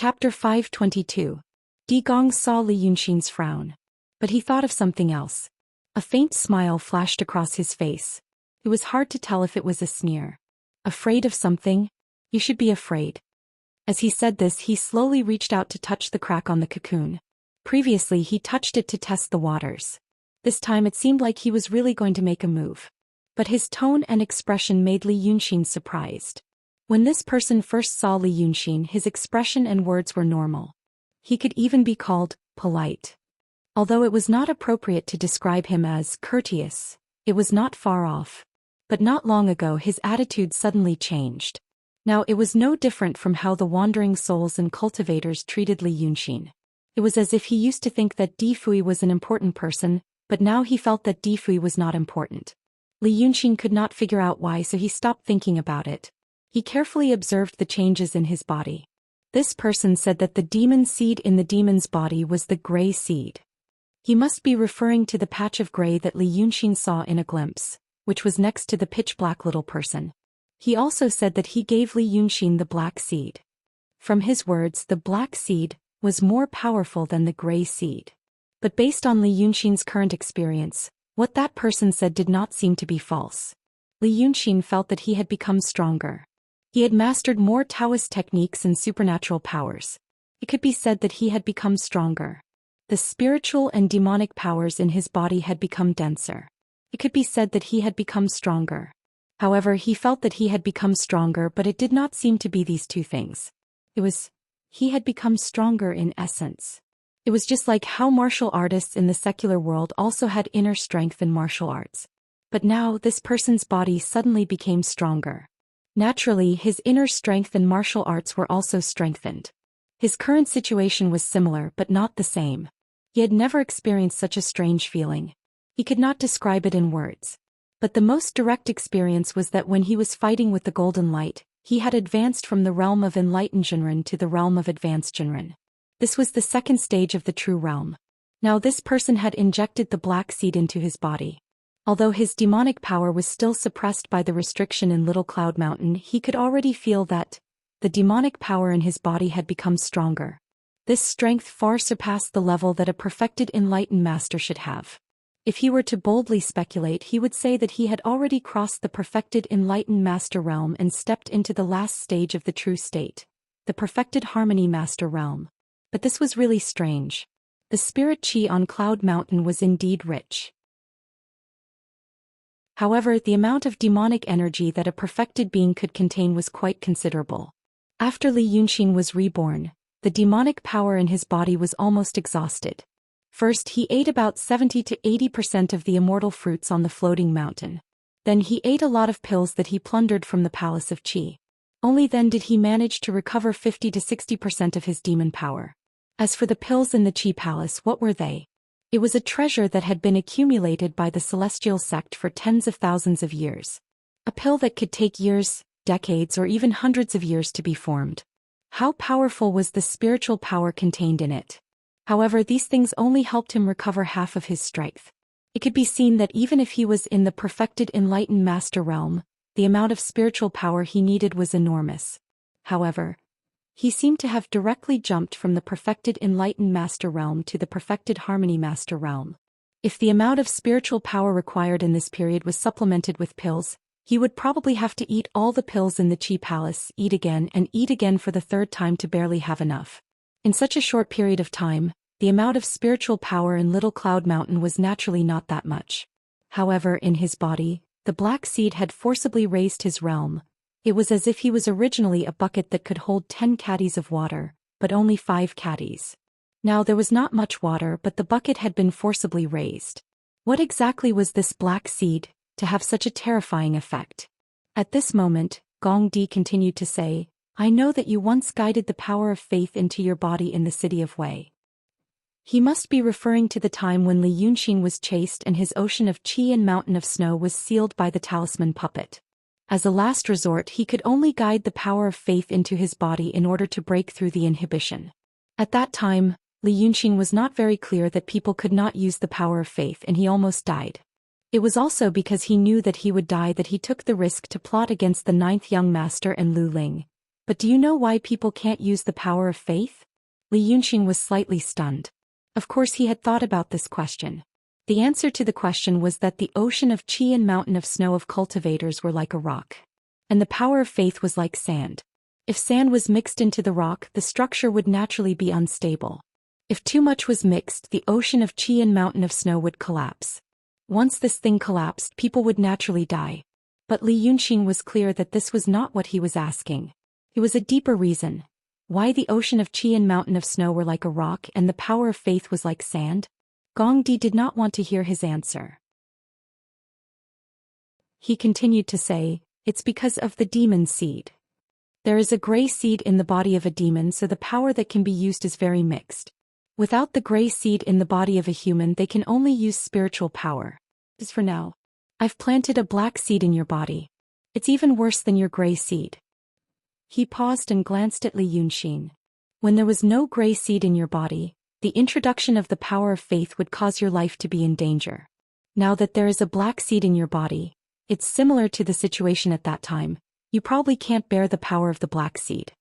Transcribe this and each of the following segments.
Chapter 522. Di Gong saw Li Yunxin's frown. But he thought of something else. A faint smile flashed across his face. It was hard to tell if it was a sneer. Afraid of something? You should be afraid. As he said this, he slowly reached out to touch the crack on the cocoon. Previously he touched it to test the waters. This time it seemed like he was really going to make a move. But his tone and expression made Li Yunxin surprised. When this person first saw Li Yunxin, his expression and words were normal. He could even be called polite. Although it was not appropriate to describe him as courteous, it was not far off. But not long ago his attitude suddenly changed. Now it was no different from how the wandering souls and cultivators treated Li Yunxin. It was as if he used to think that Di Fui was an important person, but now he felt that Di Fui was not important. Li Yunxin could not figure out why, so he stopped thinking about it. He carefully observed the changes in his body. This person said that the demon seed in the demon's body was the gray seed. He must be referring to the patch of gray that Li Yunxin saw in a glimpse, which was next to the pitch-black little person. He also said that he gave Li Yunxin the black seed. From his words, the black seed was more powerful than the gray seed. But based on Li Yunxin's current experience, what that person said did not seem to be false. Li Yunxin felt that he had become stronger. He had mastered more Daoist techniques and supernatural powers. It could be said that he had become stronger. The spiritual and demonic powers in his body had become denser. It could be said that he had become stronger. However, he felt that he had become stronger, but it did not seem to be these two things. He had become stronger in essence. It was just like how martial artists in the secular world also had inner strength in martial arts. But now this person's body suddenly became stronger. Naturally, his inner strength and martial arts were also strengthened. His current situation was similar but not the same. He had never experienced such a strange feeling. He could not describe it in words. But the most direct experience was that when he was fighting with the golden light, he had advanced from the realm of enlightened Jinren to the realm of advanced Jinren. This was the second stage of the true realm. Now this person had injected the black seed into his body. Although his demonic power was still suppressed by the restriction in Little Cloud Mountain, he could already feel that the demonic power in his body had become stronger. This strength far surpassed the level that a perfected enlightened master should have. If he were to boldly speculate, he would say that he had already crossed the perfected enlightened master realm and stepped into the last stage of the true state, the perfected harmony master realm. But this was really strange. The spirit chi on Cloud Mountain was indeed rich. However, the amount of demonic energy that a perfected being could contain was quite considerable. After Li Yunxin was reborn, the demonic power in his body was almost exhausted. First, he ate about 70 to 80% of the immortal fruits on the floating mountain. Then he ate a lot of pills that he plundered from the Palace of Qi. Only then did he manage to recover 50 to 60% of his demon power. As for the pills in the Qi Palace, what were they? It was a treasure that had been accumulated by the celestial sect for tens of thousands of years. A pill that could take years, decades, or even hundreds of years to be formed. How powerful was the spiritual power contained in it? However, these things only helped him recover half of his strength. It could be seen that even if he was in the perfected enlightened master realm, the amount of spiritual power he needed was enormous. However, he seemed to have directly jumped from the perfected enlightened master realm to the perfected harmony master realm. If the amount of spiritual power required in this period was supplemented with pills, he would probably have to eat all the pills in the Qi Palace, eat again for the third time to barely have enough. In such a short period of time, the amount of spiritual power in Little Cloud Mountain was naturally not that much. However, in his body, the black seed had forcibly raised his realm. It was as if he was originally a bucket that could hold 10 caddies of water, but only 5 caddies. Now there was not much water, but the bucket had been forcibly raised. What exactly was this black seed, to have such a terrifying effect? At this moment, Gong Di continued to say, "I know that you once guided the power of faith into your body in the city of Wei." He must be referring to the time when Li Yunxin was chased and his ocean of qi and mountain of snow was sealed by the talisman puppet. As a last resort, he could only guide the power of faith into his body in order to break through the inhibition. At that time, Li Yunxin was not very clear that people could not use the power of faith, and he almost died. It was also because he knew that he would die that he took the risk to plot against the ninth young master and Lu Ling, But do you know why people can't use the power of faith? Li Yunxin was slightly stunned. Of course he had thought about this question. The answer to the question was that the ocean of qi and mountain of snow of cultivators were like a rock. And the power of faith was like sand. If sand was mixed into the rock, the structure would naturally be unstable. If too much was mixed, the ocean of qi and mountain of snow would collapse. Once this thing collapsed, people would naturally die. But Li Yunxin was clear that this was not what he was asking. It was a deeper reason. Why the ocean of qi and mountain of snow were like a rock and the power of faith was like sand? Gong Di did not want to hear his answer. He continued to say, it's because of the demon seed. There is a gray seed in the body of a demon, so the power that can be used is very mixed. Without the gray seed in the body of a human, they can only use spiritual power. As for now, I've planted a black seed in your body. It's even worse than your gray seed. He paused and glanced at Li Yunxin. When there was no gray seed in your body, the introduction of the power of faith would cause your life to be in danger. Now that there is a black seed in your body, it's similar to the situation at that time. You probably can't bear the power of the black seed.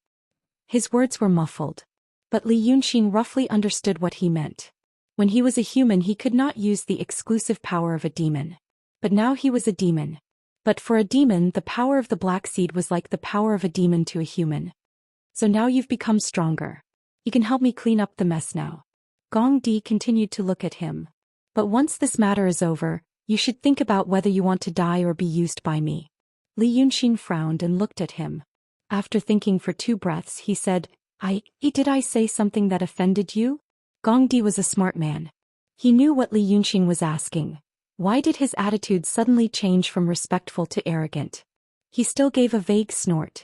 His words were muffled. But Li Yunxin roughly understood what he meant. When he was a human, he could not use the exclusive power of a demon. But now he was a demon. But for a demon, the power of the black seed was like the power of a demon to a human. So now you've become stronger. You can help me clean up the mess now. Gong Di continued to look at him. But once this matter is over, you should think about whether you want to die or be used by me. Li Yunxin frowned and looked at him. After thinking for 2 breaths, he said, Did I say something that offended you? Gong Di was a smart man. He knew what Li Yunxin was asking. Why did his attitude suddenly change from respectful to arrogant? He still gave a vague snort.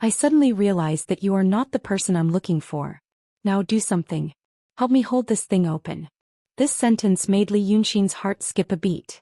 I suddenly realized that you are not the person I'm looking for. Now do something. Help me hold this thing open. This sentence made Li Yunxin's heart skip a beat.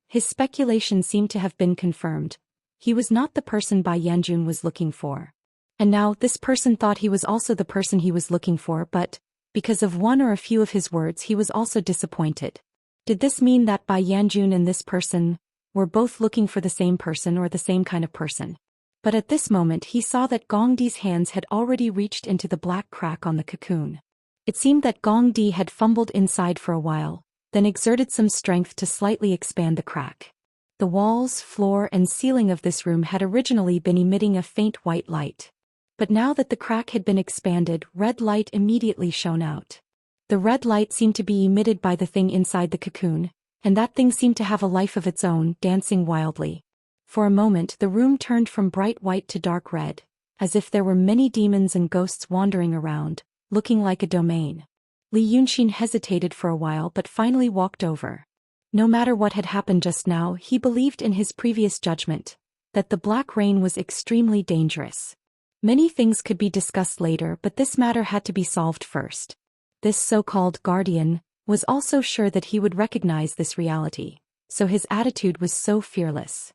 His speculation seemed to have been confirmed. He was not the person Bai Yanjun was looking for. And now this person thought he was also the person he was looking for, but because of one or a few of his words he was also disappointed. Did this mean that Bai Yanjun and this person were both looking for the same person or the same kind of person? But at this moment he saw that Gong Di's hands had already reached into the black crack on the cocoon. It seemed that Gong Di had fumbled inside for a while, then exerted some strength to slightly expand the crack. The walls, floor, and ceiling of this room had originally been emitting a faint white light. But now that the crack had been expanded, red light immediately shone out. The red light seemed to be emitted by the thing inside the cocoon, and that thing seemed to have a life of its own, dancing wildly. For a moment the room turned from bright white to dark red, as if there were many demons and ghosts wandering around, looking like a domain. Li Yunxin hesitated for a while but finally walked over. No matter what had happened just now, he believed in his previous judgment, that the black rain was extremely dangerous. Many things could be discussed later, but this matter had to be solved first. This so-called guardian was also sure that he would recognize this reality, so his attitude was so fearless.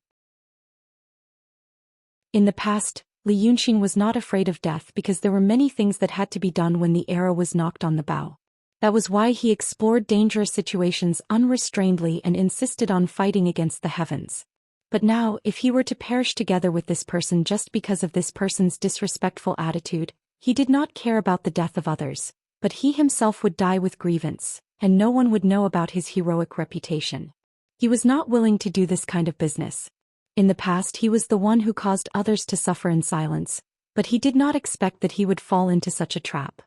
In the past, Li Yunxin was not afraid of death because there were many things that had to be done when the arrow was knocked on the bow. That was why he explored dangerous situations unrestrainedly and insisted on fighting against the heavens. But now, if he were to perish together with this person just because of this person's disrespectful attitude, he did not care about the death of others, but he himself would die with grievance, and no one would know about his heroic reputation. He was not willing to do this kind of business. In the past he was the one who caused others to suffer in silence, but he did not expect that he would fall into such a trap.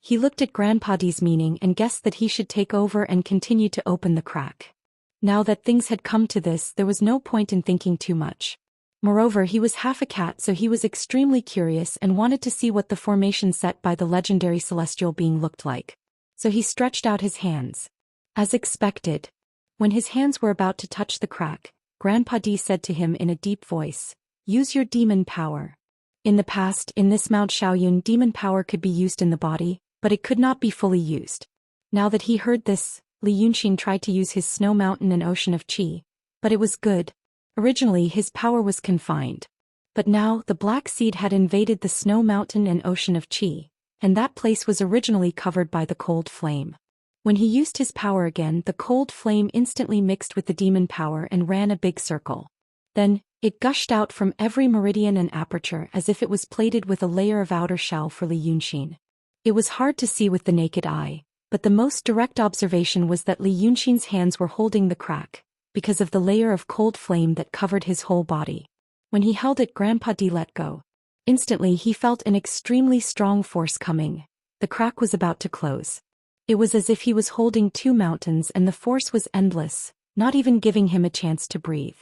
He looked at Grandpa D's meaning and guessed that he should take over and continue to open the crack. Now that things had come to this, there was no point in thinking too much. Moreover, he was half a cat, so he was extremely curious and wanted to see what the formation set by the legendary celestial being looked like. So he stretched out his hands. As expected, when his hands were about to touch the crack, Grandpa D said to him in a deep voice, "Use your demon power." In the past, in this Mount Shaoyun, demon power could be used in the body, but it could not be fully used. Now that he heard this, Li Yunxin tried to use his snow mountain and ocean of qi, but it was good. Originally his power was confined. But now the black seed had invaded the snow mountain and ocean of qi, and that place was originally covered by the cold flame. When he used his power again, the cold flame instantly mixed with the demon power and ran a big circle. Then, It gushed out from every meridian and aperture as if it was plated with a layer of outer shell for Li Yunxin. It was hard to see with the naked eye, but the most direct observation was that Li Yunxin's hands were holding the crack, because of the layer of cold flame that covered his whole body. When he held it, Grandpa D let go. Instantly he felt an extremely strong force coming. The crack was about to close. It was as if he was holding two mountains and the force was endless, not even giving him a chance to breathe.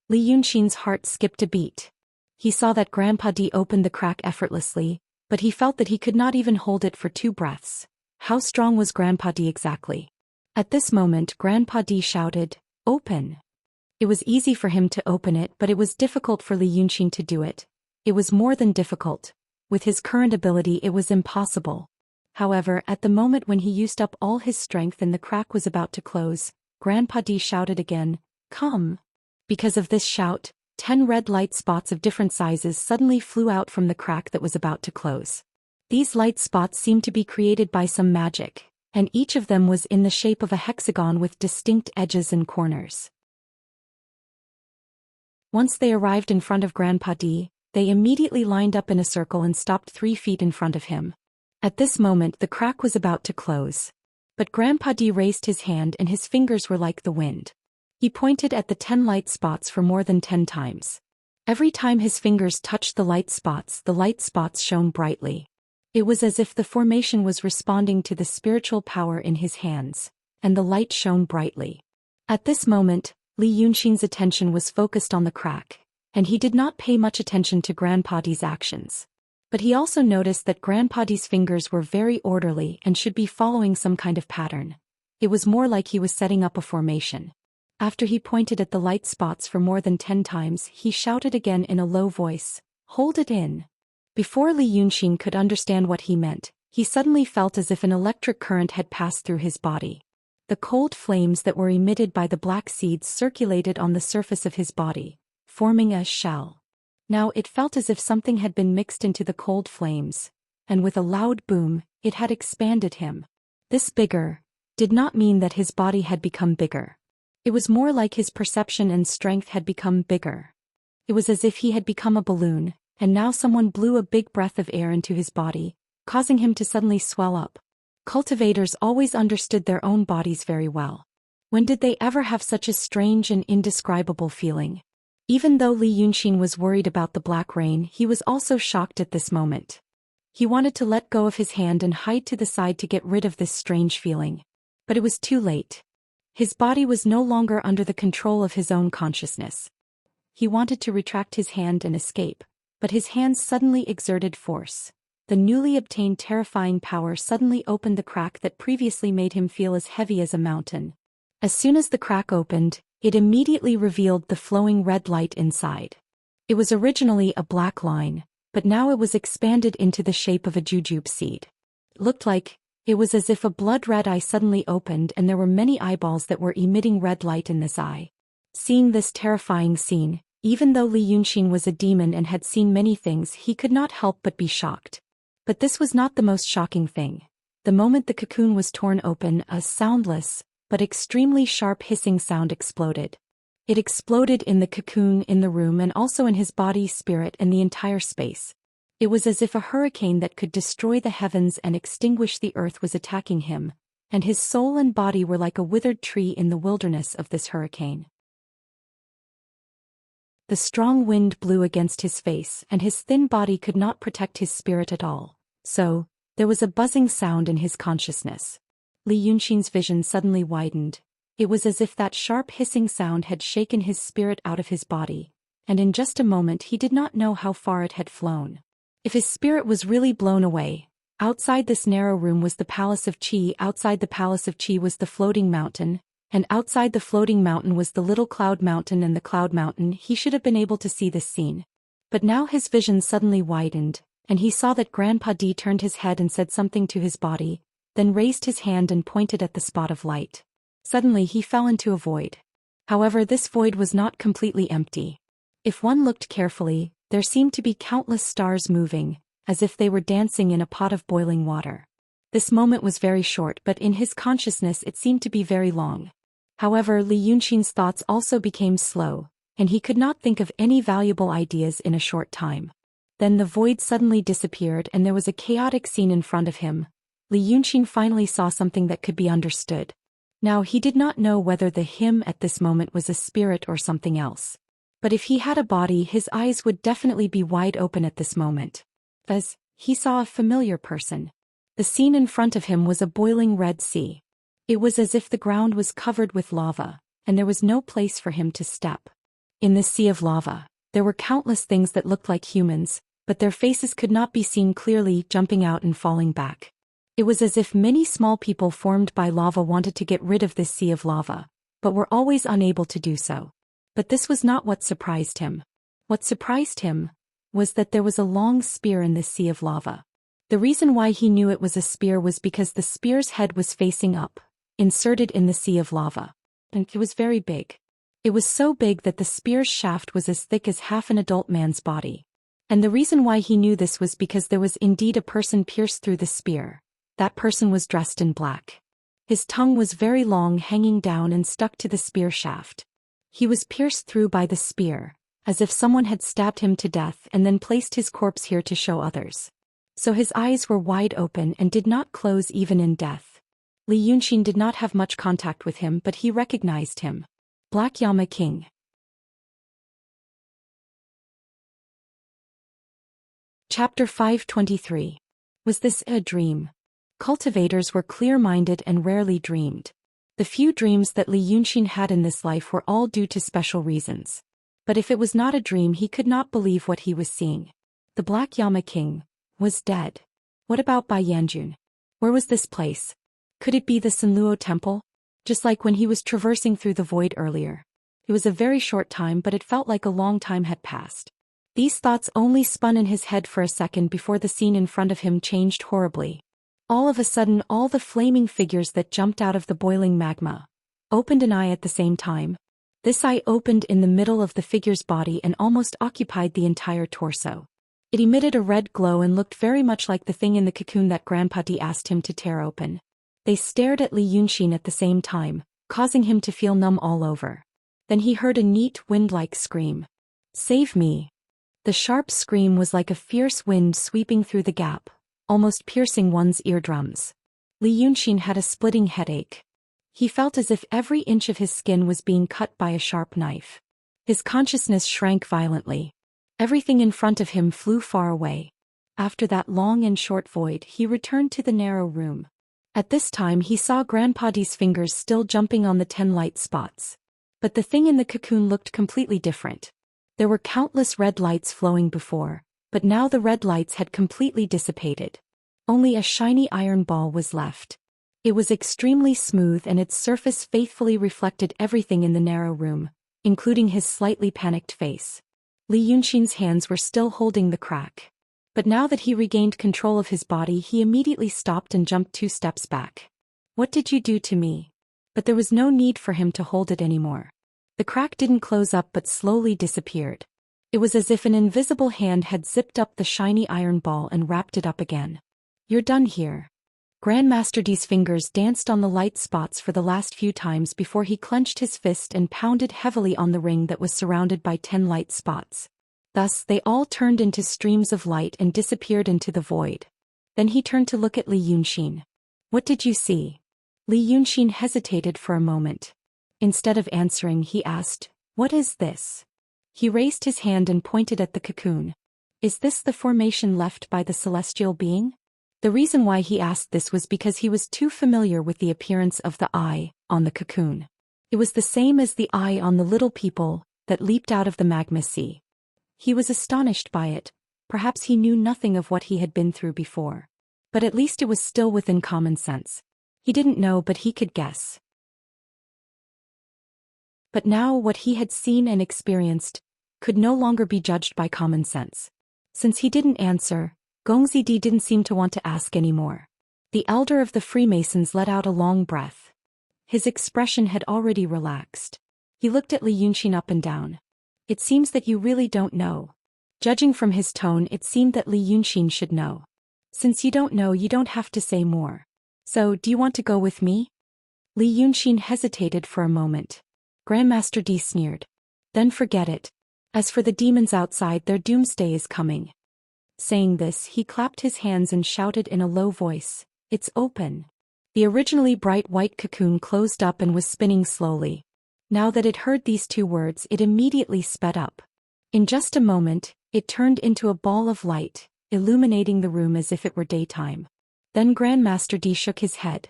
Li Yunxin's heart skipped a beat. He saw that Grandpa D opened the crack effortlessly, but he felt that he could not even hold it for 2 breaths. How strong was Grandpa D exactly? At this moment Grandpa D shouted, "Open!" It was easy for him to open it, but it was difficult for Li Yunxin to do it. It was more than difficult. With his current ability it was impossible. However, at the moment when he used up all his strength and the crack was about to close, Grandpa D shouted again, "Come!" Because of this shout, 10 red light spots of different sizes suddenly flew out from the crack that was about to close. These light spots seemed to be created by some magic, and each of them was in the shape of a hexagon with distinct edges and corners. Once they arrived in front of Grandpa D, they immediately lined up in a circle and stopped 3 feet in front of him. At this moment the crack was about to close. But Grandpa D raised his hand and his fingers were like the wind. He pointed at the 10 light spots for more than 10 times. Every time his fingers touched the light spots shone brightly. It was as if the formation was responding to the spiritual power in his hands, and the light shone brightly. At this moment, Li Yunxin's attention was focused on the crack, and he did not pay much attention to Grandpa D's actions. But he also noticed that Grandpa D's fingers were very orderly and should be following some kind of pattern. It was more like he was setting up a formation. After he pointed at the light spots for more than 10 times, he shouted again in a low voice, "Hold it in." Before Li Yunxin could understand what he meant, he suddenly felt as if an electric current had passed through his body. The cold flames that were emitted by the black seeds circulated on the surface of his body, forming a shell. Now it felt as if something had been mixed into the cold flames, and with a loud boom, it had expanded him. This bigger did not mean that his body had become bigger. It was more like his perception and strength had become bigger. It was as if he had become a balloon, and now someone blew a big breath of air into his body, causing him to suddenly swell up. Cultivators always understood their own bodies very well. When did they ever have such a strange and indescribable feeling? Even though Li Yunxin was worried about the black rain, he was also shocked at this moment. He wanted to let go of his hand and hide to the side to get rid of this strange feeling. But it was too late. His body was no longer under the control of his own consciousness. He wanted to retract his hand and escape, but his hands suddenly exerted force. The newly obtained terrifying power suddenly opened the crack that previously made him feel as heavy as a mountain. As soon as the crack opened, it immediately revealed the flowing red light inside. It was originally a black line, but now it was expanded into the shape of a jujube seed. It was as if a blood-red eye suddenly opened and there were many eyeballs that were emitting red light in this eye. Seeing this terrifying scene, even though Li Yunxin was a demon and had seen many things, he could not help but be shocked. But this was not the most shocking thing. The moment the cocoon was torn open, a soundless, but extremely sharp hissing sound exploded. It exploded in the cocoon, in the room, and also in his body, spirit, and the entire space. It was as if a hurricane that could destroy the heavens and extinguish the earth was attacking him, and his soul and body were like a withered tree in the wilderness of this hurricane. The strong wind blew against his face, and his thin body could not protect his spirit at all. So, there was a buzzing sound in his consciousness. Li Yunxin's vision suddenly widened. It was as if that sharp hissing sound had shaken his spirit out of his body, and in just a moment he did not know how far it had flown. If his spirit was really blown away, outside this narrow room was the Palace of Qi, outside the Palace of Qi was the floating mountain, and outside the floating mountain was the little cloud mountain and the cloud mountain. He should have been able to see this scene. But now his vision suddenly widened, and he saw that Grandpa D turned his head and said something to his body, then raised his hand and pointed at the spot of light. Suddenly he fell into a void. However, this void was not completely empty. If one looked carefully, there seemed to be countless stars moving, as if they were dancing in a pot of boiling water. This moment was very short, but in his consciousness it seemed to be very long. However, Li Yunxin's thoughts also became slow, and he could not think of any valuable ideas in a short time. Then the void suddenly disappeared and there was a chaotic scene in front of him. Li Yunqin finally saw something that could be understood. Now he did not know whether the him at this moment was a spirit or something else. But if he had a body, his eyes would definitely be wide open at this moment. As he saw a familiar person. The scene in front of him was a boiling red sea. It was as if the ground was covered with lava, and there was no place for him to step. In this sea of lava, there were countless things that looked like humans, but their faces could not be seen clearly, jumping out and falling back. It was as if many small people formed by lava wanted to get rid of this sea of lava, but were always unable to do so. But this was not what surprised him. What surprised him was that there was a long spear in this sea of lava. The reason why he knew it was a spear was because the spear's head was facing up, inserted in the sea of lava. And it was very big. It was so big that the spear's shaft was as thick as half an adult man's body. And the reason why he knew this was because there was indeed a person pierced through the spear. That person was dressed in black. His tongue was very long, hanging down and stuck to the spear shaft. He was pierced through by the spear, as if someone had stabbed him to death and then placed his corpse here to show others. So his eyes were wide open and did not close even in death. Li Yunqin did not have much contact with him, but he recognized him. Black Yama King. Chapter 523. Was this a dream? Cultivators were clear-minded and rarely dreamed. The few dreams that Li Yunqin had in this life were all due to special reasons. But if it was not a dream, he could not believe what he was seeing. The Black Yama King was dead. What about Bai Yanjun? Where was this place? Could it be the Sanluo Temple? Just like when he was traversing through the void earlier. It was a very short time, but it felt like a long time had passed. These thoughts only spun in his head for a second before the scene in front of him changed horribly. All of a sudden, all the flaming figures that jumped out of the boiling magma opened an eye at the same time. This eye opened in the middle of the figure's body and almost occupied the entire torso. It emitted a red glow and looked very much like the thing in the cocoon that Grandpa D asked him to tear open. They stared at Li Yunqin at the same time, causing him to feel numb all over. Then he heard a neat wind-like scream. "Save me!" The sharp scream was like a fierce wind sweeping through the gap, almost piercing one's eardrums. Li Yunqin had a splitting headache. He felt as if every inch of his skin was being cut by a sharp knife. His consciousness shrank violently. Everything in front of him flew far away. After that long and short void, he returned to the narrow room. At this time he saw Grandpa D's fingers still jumping on the 10 light spots. But the thing in the cocoon looked completely different. There were countless red lights flowing before, but now the red lights had completely dissipated. Only a shiny iron ball was left. It was extremely smooth and its surface faithfully reflected everything in the narrow room, including his slightly panicked face. Li Yunqin's hands were still holding the crack. But now that he regained control of his body, he immediately stopped and jumped 2 steps back. "What did you do to me?" But there was no need for him to hold it anymore. The crack didn't close up but slowly disappeared. It was as if an invisible hand had zipped up the shiny iron ball and wrapped it up again. "You're done here." Grandmaster D's fingers danced on the light spots for the last few times before he clenched his fist and pounded heavily on the ring that was surrounded by 10 light spots. Thus they all turned into streams of light and disappeared into the void. Then he turned to look at Li Yunqin. "What did you see?" Li Yunqin hesitated for a moment. Instead of answering, he asked, "What is this?" He raised his hand and pointed at the cocoon. "Is this the formation left by the celestial being?" The reason why he asked this was because he was too familiar with the appearance of the eye on the cocoon. It was the same as the eye on the little people that leaped out of the magma sea. He was astonished by it. Perhaps he knew nothing of what he had been through before. But at least it was still within common sense. He didn't know, but he could guess. But now what he had seen and experienced could no longer be judged by common sense. Since he didn't answer, Gongzidi didn't seem to want to ask anymore. The elder of the Freemasons let out a long breath. His expression had already relaxed. He looked at Li Yunqin up and down. "It seems that you really don't know." Judging from his tone, it seemed that Li Yunqin should know. "Since you don't know, you don't have to say more. So, do you want to go with me?" Li Yunqin hesitated for a moment. Grandmaster D sneered. then forget it. As for the demons outside, their doomsday is coming." Saying this, he clapped his hands and shouted in a low voice, "It's open." The originally bright white cocoon closed up and was spinning slowly. Now that it heard these two words, it immediately sped up. In just a moment, it turned into a ball of light, illuminating the room as if it were daytime. Then Grandmaster D shook his head.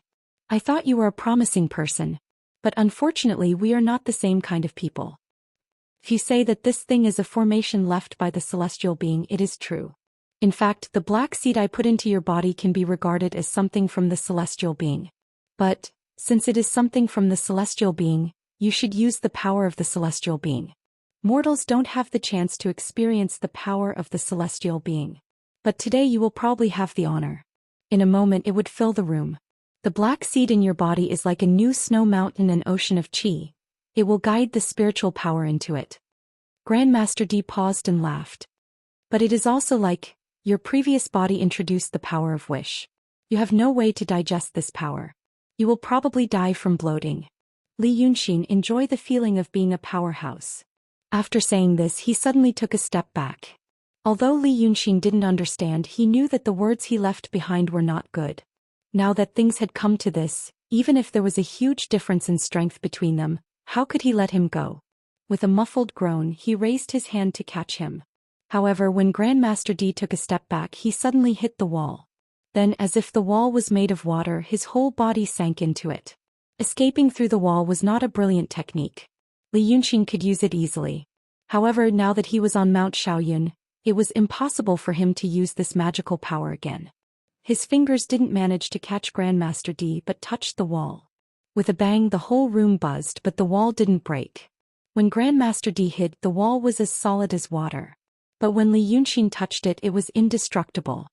"I thought you were a promising person. But unfortunately we are not the same kind of people. If you say that this thing is a formation left by the celestial being, it is true. In fact, the black seed I put into your body can be regarded as something from the celestial being. But, since it is something from the celestial being, you should use the power of the celestial being. Mortals don't have the chance to experience the power of the celestial being. But today you will probably have the honor." In a moment it would fill the room. "The black seed in your body is like a new snow mountain and ocean of chi. It will guide the spiritual power into it." Grandmaster D paused and laughed. "But it is also like, your previous body introduced the power of wish. You have no way to digest this power. You will probably die from bloating. Li Yunxin, enjoy the feeling of being a powerhouse." After saying this, he suddenly took a step back. Although Li Yunxin didn't understand, he knew that the words he left behind were not good. Now that things had come to this, even if there was a huge difference in strength between them, how could he let him go? With a muffled groan, he raised his hand to catch him. However, when Grandmaster D took a step back, he suddenly hit the wall. Then, as if the wall was made of water, his whole body sank into it. Escaping through the wall was not a brilliant technique. Li Yunxin could use it easily. However, now that he was on Mount Shaoyun, it was impossible for him to use this magical power again. His fingers didn't manage to catch Grandmaster D but touched the wall. With a bang, the whole room buzzed, but the wall didn't break. When Grandmaster D hid, the wall was as solid as water. But when Li Yunxin touched it, it was indestructible.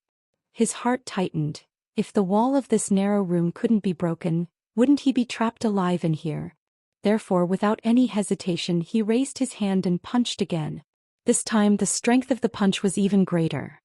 His heart tightened. If the wall of this narrow room couldn't be broken, wouldn't he be trapped alive in here? Therefore, without any hesitation, he raised his hand and punched again. This time, the strength of the punch was even greater.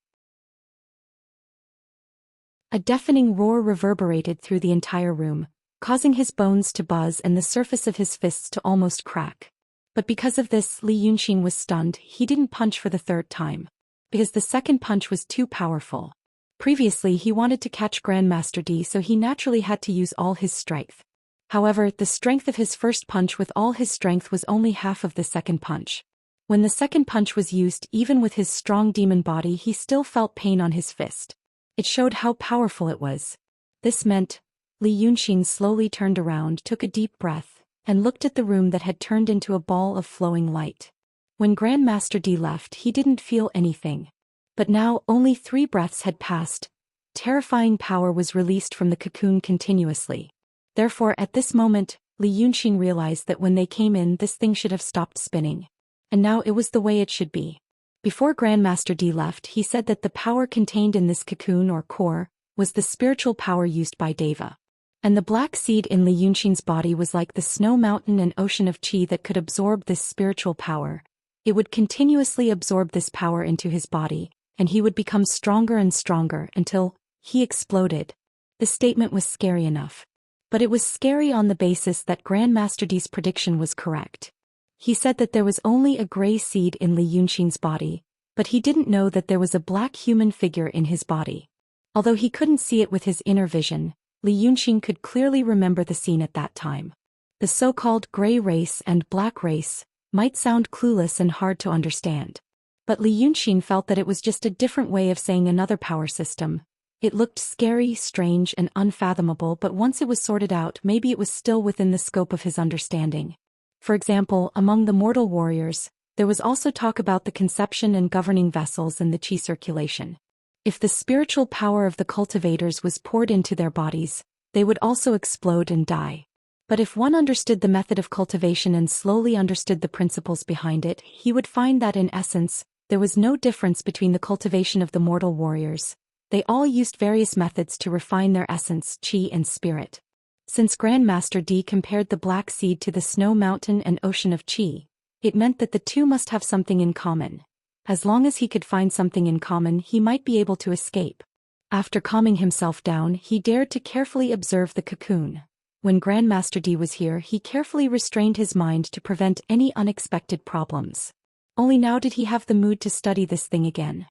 A deafening roar reverberated through the entire room, causing his bones to buzz and the surface of his fists to almost crack. But because of this, Li Yunxin was stunned. He didn't punch for the third time, because the second punch was too powerful. Previously, he wanted to catch Grandmaster D, so he naturally had to use all his strength. However, the strength of his first punch with all his strength was only half of the second punch. When the second punch was used, even with his strong demon body, he still felt pain on his fist. It showed how powerful it was. This meant, Li Yunxin slowly turned around, took a deep breath, and looked at the room that had turned into a ball of flowing light. When Grandmaster D left, he didn't feel anything. But now, only 3 breaths had passed. Terrifying power was released from the cocoon continuously. Therefore, at this moment, Li Yunxin realized that when they came in, this thing should have stopped spinning. And now it was the way it should be. Before Grandmaster D left, he said that the power contained in this cocoon or core was the spiritual power used by Deva. And the black seed in Li Yunxin's body was like the snow mountain and ocean of chi that could absorb this spiritual power. It would continuously absorb this power into his body, and he would become stronger and stronger until he exploded. The statement was scary enough. But it was scary on the basis that Grandmaster D's prediction was correct. He said that there was only a gray seed in Li Yunxin's body, but he didn't know that there was a black human figure in his body. Although he couldn't see it with his inner vision, Li Yunxin could clearly remember the scene at that time. The so-called gray race and black race might sound clueless and hard to understand. But Li Yunxin felt that it was just a different way of saying another power system. It looked scary, strange, and unfathomable, but once it was sorted out, maybe it was still within the scope of his understanding. For example, among the mortal warriors, there was also talk about the conception and governing vessels and the chi circulation. If the spiritual power of the cultivators was poured into their bodies, they would also explode and die. But if one understood the method of cultivation and slowly understood the principles behind it, he would find that in essence, there was no difference between the cultivation of the mortal warriors. They all used various methods to refine their essence, chi and spirit. Since Grandmaster D compared the black seed to the snow mountain and ocean of chi, it meant that the two must have something in common. As long as he could find something in common, he might be able to escape. After calming himself down, he dared to carefully observe the cocoon. When Grandmaster D was here, he carefully restrained his mind to prevent any unexpected problems. Only now did he have the mood to study this thing again.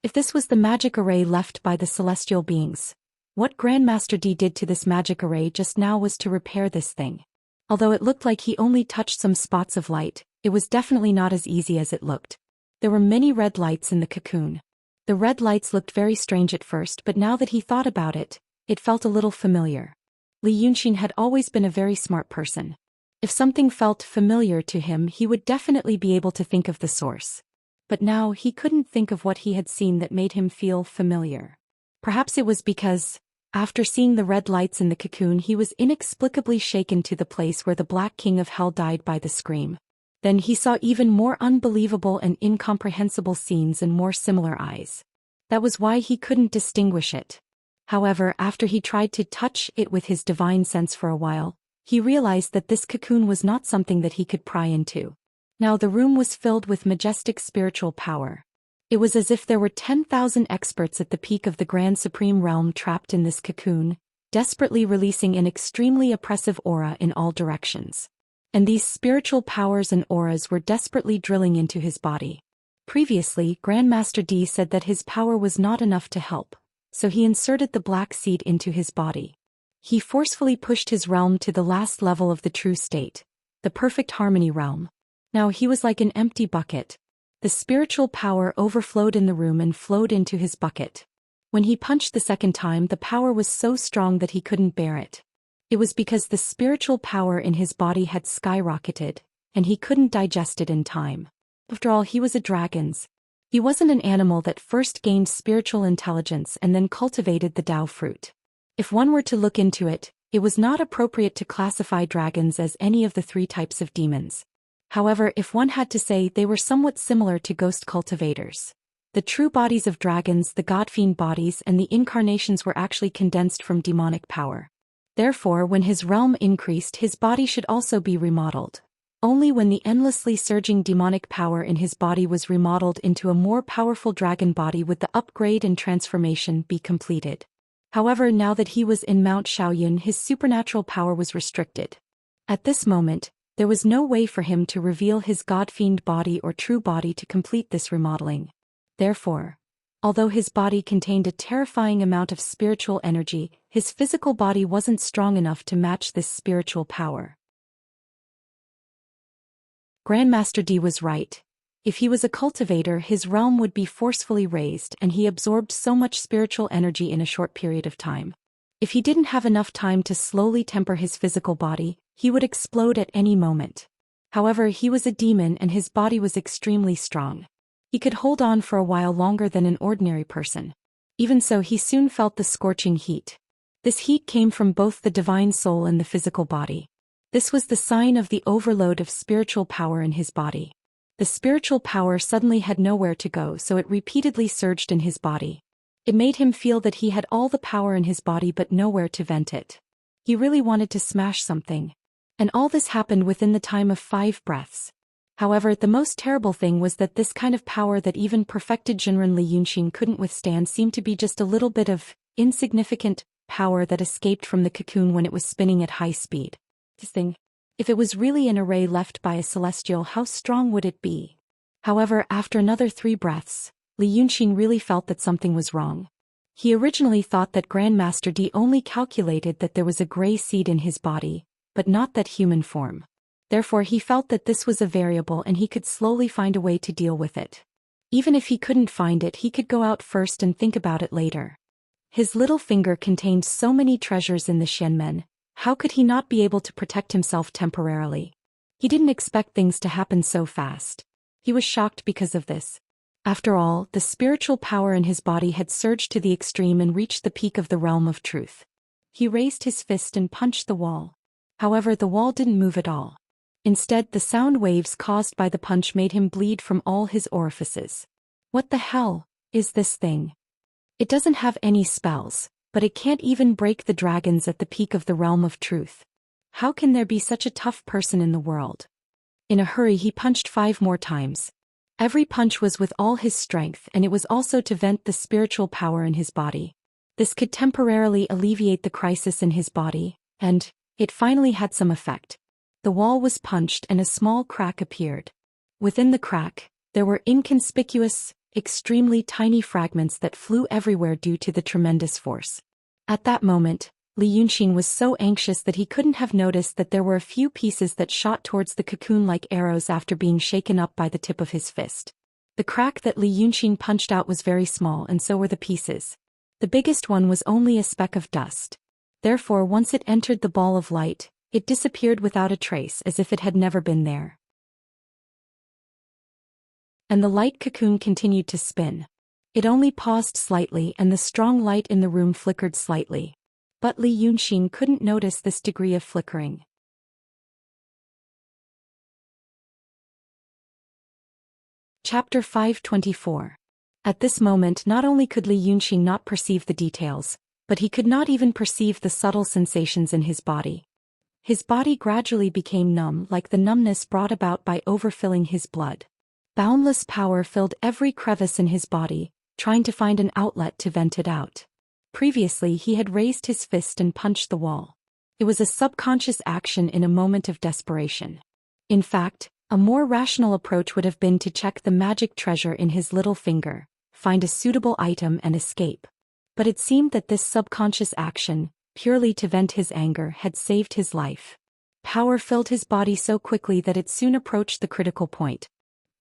If this was the magic array left by the celestial beings, what Grandmaster D did to this magic array just now was to repair this thing. Although it looked like he only touched some spots of light, it was definitely not as easy as it looked. There were many red lights in the cocoon. The red lights looked very strange at first, but now that he thought about it, it felt a little familiar. Li Yunxin had always been a very smart person. If something felt familiar to him, he would definitely be able to think of the source. But now he couldn't think of what he had seen that made him feel familiar. Perhaps it was because, after seeing the red lights in the cocoon, he was inexplicably shaken to the place where the Black King of Hell died by the scream. Then he saw even more unbelievable and incomprehensible scenes and more similar eyes. That was why he couldn't distinguish it. However, after he tried to touch it with his divine sense for a while, he realized that this cocoon was not something that he could pry into. Now the room was filled with majestic spiritual power. It was as if there were 10,000 experts at the peak of the Grand Supreme Realm trapped in this cocoon, desperately releasing an extremely oppressive aura in all directions. And these spiritual powers and auras were desperately drilling into his body. Previously, Grandmaster D said that his power was not enough to help, so he inserted the black seed into his body. He forcefully pushed his realm to the last level of the true state, the perfect harmony realm. Now he was like an empty bucket. The spiritual power overflowed in the room and flowed into his bucket. When he punched the second time, the power was so strong that he couldn't bear it. It was because the spiritual power in his body had skyrocketed, and he couldn't digest it in time. After all, he was a dragon's. He wasn't an animal that first gained spiritual intelligence and then cultivated the Tao fruit. If one were to look into it, it was not appropriate to classify dragons as any of the three types of demons. However, if one had to say, they were somewhat similar to ghost cultivators. The true bodies of dragons, the godfiend bodies, and the incarnations were actually condensed from demonic power. Therefore, when his realm increased, his body should also be remodeled. Only when the endlessly surging demonic power in his body was remodeled into a more powerful dragon body would the upgrade and transformation be completed. However, now that he was in Mount Shaoyun, his supernatural power was restricted. At this moment, there was no way for him to reveal his godfiend body or true body to complete this remodeling. Therefore, although his body contained a terrifying amount of spiritual energy, his physical body wasn't strong enough to match this spiritual power. Grandmaster D was right. If he was a cultivator, his realm would be forcefully raised, and he absorbed so much spiritual energy in a short period of time. If he didn't have enough time to slowly temper his physical body, he would explode at any moment. However, he was a demon and his body was extremely strong. He could hold on for a while longer than an ordinary person. Even so, he soon felt the scorching heat. This heat came from both the divine soul and the physical body. This was the sign of the overload of spiritual power in his body. The spiritual power suddenly had nowhere to go, so it repeatedly surged in his body. It made him feel that he had all the power in his body but nowhere to vent it. He really wanted to smash something. And all this happened within the time of 5 breaths. However, the most terrible thing was that this kind of power that even perfected Jinren Li Yunxin couldn't withstand seemed to be just a little bit of insignificant power that escaped from the cocoon when it was spinning at high speed. This thing, if it was really an array left by a celestial, how strong would it be? However, after another 3 breaths, Li Yunxin really felt that something was wrong. He originally thought that Grandmaster D only calculated that there was a gray seed in his body, but not that human form. Therefore, he felt that this was a variable and he could slowly find a way to deal with it. Even if he couldn't find it, he could go out first and think about it later. His little finger contained so many treasures in the Xianmen. How could he not be able to protect himself temporarily? He didn't expect things to happen so fast. He was shocked because of this. After all, the spiritual power in his body had surged to the extreme and reached the peak of the realm of truth. He raised his fist and punched the wall. However, the wall didn't move at all. Instead, the sound waves caused by the punch made him bleed from all his orifices. What the hell is this thing? It doesn't have any spells, but it can't even break the dragons at the peak of the realm of truth. How can there be such a tough person in the world? In a hurry, he punched 5 more times. Every punch was with all his strength, and it was also to vent the spiritual power in his body. This could temporarily alleviate the crisis in his body, and it finally had some effect. The wall was punched and a small crack appeared. Within the crack, there were inconspicuous, extremely tiny fragments that flew everywhere due to the tremendous force. At that moment, Li Yunxin was so anxious that he couldn't have noticed that there were a few pieces that shot towards the cocoon like arrows after being shaken up by the tip of his fist. The crack that Li Yunxin punched out was very small, and so were the pieces. The biggest one was only a speck of dust. Therefore, once it entered the ball of light, it disappeared without a trace, as if it had never been there. And the light cocoon continued to spin. It only paused slightly, and the strong light in the room flickered slightly. But Li Yunxin couldn't notice this degree of flickering. Chapter 524. At this moment, not only could Li Yunxin not perceive the details, but he could not even perceive the subtle sensations in his body. His body gradually became numb, like the numbness brought about by overfilling his blood. Boundless power filled every crevice in his body, trying to find an outlet to vent it out. Previously, he had raised his fist and punched the wall. It was a subconscious action in a moment of desperation. In fact, a more rational approach would have been to check the magic treasure in his little finger, find a suitable item and escape. But it seemed that this subconscious action, purely to vent his anger, had saved his life. Power filled his body so quickly that it soon approached the critical point.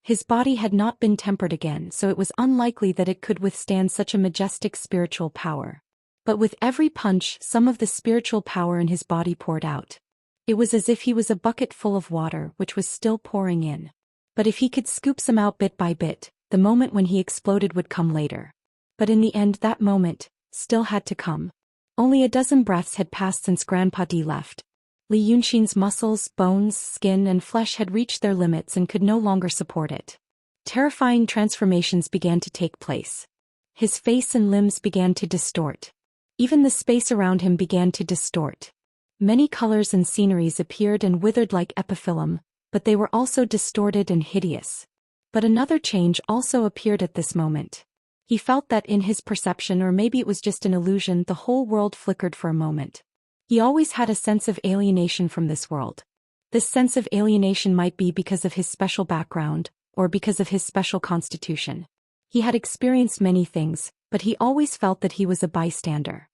His body had not been tempered again, so it was unlikely that it could withstand such a majestic spiritual power. But with every punch, some of the spiritual power in his body poured out. It was as if he was a bucket full of water which was still pouring in. But if he could scoop some out bit by bit, the moment when he exploded would come later. But in the end, that moment still had to come. Only a dozen breaths had passed since Grandpa D left. Li Yunxin's muscles, bones, skin and flesh had reached their limits and could no longer support it. Terrifying transformations began to take place. His face and limbs began to distort. Even the space around him began to distort. Many colors and sceneries appeared and withered like epiphyllum, but they were also distorted and hideous. But another change also appeared at this moment. He felt that in his perception, or maybe it was just an illusion, the whole world flickered for a moment. He always had a sense of alienation from this world. This sense of alienation might be because of his special background, or because of his special constitution. He had experienced many things, but he always felt that he was a bystander.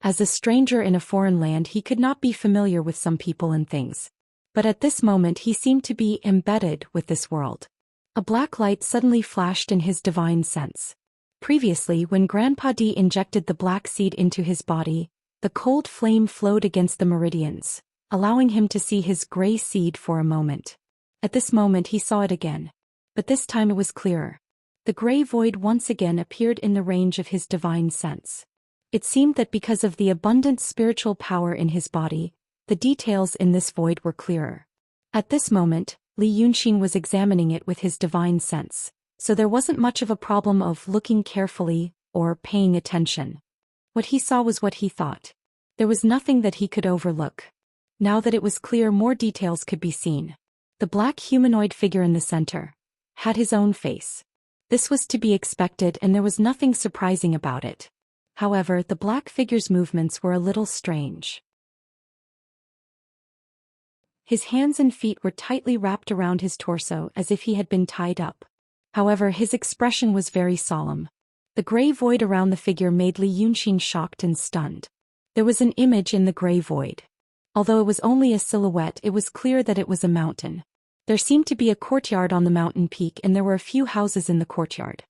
As a stranger in a foreign land, he could not be familiar with some people and things. But at this moment he seemed to be embedded with this world. A black light suddenly flashed in his divine sense. Previously, when Grandpa D injected the black seed into his body, the cold flame flowed against the meridians, allowing him to see his gray seed for a moment. At this moment he saw it again. But this time it was clearer. The gray void once again appeared in the range of his divine sense. It seemed that because of the abundant spiritual power in his body, the details in this void were clearer. At this moment, Li Yunxin was examining it with his divine sense, so there wasn't much of a problem of looking carefully or paying attention. What he saw was what he thought. There was nothing that he could overlook. Now that it was clear, more details could be seen. The black humanoid figure in the center had his own face. This was to be expected, and there was nothing surprising about it. However, the black figure's movements were a little strange. His hands and feet were tightly wrapped around his torso as if he had been tied up. However, his expression was very solemn. The gray void around the figure made Li Yunxin shocked and stunned. There was an image in the gray void. Although it was only a silhouette, it was clear that it was a mountain. There seemed to be a courtyard on the mountain peak, and there were a few houses in the courtyard.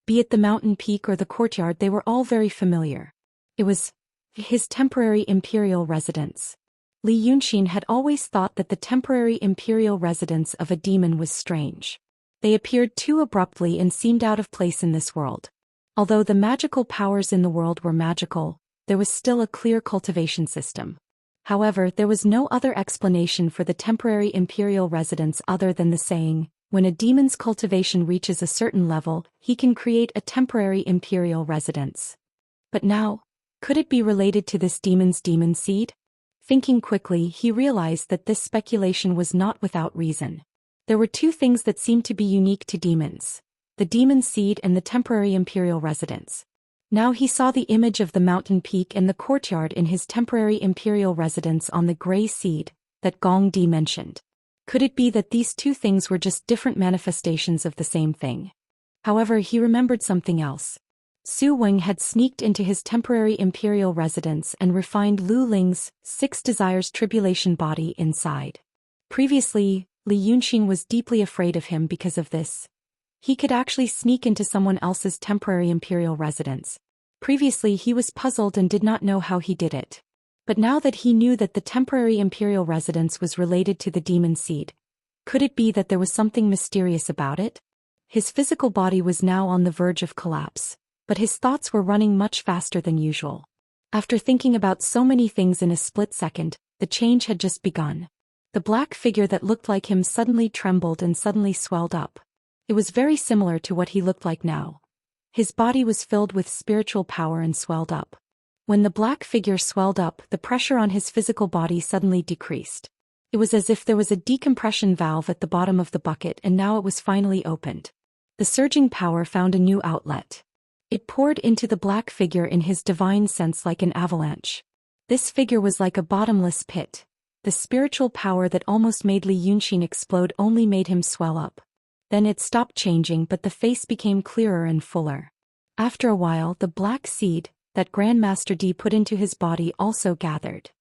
Be it the mountain peak or the courtyard, they were all very familiar. It was his temporary imperial residence. Li Yunxin had always thought that the temporary imperial residence of a demon was strange. They appeared too abruptly and seemed out of place in this world. Although the magical powers in the world were magical, there was still a clear cultivation system. However, there was no other explanation for the temporary imperial residence other than the saying, when a demon's cultivation reaches a certain level, he can create a temporary imperial residence. But now, could it be related to this demon's demon seed? Thinking quickly, he realized that this speculation was not without reason. There were two things that seemed to be unique to demons: the demon seed and the temporary imperial residence. Now he saw the image of the mountain peak and the courtyard in his temporary imperial residence on the gray seed that Gong Di mentioned. Could it be that these two things were just different manifestations of the same thing? However, he remembered something else. Su Weng had sneaked into his temporary imperial residence and refined Lu Ling's 6 Desires Tribulation body inside. Previously, Li Yunxin was deeply afraid of him because of this. He could actually sneak into someone else's temporary imperial residence. Previously he was puzzled and did not know how he did it. But now that he knew that the temporary imperial residence was related to the demon seed, could it be that there was something mysterious about it? His physical body was now on the verge of collapse, but his thoughts were running much faster than usual. After thinking about so many things in a split second, the change had just begun. The black figure that looked like him suddenly trembled and suddenly swelled up. It was very similar to what he looked like now. His body was filled with spiritual power and swelled up. When the black figure swelled up, the pressure on his physical body suddenly decreased. It was as if there was a decompression valve at the bottom of the bucket and now it was finally opened. The surging power found a new outlet. It poured into the black figure in his divine sense like an avalanche. This figure was like a bottomless pit. The spiritual power that almost made Li Yunxin explode only made him swell up. Then it stopped changing, but the face became clearer and fuller. After a while, the black seed that Grandmaster D put into his body also gathered.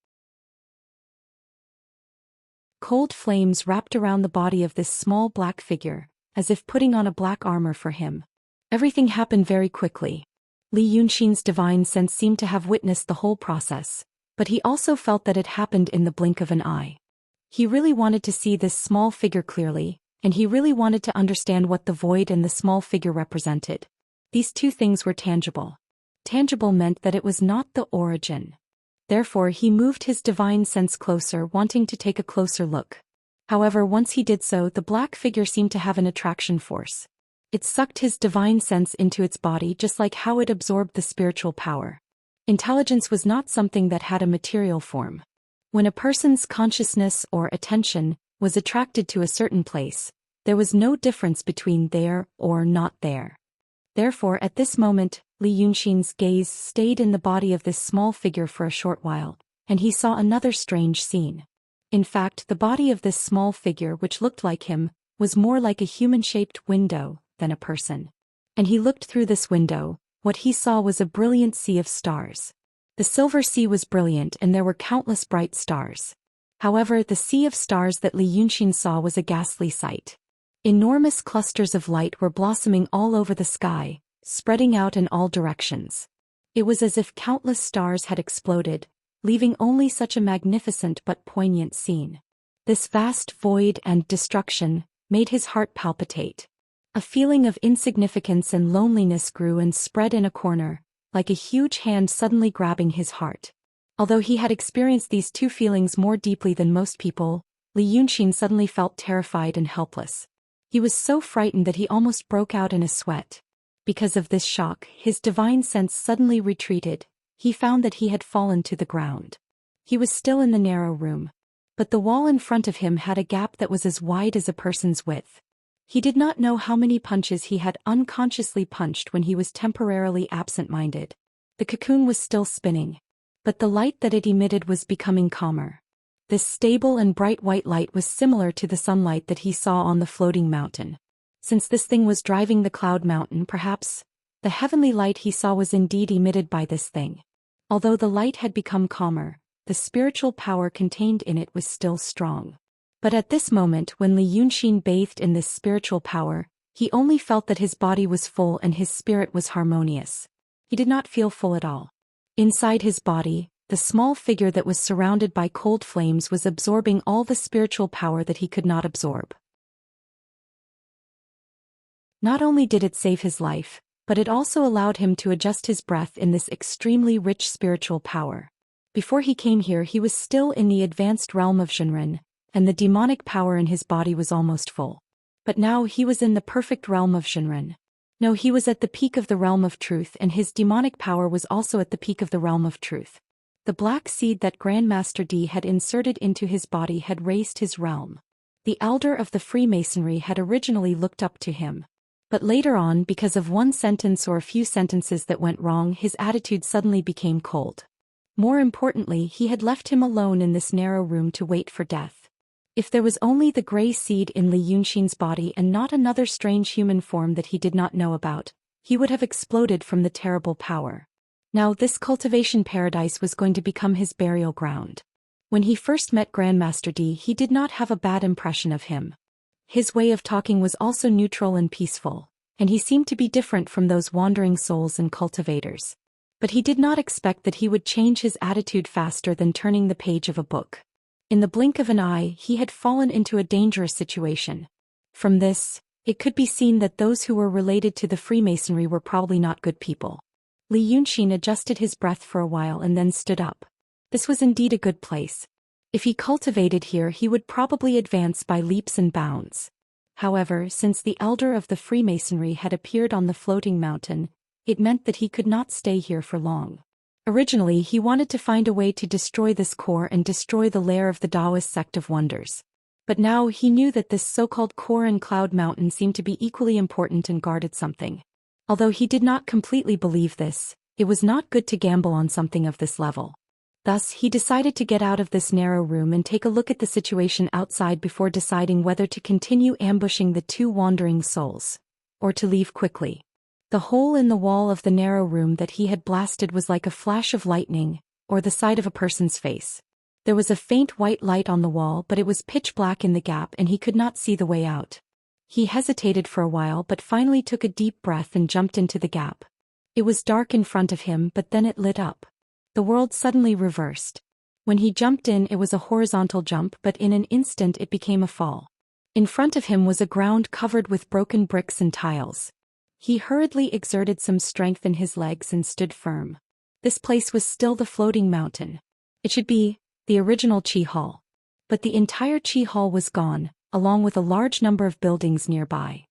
Cold flames wrapped around the body of this small black figure, as if putting on a black armor for him. Everything happened very quickly. Li Yunxin's divine sense seemed to have witnessed the whole process, but he also felt that it happened in the blink of an eye. He really wanted to see this small figure clearly, and he really wanted to understand what the void and the small figure represented. These two things were tangible. Tangible meant that it was not the origin. Therefore he moved his divine sense closer, wanting to take a closer look. However, once he did so, the black figure seemed to have an attraction force. It sucked his divine sense into its body just like how it absorbed the spiritual power. Intelligence was not something that had a material form. When a person's consciousness or attention was attracted to a certain place, there was no difference between there or not there. Therefore, at this moment, Li Yunxin's gaze stayed in the body of this small figure for a short while, and he saw another strange scene. In fact, the body of this small figure, which looked like him, was more like a human-shaped window than a person. And he looked through this window. What he saw was a brilliant sea of stars. The silver sea was brilliant and there were countless bright stars. However, the sea of stars that Li Yunxin saw was a ghastly sight. Enormous clusters of light were blossoming all over the sky, spreading out in all directions. It was as if countless stars had exploded, leaving only such a magnificent but poignant scene. This vast void and destruction made his heart palpitate. A feeling of insignificance and loneliness grew and spread in a corner, like a huge hand suddenly grabbing his heart. Although he had experienced these two feelings more deeply than most people, Li Yunxin suddenly felt terrified and helpless. He was so frightened that he almost broke out in a sweat. Because of this shock, his divine sense suddenly retreated. He found that he had fallen to the ground. He was still in the narrow room, but the wall in front of him had a gap that was as wide as a person's width. He did not know how many punches he had unconsciously punched when he was temporarily absent-minded. The cocoon was still spinning, but the light that it emitted was becoming calmer. This stable and bright white light was similar to the sunlight that he saw on the floating mountain. Since this thing was driving the cloud mountain, perhaps the heavenly light he saw was indeed emitted by this thing. Although the light had become calmer, the spiritual power contained in it was still strong. But at this moment, when Li Yunxin bathed in this spiritual power, he only felt that his body was full and his spirit was harmonious. He did not feel full at all. Inside his body, the small figure that was surrounded by cold flames was absorbing all the spiritual power that he could not absorb. Not only did it save his life, but it also allowed him to adjust his breath in this extremely rich spiritual power. Before he came here, he was still in the advanced realm of Zhenren, and the demonic power in his body was almost full. But now he was in the perfect realm of Zhenren. No, he was at the peak of the realm of truth, and his demonic power was also at the peak of the realm of truth. The black seed that Grandmaster D had inserted into his body had raised his realm. The elder of the Freemasonry had originally looked up to him. But later on, because of one sentence or a few sentences that went wrong, his attitude suddenly became cold. More importantly, he had left him alone in this narrow room to wait for death. If there was only the gray seed in Li Yunxin's body and not another strange human form that he did not know about, he would have exploded from the terrible power. Now this cultivation paradise was going to become his burial ground. When he first met Grandmaster D, he did not have a bad impression of him. His way of talking was also neutral and peaceful, and he seemed to be different from those wandering souls and cultivators. But he did not expect that he would change his attitude faster than turning the page of a book. In the blink of an eye, he had fallen into a dangerous situation. From this, it could be seen that those who were related to the Freemasonry were probably not good people. Li Yunxin adjusted his breath for a while and then stood up. This was indeed a good place. If he cultivated here, he would probably advance by leaps and bounds. However, since the elder of the Freemasonry had appeared on the floating mountain, it meant that he could not stay here for long. Originally, he wanted to find a way to destroy this core and destroy the lair of the Daoist sect of wonders. But now he knew that this so-called core in Cloud Mountain seemed to be equally important and guarded something. Although he did not completely believe this, it was not good to gamble on something of this level. Thus, he decided to get out of this narrow room and take a look at the situation outside before deciding whether to continue ambushing the two wandering souls, or to leave quickly. The hole in the wall of the narrow room that he had blasted was like a flash of lightning, or the side of a person's face. There was a faint white light on the wall, but it was pitch black in the gap and he could not see the way out. He hesitated for a while but finally took a deep breath and jumped into the gap. It was dark in front of him, but then it lit up. The world suddenly reversed. When he jumped in, it was a horizontal jump, but in an instant it became a fall. In front of him was a ground covered with broken bricks and tiles. He hurriedly exerted some strength in his legs and stood firm. This place was still the floating mountain. It should be the original Qi Hall. But the entire Qi Hall was gone, along with a large number of buildings nearby.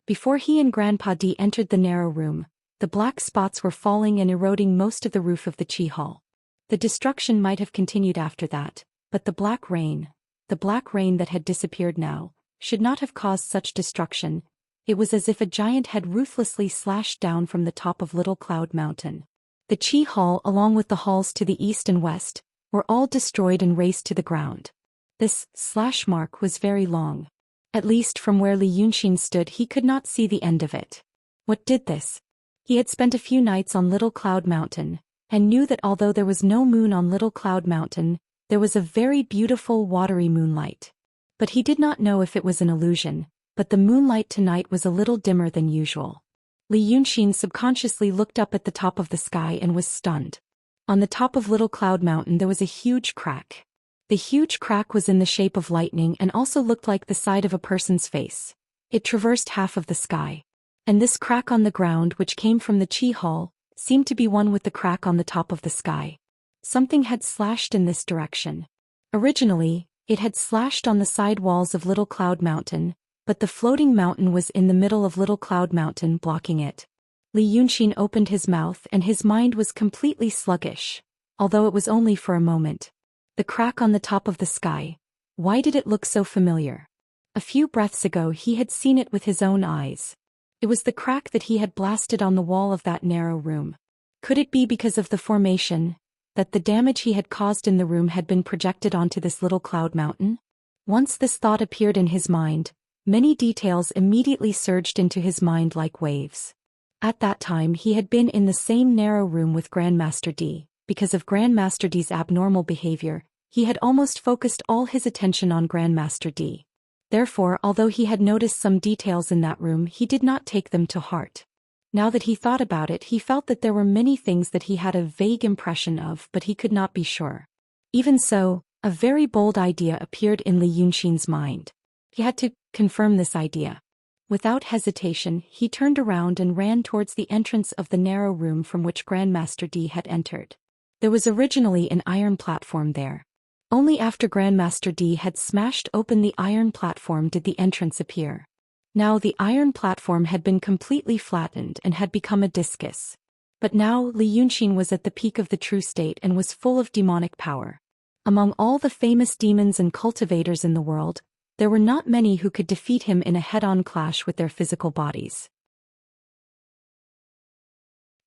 Before he and Grandpa D entered the narrow room, the black spots were falling and eroding most of the roof of the Qi Hall. The destruction might have continued after that, but the black rain that had disappeared now, should not have caused such destruction. It was as if a giant had ruthlessly slashed down from the top of Little Cloud Mountain. The Qi Hall, along with the halls to the east and west, were all destroyed and razed to the ground. This slash mark was very long. At least from where Li Yunxin stood, he could not see the end of it. What did this? He had spent a few nights on Little Cloud Mountain, and knew that although there was no moon on Little Cloud Mountain, there was a very beautiful watery moonlight. But he did not know if it was an illusion, but the moonlight tonight was a little dimmer than usual. Li Yunxin subconsciously looked up at the top of the sky and was stunned. On the top of Little Cloud Mountain there was a huge crack. The huge crack was in the shape of lightning and also looked like the side of a person's face. It traversed half of the sky. And this crack on the ground, which came from the Qi Hall, seemed to be one with the crack on the top of the sky. Something had slashed in this direction. Originally, it had slashed on the side walls of Little Cloud Mountain, but the floating mountain was in the middle of Little Cloud Mountain, blocking it. Li Yunxin opened his mouth and his mind was completely sluggish, although it was only for a moment. The crack on the top of the sky. Why did it look so familiar? A few breaths ago he had seen it with his own eyes. It was the crack that he had blasted on the wall of that narrow room. Could it be because of the formation, that the damage he had caused in the room had been projected onto this Little Cloud Mountain? Once this thought appeared in his mind, many details immediately surged into his mind like waves. At that time he had been in the same narrow room with Grandmaster D. Because of Grandmaster D's abnormal behavior, he had almost focused all his attention on Grandmaster D. Therefore, although he had noticed some details in that room, he did not take them to heart. Now that he thought about it, he felt that there were many things that he had a vague impression of, but he could not be sure. Even so, a very bold idea appeared in Li Yunxin's mind. He had to confirm this idea. Without hesitation, he turned around and ran towards the entrance of the narrow room from which Grandmaster D had entered. There was originally an iron platform there. Only after Grandmaster D had smashed open the iron platform did the entrance appear. Now the iron platform had been completely flattened and had become a discus. But now Li Yunxin was at the peak of the true state and was full of demonic power. Among all the famous demons and cultivators in the world, There were not many who could defeat him in a head-on clash with their physical bodies.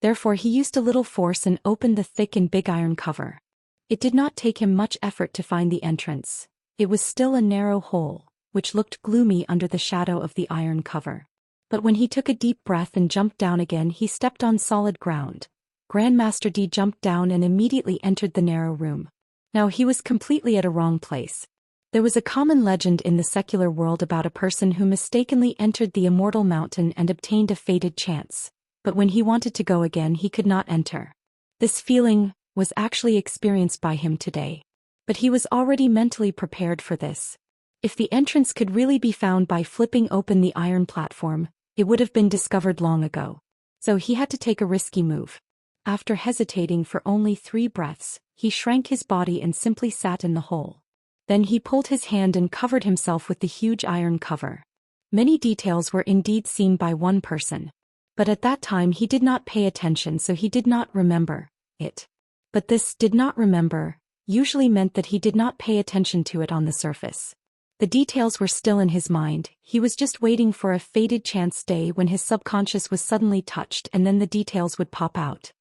Therefore he used a little force and opened the thick and big iron cover. It did not take him much effort to find the entrance. It was still a narrow hole, which looked gloomy under the shadow of the iron cover. But when he took a deep breath and jumped down again, he stepped on solid ground. Grandmaster D jumped down and immediately entered the narrow room. Now he was completely at a wrong place. There was a common legend in the secular world about a person who mistakenly entered the Immortal Mountain and obtained a fated chance. But when he wanted to go again, he could not enter. This feeling was actually experienced by him today. But he was already mentally prepared for this. If the entrance could really be found by flipping open the iron platform, it would have been discovered long ago. So he had to take a risky move. After hesitating for only 3 breaths, he shrank his body and simply sat in the hole. Then he pulled his hand and covered himself with the huge iron cover. Many details were indeed seen by one person. But at that time he did not pay attention, so he did not remember it. But this "did not remember" usually meant that he did not pay attention to it on the surface. The details were still in his mind. He was just waiting for a fated chance day when his subconscious was suddenly touched, and then the details would pop out.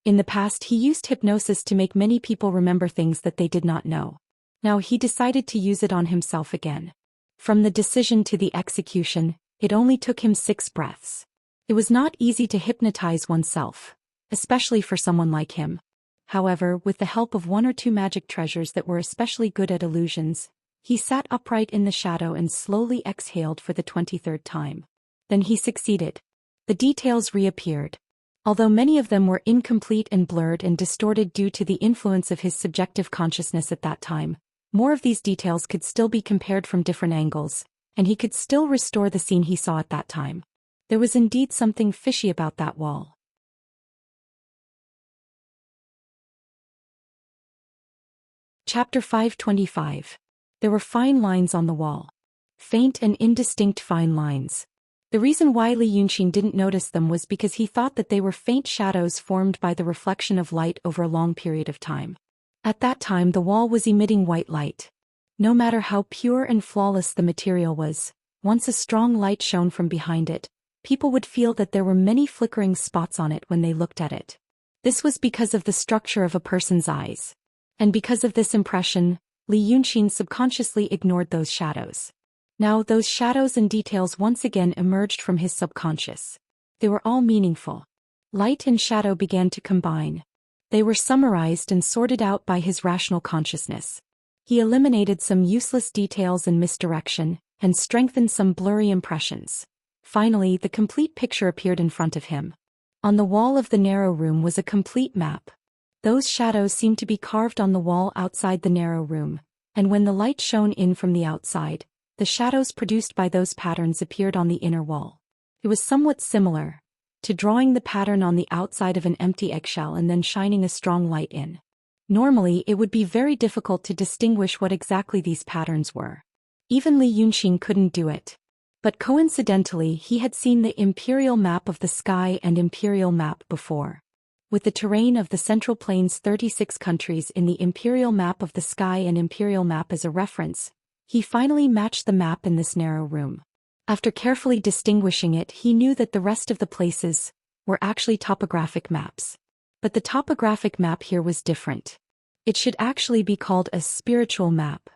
In the past he used hypnosis to make many people remember things that they did not know. Now he decided to use it on himself again. From the decision to the execution, it only took him 6 breaths. It was not easy to hypnotize oneself, especially for someone like him. However, with the help of 1 or 2 magic treasures that were especially good at illusions, he sat upright in the shadow and slowly exhaled for the 23rd time. Then he succeeded. The details reappeared. Although many of them were incomplete and blurred and distorted due to the influence of his subjective consciousness at that time, more of these details could still be compared from different angles, and he could still restore the scene he saw at that time. There was indeed something fishy about that wall. Chapter 525. There were fine lines on the wall. Faint and indistinct fine lines. The reason why Li Yunxin didn't notice them was because he thought that they were faint shadows formed by the reflection of light over a long period of time. At that time the wall was emitting white light. No matter how pure and flawless the material was, once a strong light shone from behind it, people would feel that there were many flickering spots on it when they looked at it. This was because of the structure of a person's eyes. And because of this impression, Li Yunxin subconsciously ignored those shadows. Now those shadows and details once again emerged from his subconscious. They were all meaningful. Light and shadow began to combine. They were summarized and sorted out by his rational consciousness. He eliminated some useless details and misdirection, and strengthened some blurry impressions. Finally, the complete picture appeared in front of him. On the wall of the narrow room was a complete map. Those shadows seemed to be carved on the wall outside the narrow room, and when the light shone in from the outside, the shadows produced by those patterns appeared on the inner wall. It was somewhat similar to drawing the pattern on the outside of an empty eggshell and then shining a strong light in. Normally, it would be very difficult to distinguish what exactly these patterns were. Even Li Yunxin couldn't do it. But coincidentally, he had seen the imperial map of the sky and imperial map before. With the terrain of the Central Plains 36 countries in the imperial map of the sky and imperial map as a reference, he finally matched the map in this narrow room. After carefully distinguishing it, he knew that the rest of the places were actually topographic maps. But the topographic map here was different. It should actually be called a spiritual map.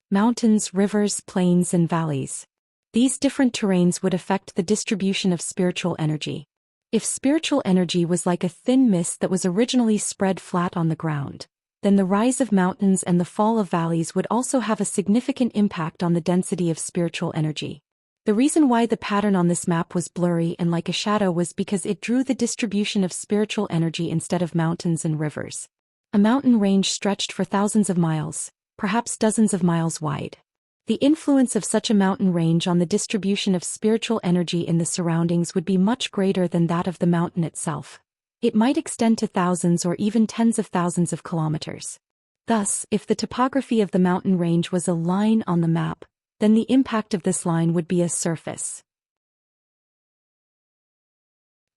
Mountains, rivers, plains, and valleys. These different terrains would affect the distribution of spiritual energy. If spiritual energy was like a thin mist that was originally spread flat on the ground, then the rise of mountains and the fall of valleys would also have a significant impact on the density of spiritual energy. The reason why the pattern on this map was blurry and like a shadow was because it drew the distribution of spiritual energy instead of mountains and rivers. A mountain range stretched for thousands of miles, perhaps dozens of miles wide. The influence of such a mountain range on the distribution of spiritual energy in the surroundings would be much greater than that of the mountain itself. It might extend to thousands or even tens of thousands of kilometers. Thus, if the topography of the mountain range was a line on the map, then the impact of this line would be a surface.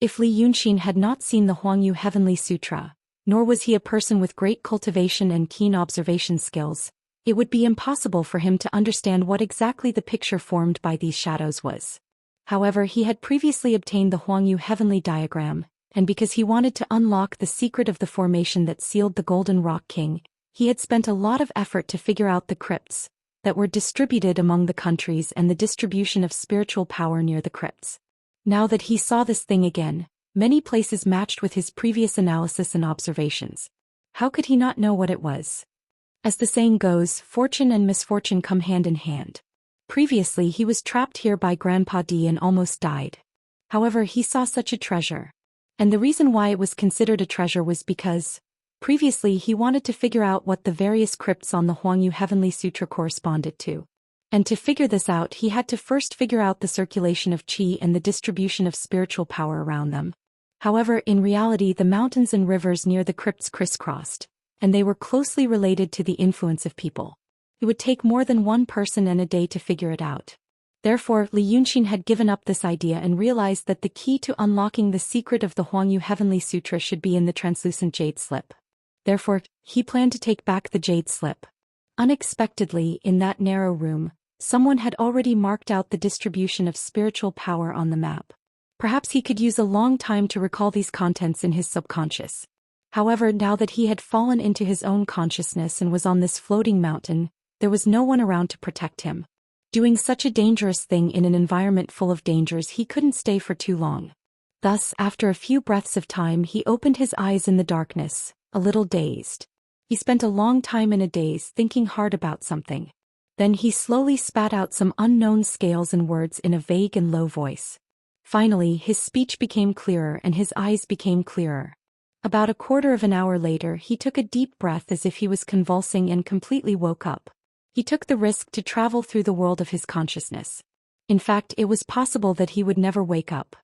If Li Yunxin had not seen the Huangyu Heavenly Sutra, nor was he a person with great cultivation and keen observation skills, It would be impossible for him to understand what exactly the picture formed by these shadows was. However, he had previously obtained the Huangyu heavenly diagram, and because he wanted to unlock the secret of the formation that sealed the Golden Rock King, he had spent a lot of effort to figure out the crypts that were distributed among the countries and the distribution of spiritual power near the crypts. Now that he saw this thing again, many places matched with his previous analysis and observations. How could he not know what it was? As the saying goes, fortune and misfortune come hand in hand. Previously he was trapped here by Grandpa D and almost died. However, he saw such a treasure. And the reason why it was considered a treasure was because, previously he wanted to figure out what the various crypts on the Huangyu Heavenly Sutra corresponded to. And to figure this out he had to first figure out the circulation of qi and the distribution of spiritual power around them. However, in reality the mountains and rivers near the crypts crisscrossed, and they were closely related to the influence of people. It would take more than one person and a day to figure it out. Therefore, Li Yunxin had given up this idea and realized that the key to unlocking the secret of the Huangyu Heavenly Sutra should be in the translucent jade slip. Therefore, he planned to take back the jade slip. Unexpectedly, in that narrow room, someone had already marked out the distribution of spiritual power on the map. Perhaps he could use a long time to recall these contents in his subconscious. However, now that he had fallen into his own consciousness and was on this floating mountain, there was no one around to protect him. Doing such a dangerous thing in an environment full of dangers, he couldn't stay for too long. Thus, after a few breaths of time, he opened his eyes in the darkness, a little dazed. He spent a long time in a daze thinking hard about something. Then he slowly spat out some unknown scales and words in a vague and low voice. Finally, his speech became clearer and his eyes became clearer. About a quarter of an hour later, he took a deep breath as if he was convulsing and completely woke up. He took the risk to travel through the world of his consciousness. In fact, it was possible that he would never wake up.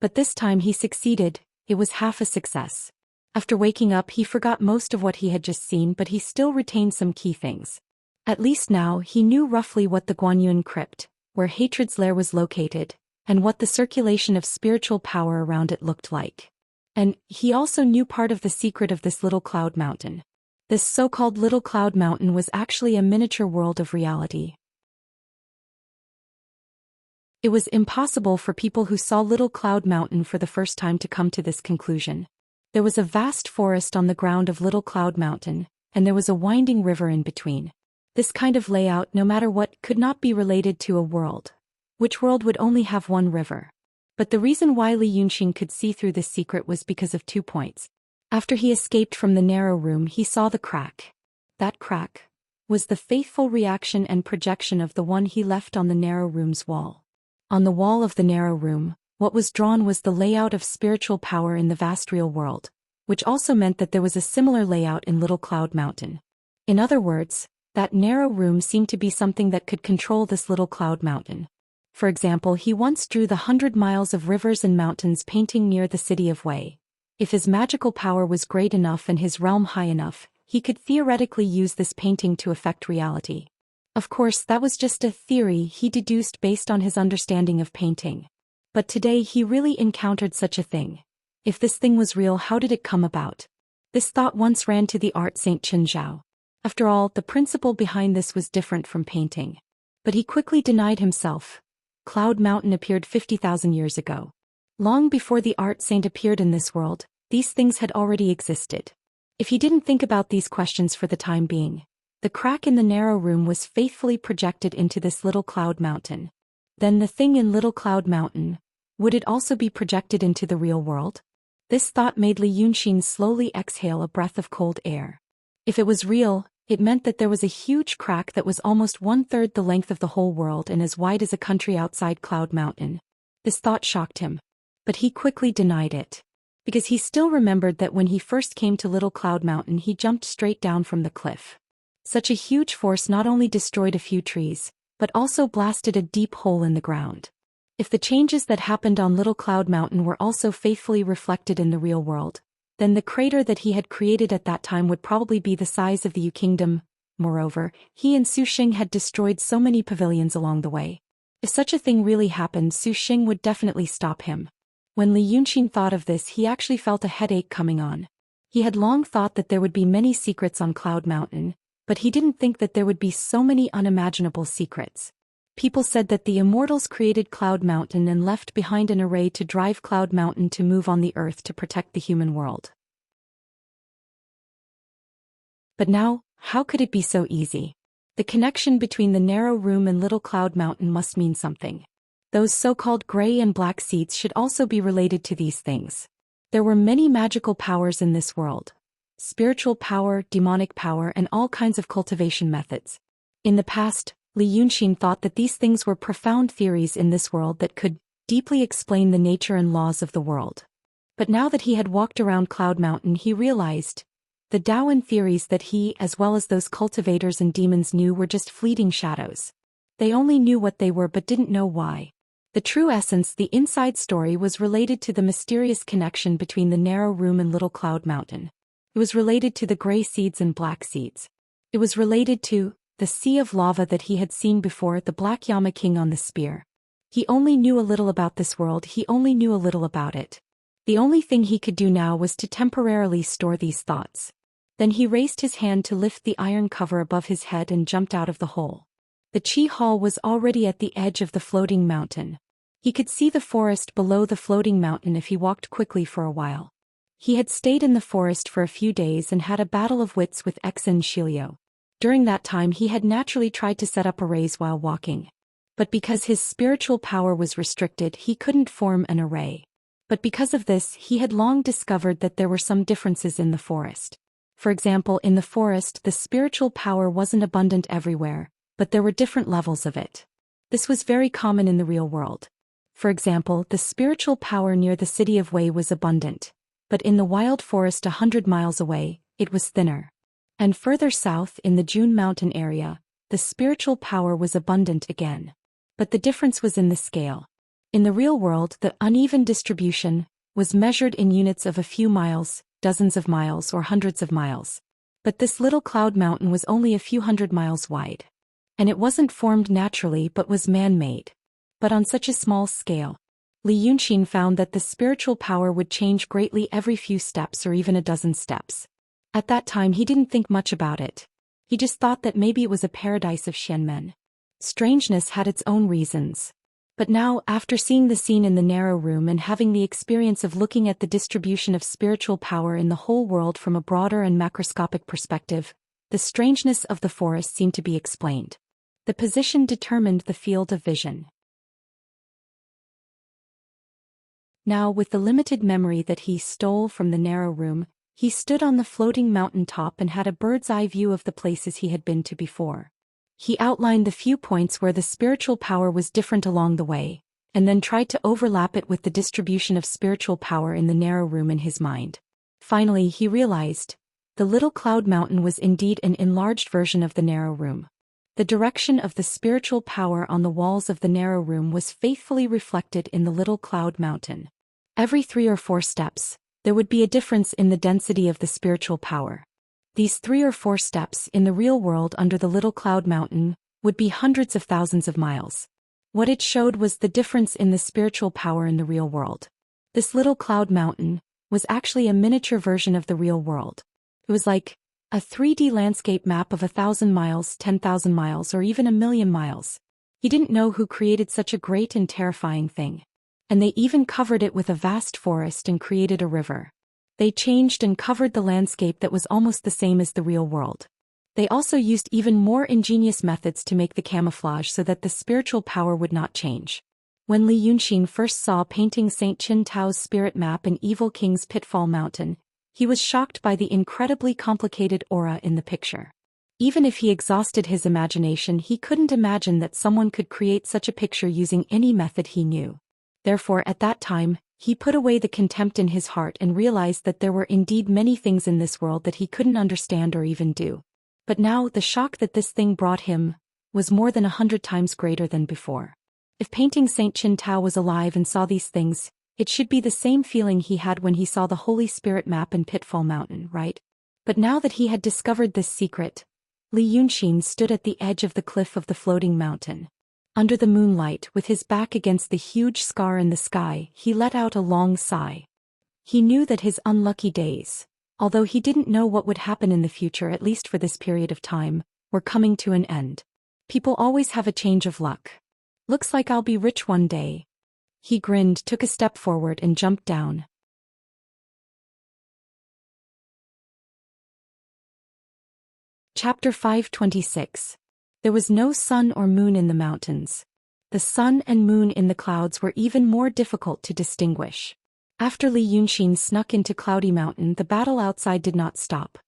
But this time he succeeded. It was half a success. After waking up, he forgot most of what he had just seen, but he still retained some key things. At least now, he knew roughly what the Guanyuan crypt, where Hatred's lair was located, and what the circulation of spiritual power around it looked like. And he also knew part of the secret of this little cloud mountain. This so-called Little Cloud Mountain was actually a miniature world of reality. It was impossible for people who saw Little Cloud Mountain for the first time to come to this conclusion. There was a vast forest on the ground of Little Cloud Mountain, and there was a winding river in between. This kind of layout, no matter what, could not be related to a world. Which world would only have one river? But the reason why Li Yunxin could see through this secret was because of 2 points. After he escaped from the narrow room, he saw the crack. That crack was the faithful reaction and projection of the one he left on the narrow room's wall. On the wall of the narrow room, what was drawn was the layout of spiritual power in the vast real world, which also meant that there was a similar layout in Little Cloud Mountain. In other words, that narrow room seemed to be something that could control this Little Cloud Mountain. For example, he once drew the 100 miles of rivers and mountains painting near the city of Wei. If his magical power was great enough and his realm high enough, he could theoretically use this painting to affect reality. Of course, that was just a theory he deduced based on his understanding of painting. But today he really encountered such a thing. If this thing was real, how did it come about? This thought once ran to the art Saint Chen Zhao. After all, the principle behind this was different from painting. But he quickly denied himself. Cloud Mountain appeared 50,000 years ago. Long before the art saint appeared in this world, these things had already existed. If he didn't think about these questions for the time being, the crack in the narrow room was faithfully projected into this Little Cloud Mountain. Then the thing in Little Cloud Mountain, would it also be projected into the real world? This thought made Li Yunxin slowly exhale a breath of cold air. If it was real, it meant that there was a huge crack that was almost 1/3 the length of the whole world and as wide as a country outside Cloud Mountain. This thought shocked him. But he quickly denied it. Because he still remembered that when he first came to Little Cloud Mountain he jumped straight down from the cliff. Such a huge force not only destroyed a few trees, but also blasted a deep hole in the ground. If the changes that happened on Little Cloud Mountain were also faithfully reflected in the real world, then the crater that he had created at that time would probably be the size of the Yu Kingdom. Moreover, he and Su Xing had destroyed so many pavilions along the way. If such a thing really happened, Su Xing would definitely stop him. When Li Yunxin thought of this, he actually felt a headache coming on. He had long thought that there would be many secrets on Cloud Mountain, But he didn't think that there would be so many unimaginable secrets. People said that the Immortals created Cloud Mountain and left behind an array to drive Cloud Mountain to move on the earth to protect the human world. But now, how could it be so easy? The connection between the narrow room and Little Cloud Mountain must mean something. Those so-called gray and black seeds should also be related to these things. There were many magical powers in this world. Spiritual power, demonic power, and all kinds of cultivation methods. In the past, Li Yunxin thought that these things were profound theories in this world that could deeply explain the nature and laws of the world. But now that he had walked around Cloud Mountain, he realized the Daoist theories that he, as well as those cultivators and demons, knew were just fleeting shadows. They only knew what they were but didn't know why. The true essence, the inside story, was related to the mysterious connection between the narrow room and Little Cloud Mountain. It was related to the gray seeds and black seeds. It was related to the sea of lava that he had seen before, the Black Yama King on the spear. He only knew a little about this world, he only knew a little about it. The only thing he could do now was to temporarily store these thoughts. Then he raised his hand to lift the iron cover above his head and jumped out of the hole. The Qi Hall was already at the edge of the floating mountain. He could see the forest below the floating mountain if he walked quickly for a while. He had stayed in the forest for a few days and had a battle of wits with Exin Shilio. During that time he had naturally tried to set up arrays while walking. But because his spiritual power was restricted, he couldn't form an array. But because of this, he had long discovered that there were some differences in the forest. For example, in the forest, the spiritual power wasn't abundant everywhere, but there were different levels of it. This was very common in the real world. For example, the spiritual power near the city of Wei was abundant, but in the wild forest 100 miles away, it was thinner. And further south, in the June Mountain area, the spiritual power was abundant again. But the difference was in the scale. In the real world, the uneven distribution was measured in units of a few miles, dozens of miles, or hundreds of miles. But this Little Cloud Mountain was only a few hundred miles wide. And it wasn't formed naturally but was man-made. But on such a small scale, Li Yunxin found that the spiritual power would change greatly every few steps or even a dozen steps. At that time he didn't think much about it. He just thought that maybe it was a paradise of Xianmen. Strangeness had its own reasons. But now, after seeing the scene in the narrow room and having the experience of looking at the distribution of spiritual power in the whole world from a broader and macroscopic perspective, the strangeness of the forest seemed to be explained. The position determined the field of vision. Now, with the limited memory that he stole from the narrow room, he stood on the floating mountain top and had a bird's-eye view of the places he had been to before. He outlined the few points where the spiritual power was different along the way, and then tried to overlap it with the distribution of spiritual power in the narrow room in his mind. Finally, he realized the Little Cloud Mountain was indeed an enlarged version of the narrow room. The direction of the spiritual power on the walls of the narrow room was faithfully reflected in the Little Cloud Mountain. Every 3 or 4 steps, there would be a difference in the density of the spiritual power. These 3 or 4 steps in the real world under the Little Cloud Mountain would be hundreds of thousands of miles. What it showed was the difference in the spiritual power in the real world. This Little Cloud Mountain was actually a miniature version of the real world. It was like a 3D landscape map of 1,000 miles, 10,000 miles, or even 1,000,000 miles. He didn't know who created such a great and terrifying thing. And they even covered it with a vast forest and created a river. They changed and covered the landscape that was almost the same as the real world. They also used even more ingenious methods to make the camouflage so that the spiritual power would not change. When Li Yunxin first saw painting Saint Qin Tao's spirit map in Evil King's Pitfall Mountain, he was shocked by the incredibly complicated aura in the picture. Even if he exhausted his imagination, he couldn't imagine that someone could create such a picture using any method he knew. Therefore, at that time, he put away the contempt in his heart and realized that there were indeed many things in this world that he couldn't understand or even do. But now, the shock that this thing brought him was more than 100 times greater than before. If painting Saint Qin Tao was alive and saw these things, it should be the same feeling he had when he saw the Holy Spirit map in Pitfall Mountain, right? But now that he had discovered this secret, Li Yunxin stood at the edge of the cliff of the floating mountain. Under the moonlight, with his back against the huge scar in the sky, he let out a long sigh. He knew that his unlucky days although he didn't know what would happen in the future, at least for this period of time, were coming to an end. People always have a change of luck. Looks like I'll be rich one day. He grinned, took a step forward and jumped down. Chapter 526. There was no sun or moon in the mountains. The sun and moon in the clouds were even more difficult to distinguish. After Li Yunxin snuck into Cloudy Mountain, the battle outside did not stop.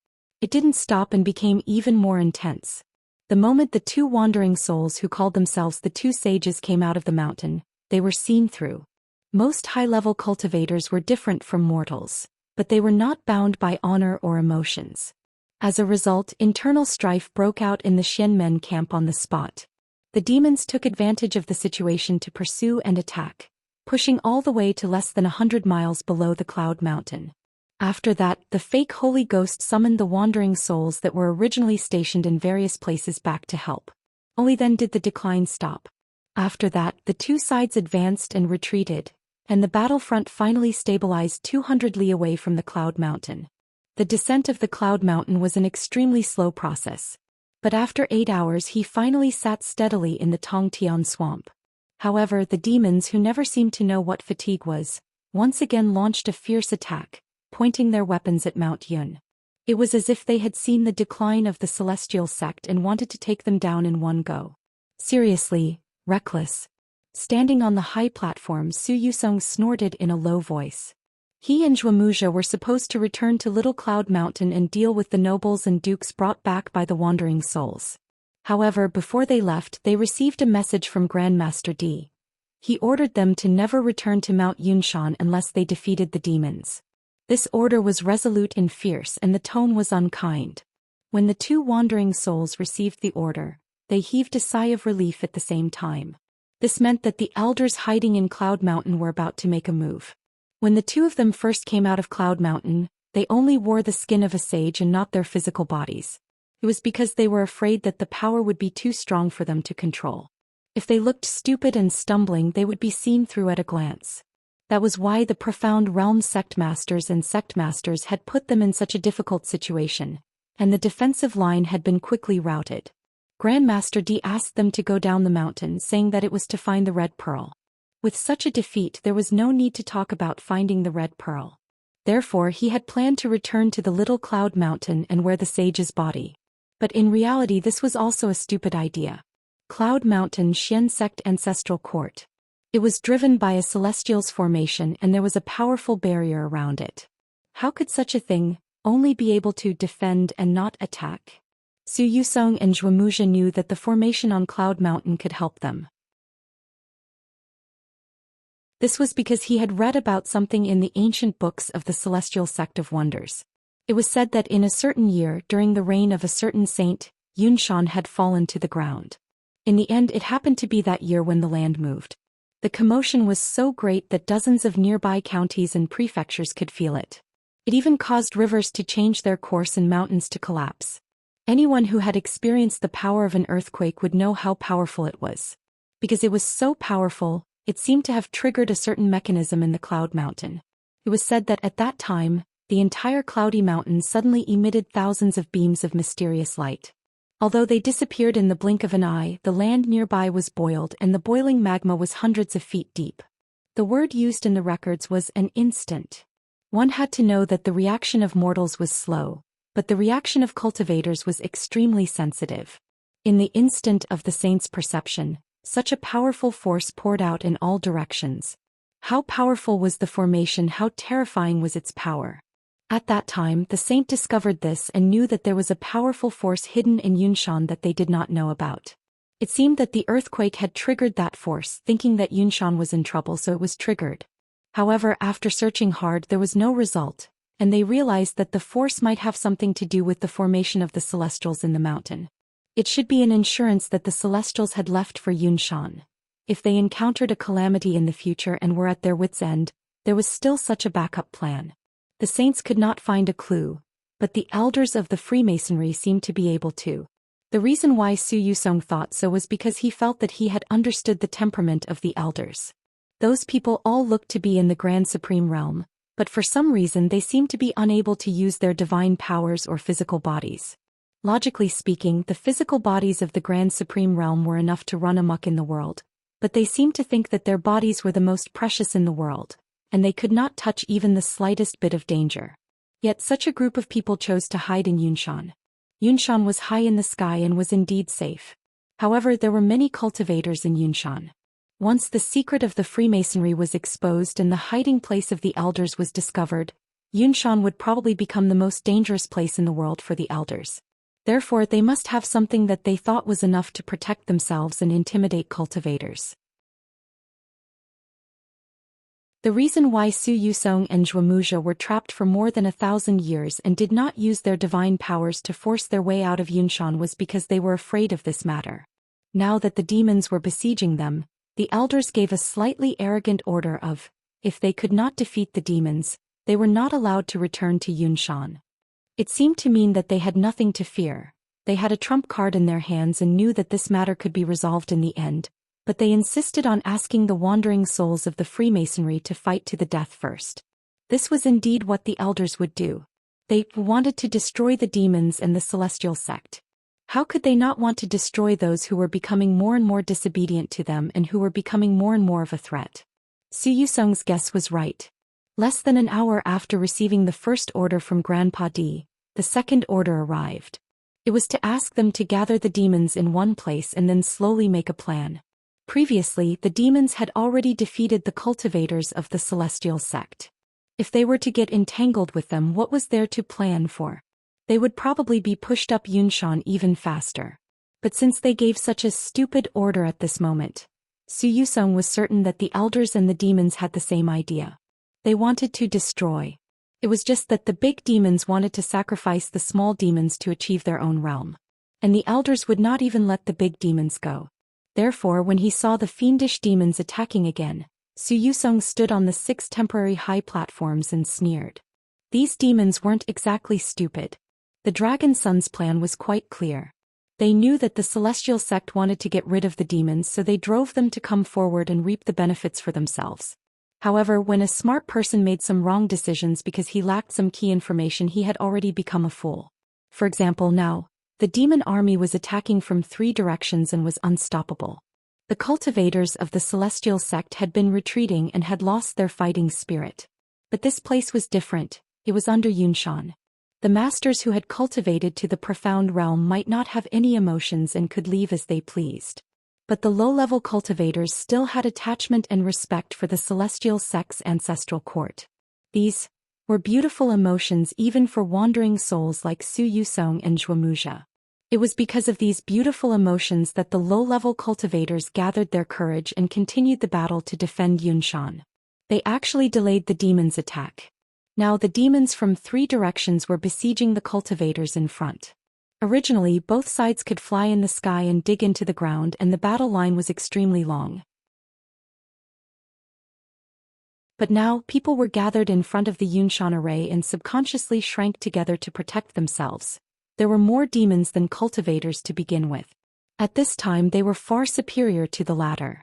It didn't stop and became even more intense. The moment the two wandering souls who called themselves the two sages came out of the mountain, they were seen through. Most high-level cultivators were different from mortals, but they were not bound by honor or emotions. As a result, internal strife broke out in the Xianmen camp on the spot. The demons took advantage of the situation to pursue and attack, pushing all the way to less than 100 miles below the Cloud Mountain. After that, the fake Holy Ghost summoned the wandering souls that were originally stationed in various places back to help. Only then did the decline stop. After that, the two sides advanced and retreated, and the battlefront finally stabilized 200 li away from the Cloud Mountain. The descent of the Cloud Mountain was an extremely slow process. But after 8 hours he finally sat steadily in the Tongtian swamp. However, the demons, who never seemed to know what fatigue was, once again launched a fierce attack, pointing their weapons at Mount Yun. It was as if they had seen the decline of the celestial sect and wanted to take them down in one go. Seriously, reckless. Standing on the high platform, Su Yusong snorted in a low voice. He and Zhuamuxia were supposed to return to Little Cloud Mountain and deal with the nobles and dukes brought back by the wandering souls. However, before they left, they received a message from Grandmaster D. He ordered them to never return to Mount Yunshan unless they defeated the demons. This order was resolute and fierce, and the tone was unkind. When the two wandering souls received the order, they heaved a sigh of relief at the same time. This meant that the elders hiding in Cloud Mountain were about to make a move. When the two of them first came out of Cloud Mountain, they only wore the skin of a sage and not their physical bodies. It was because they were afraid that the power would be too strong for them to control. If they looked stupid and stumbling, they would be seen through at a glance. That was why the profound realm sect masters and sect masters had put them in such a difficult situation, and the defensive line had been quickly routed. Grandmaster D asked them to go down the mountain, saying that it was to find the Red Pearl. With such a defeat, there was no need to talk about finding the Red Pearl. Therefore, he had planned to return to the Little Cloud Mountain and wear the sage's body. But in reality, this was also a stupid idea. Cloud Mountain, Xian sect ancestral court. It was driven by a celestial's formation, and there was a powerful barrier around it. How could such a thing only be able to defend and not attack? Su Yusong and Zhuamuxia knew that the formation on Cloud Mountain could help them. This was because he had read about something in the ancient books of the Celestial Sect of Wonders. It was said that in a certain year, during the reign of a certain saint, Yunshan had fallen to the ground. In the end, it happened to be that year when the land moved. The commotion was so great that dozens of nearby counties and prefectures could feel it. It even caused rivers to change their course and mountains to collapse. Anyone who had experienced the power of an earthquake would know how powerful it was. Because it was so powerful, it seemed to have triggered a certain mechanism in the Cloud Mountain. It was said that at that time, the entire Cloudy Mountain suddenly emitted thousands of beams of mysterious light. Although they disappeared in the blink of an eye, the land nearby was boiled, and the boiling magma was hundreds of feet deep. The word used in the records was an instant. One had to know that the reaction of mortals was slow, but the reaction of cultivators was extremely sensitive. In the instant of the saint's perception, such a powerful force poured out in all directions. How powerful was the formation, how terrifying was its power. At that time, the saint discovered this and knew that there was a powerful force hidden in Yunshan that they did not know about. It seemed that the earthquake had triggered that force, thinking that Yunshan was in trouble, so it was triggered. However, after searching hard, there was no result, and they realized that the force might have something to do with the formation of the Celestials in the mountain. It should be an insurance that the Celestials had left for Yunshan. If they encountered a calamity in the future and were at their wits' end, there was still such a backup plan. The saints could not find a clue, but the elders of the Freemasonry seemed to be able to. The reason why Su Yusong thought so was because he felt that he had understood the temperament of the elders. Those people all looked to be in the Grand Supreme Realm, but for some reason they seemed to be unable to use their divine powers or physical bodies. Logically speaking, the physical bodies of the Grand Supreme Realm were enough to run amok in the world, but they seemed to think that their bodies were the most precious in the world, and they could not touch even the slightest bit of danger. Yet such a group of people chose to hide in Yunshan. Yunshan was high in the sky and was indeed safe. However, there were many cultivators in Yunshan. Once the secret of the Freemasonry was exposed and the hiding place of the elders was discovered, Yunshan would probably become the most dangerous place in the world for the elders. Therefore, they must have something that they thought was enough to protect themselves and intimidate cultivators. The reason why Su Yusong and Zhuomuxia were trapped for more than 1,000 years and did not use their divine powers to force their way out of Yunshan was because they were afraid of this matter. Now that the demons were besieging them, the elders gave a slightly arrogant order of, if they could not defeat the demons, they were not allowed to return to Yunshan. It seemed to mean that they had nothing to fear. They had a trump card in their hands and knew that this matter could be resolved in the end, but they insisted on asking the wandering souls of the Freemasonry to fight to the death first. This was indeed what the elders would do. They wanted to destroy the demons and the celestial sect. How could they not want to destroy those who were becoming more and more disobedient to them and who were becoming more and more of a threat? Su Yusong's guess was right. Less than an hour after receiving the first order from Grandpa D, the second order arrived. It was to ask them to gather the demons in one place and then slowly make a plan. Previously, the demons had already defeated the cultivators of the celestial sect. If they were to get entangled with them, what was there to plan for? They would probably be pushed up Yunshan even faster. But since they gave such a stupid order at this moment, Su Yusong was certain that the elders and the demons had the same idea. They wanted to destroy. It was just that the big demons wanted to sacrifice the small demons to achieve their own realm. And the elders would not even let the big demons go. Therefore, when he saw the fiendish demons attacking again, Su Yusong stood on the 6 temporary high platforms and sneered. These demons weren't exactly stupid. The Dragon Sun's plan was quite clear. They knew that the celestial sect wanted to get rid of the demons, so they drove them to come forward and reap the benefits for themselves. However, when a smart person made some wrong decisions because he lacked some key information, he had already become a fool. For example, now, the demon army was attacking from 3 directions and was unstoppable. The cultivators of the celestial sect had been retreating and had lost their fighting spirit. But this place was different. It was under Yunshan. The masters who had cultivated to the profound realm might not have any emotions and could leave as they pleased. But the low-level cultivators still had attachment and respect for the celestial sect's ancestral court. These were beautiful emotions even for wandering souls like Su Yusong and Zhuomuxia. It was because of these beautiful emotions that the low-level cultivators gathered their courage and continued the battle to defend Yunshan. They actually delayed the demons' attack. Now the demons from 3 directions were besieging the cultivators in front. Originally, both sides could fly in the sky and dig into the ground, and the battle line was extremely long. But now, people were gathered in front of the Yunshan array and subconsciously shrank together to protect themselves. There were more demons than cultivators to begin with. At this time they were far superior to the latter.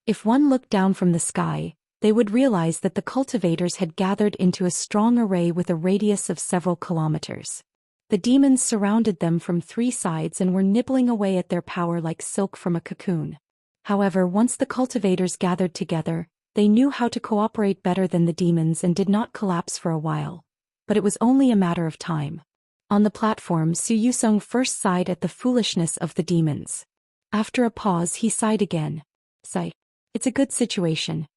If one looked down from the sky, they would realize that the cultivators had gathered into a strong array with a radius of several kilometers. The demons surrounded them from 3 sides and were nibbling away at their power like silk from a cocoon. However, once the cultivators gathered together, they knew how to cooperate better than the demons and did not collapse for a while. But it was only a matter of time. On the platform, Su Yusong first sighed at the foolishness of the demons. After a pause, he sighed again. Sigh. It's a good situation.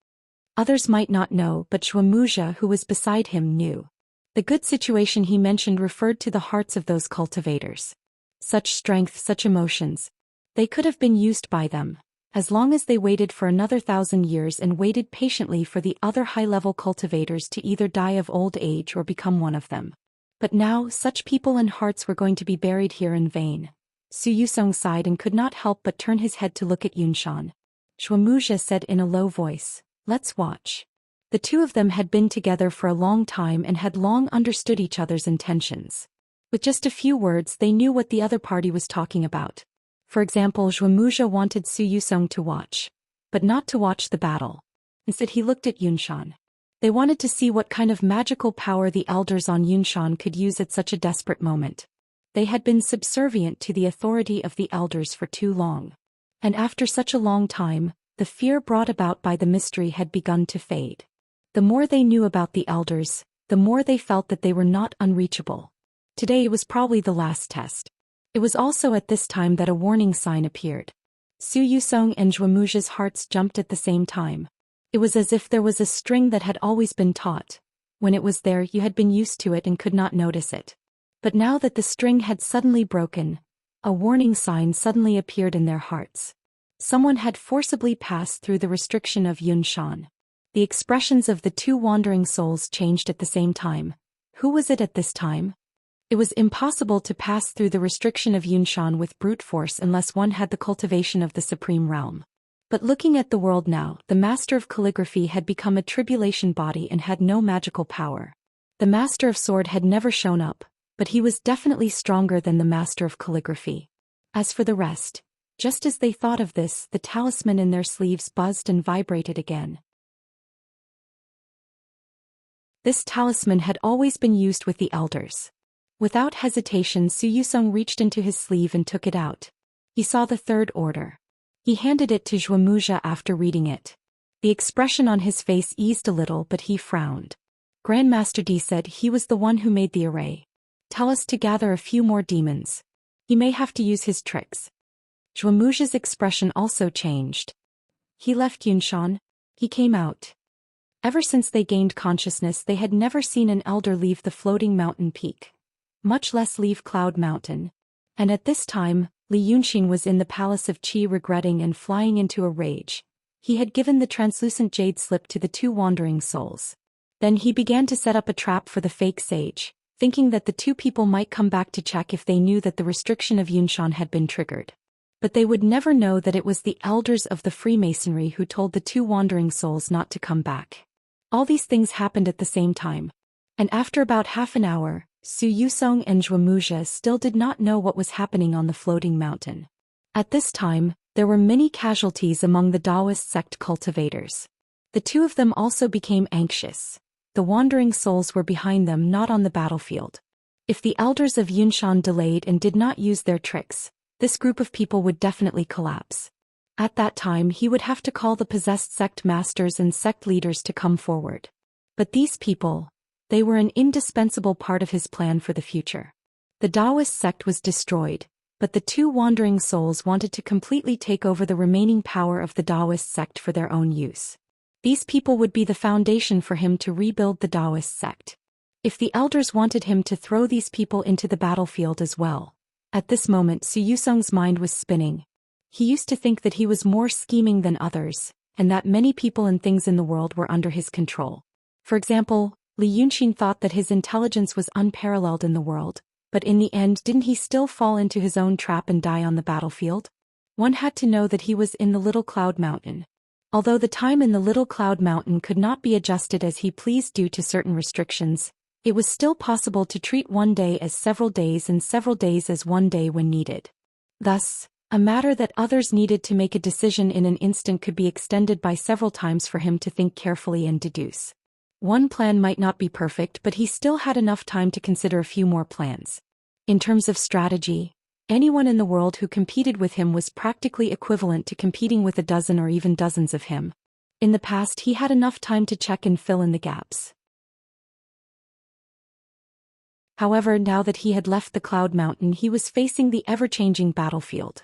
Others might not know, but Zhuomuxia, who was beside him, knew. The good situation he mentioned referred to the hearts of those cultivators. Such strength, such emotions. They could have been used by them, as long as they waited for another 1,000 years and waited patiently for the other high-level cultivators to either die of old age or become one of them. But now, such people and hearts were going to be buried here in vain. Su Yusong sighed and could not help but turn his head to look at Yunshan. Zhuomuxia said in a low voice, "Let's watch." The two of them had been together for a long time and had long understood each other's intentions. With just a few words, they knew what the other party was talking about. For example, Zhuomuxia wanted Su Yusong to watch, but not to watch the battle. Instead, he looked at Yunshan. They wanted to see what kind of magical power the elders on Yunshan could use at such a desperate moment. They had been subservient to the authority of the elders for too long. And after such a long time, the fear brought about by the mystery had begun to fade. The more they knew about the elders, the more they felt that they were not unreachable. Today was probably the last test. It was also at this time that a warning sign appeared. Su Yusong and Zhuamuji's hearts jumped at the same time. It was as if there was a string that had always been taut. When it was there, you had been used to it and could not notice it. But now that the string had suddenly broken, a warning sign suddenly appeared in their hearts. Someone had forcibly passed through the restriction of Yunshan. The expressions of the two wandering souls changed at the same time. Who was it at this time? It was impossible to pass through the restriction of Yunshan with brute force unless one had the cultivation of the supreme realm. But looking at the world now, the master of calligraphy had become a tribulation body and had no magical power. The master of sword had never shown up, but he was definitely stronger than the master of calligraphy. As for the rest, just as they thought of this, the talisman in their sleeves buzzed and vibrated again. This talisman had always been used with the elders. Without hesitation, Su Yusong reached into his sleeve and took it out. He saw the third order. He handed it to Zhuamuji after reading it. The expression on his face eased a little, but he frowned. Grandmaster D said he was the one who made the array. Tell us to gather a few more demons. He may have to use his tricks. Zhuamuji's expression also changed. He left Yunshan. He came out. Ever since they gained consciousness, they had never seen an elder leave the floating mountain peak, much less leave Cloud Mountain. And at this time, Li Yunxin was in the palace of Qi, regretting and flying into a rage. He had given the translucent jade slip to the two wandering souls. Then he began to set up a trap for the fake sage, thinking that the two people might come back to check if they knew that the restriction of Yunshan had been triggered. But they would never know that it was the elders of the Freemasonry who told the two wandering souls not to come back. All these things happened at the same time. And after about half an hour, Su Yusong and Zhuamuji still did not know what was happening on the floating mountain. At this time, there were many casualties among the Daoist sect cultivators. The two of them also became anxious. The wandering souls were behind them, not on the battlefield. If the elders of Yunshan delayed and did not use their tricks, this group of people would definitely collapse. At that time, he would have to call the possessed sect masters and sect leaders to come forward. But these people, they were an indispensable part of his plan for the future. The Daoist sect was destroyed, but the two wandering souls wanted to completely take over the remaining power of the Daoist sect for their own use. These people would be the foundation for him to rebuild the Daoist sect. If the elders wanted him to throw these people into the battlefield as well. At this moment, Su Yusong's mind was spinning. He used to think that he was more scheming than others, and that many people and things in the world were under his control. For example, Li Yunxin thought that his intelligence was unparalleled in the world, but in the end, didn't he still fall into his own trap and die on the battlefield? One had to know that he was in the Little Cloud Mountain. Although the time in the Little Cloud Mountain could not be adjusted as he pleased due to certain restrictions, it was still possible to treat one day as several days and several days as one day when needed. Thus, a matter that others needed to make a decision in an instant could be extended by several times for him to think carefully and deduce. One plan might not be perfect, but he still had enough time to consider a few more plans. In terms of strategy, anyone in the world who competed with him was practically equivalent to competing with a dozen or even dozens of him. In the past, he had enough time to check and fill in the gaps. However, now that he had left the Cloud Mountain, he was facing the ever-changing battlefield.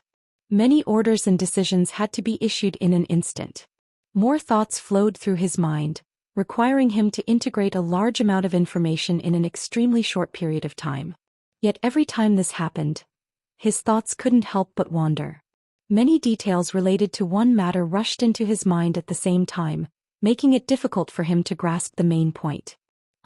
Many orders and decisions had to be issued in an instant. More thoughts flowed through his mind, requiring him to integrate a large amount of information in an extremely short period of time. Yet every time this happened, his thoughts couldn't help but wander. Many details related to one matter rushed into his mind at the same time, making it difficult for him to grasp the main point.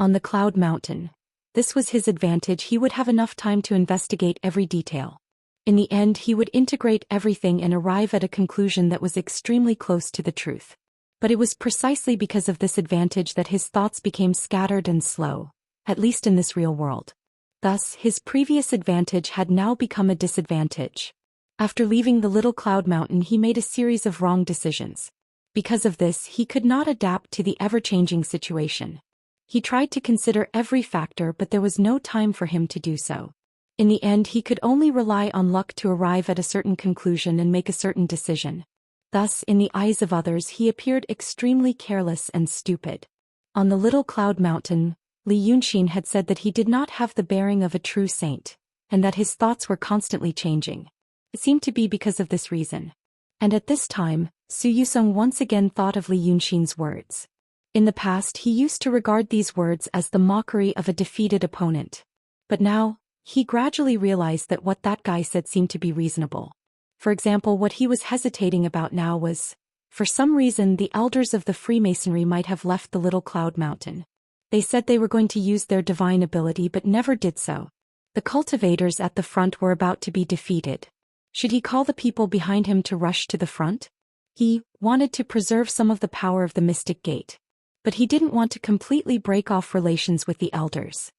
On the Cloud Mountain, this was his advantage. He would have enough time to investigate every detail. In the end, he would integrate everything and arrive at a conclusion that was extremely close to the truth. But it was precisely because of this advantage that his thoughts became scattered and slow, at least in this real world. Thus, his previous advantage had now become a disadvantage. After leaving the Little Cloud Mountain, he made a series of wrong decisions. Because of this, he could not adapt to the ever-changing situation. He tried to consider every factor, but there was no time for him to do so. In the end, he could only rely on luck to arrive at a certain conclusion and make a certain decision. Thus, in the eyes of others, he appeared extremely careless and stupid. On the little cloud mountain, Li Yunxin had said that he did not have the bearing of a true saint, and that his thoughts were constantly changing. It seemed to be because of this reason. And at this time, Su Yusong once again thought of Li Yunxin's words. In the past, he used to regard these words as the mockery of a defeated opponent. But now, he gradually realized that what that guy said seemed to be reasonable. For example, what he was hesitating about now was, for some reason, the elders of the Freemasonry might have left the little cloud mountain. They said they were going to use their divine ability but never did so. The cultivators at the front were about to be defeated. Should he call the people behind him to rush to the front? He wanted to preserve some of the power of the mystic gate. But he didn't want to completely break off relations with the elders.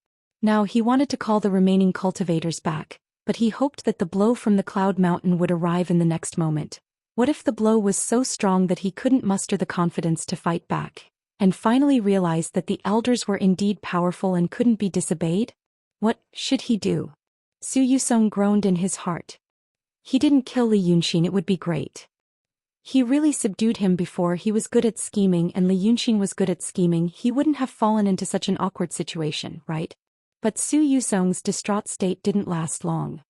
Now he wanted to call the remaining cultivators back, but he hoped that the blow from the cloud mountain would arrive in the next moment. What if the blow was so strong that he couldn't muster the confidence to fight back, and finally realized that the elders were indeed powerful and couldn't be disobeyed? What should he do? Su Yusong groaned in his heart. He didn't kill Li Yunxin, it would be great. He really subdued him before. He was good at scheming and Li Yunxin was good at scheming. He wouldn't have fallen into such an awkward situation, right? But Su Yusong's distraught state didn't last long.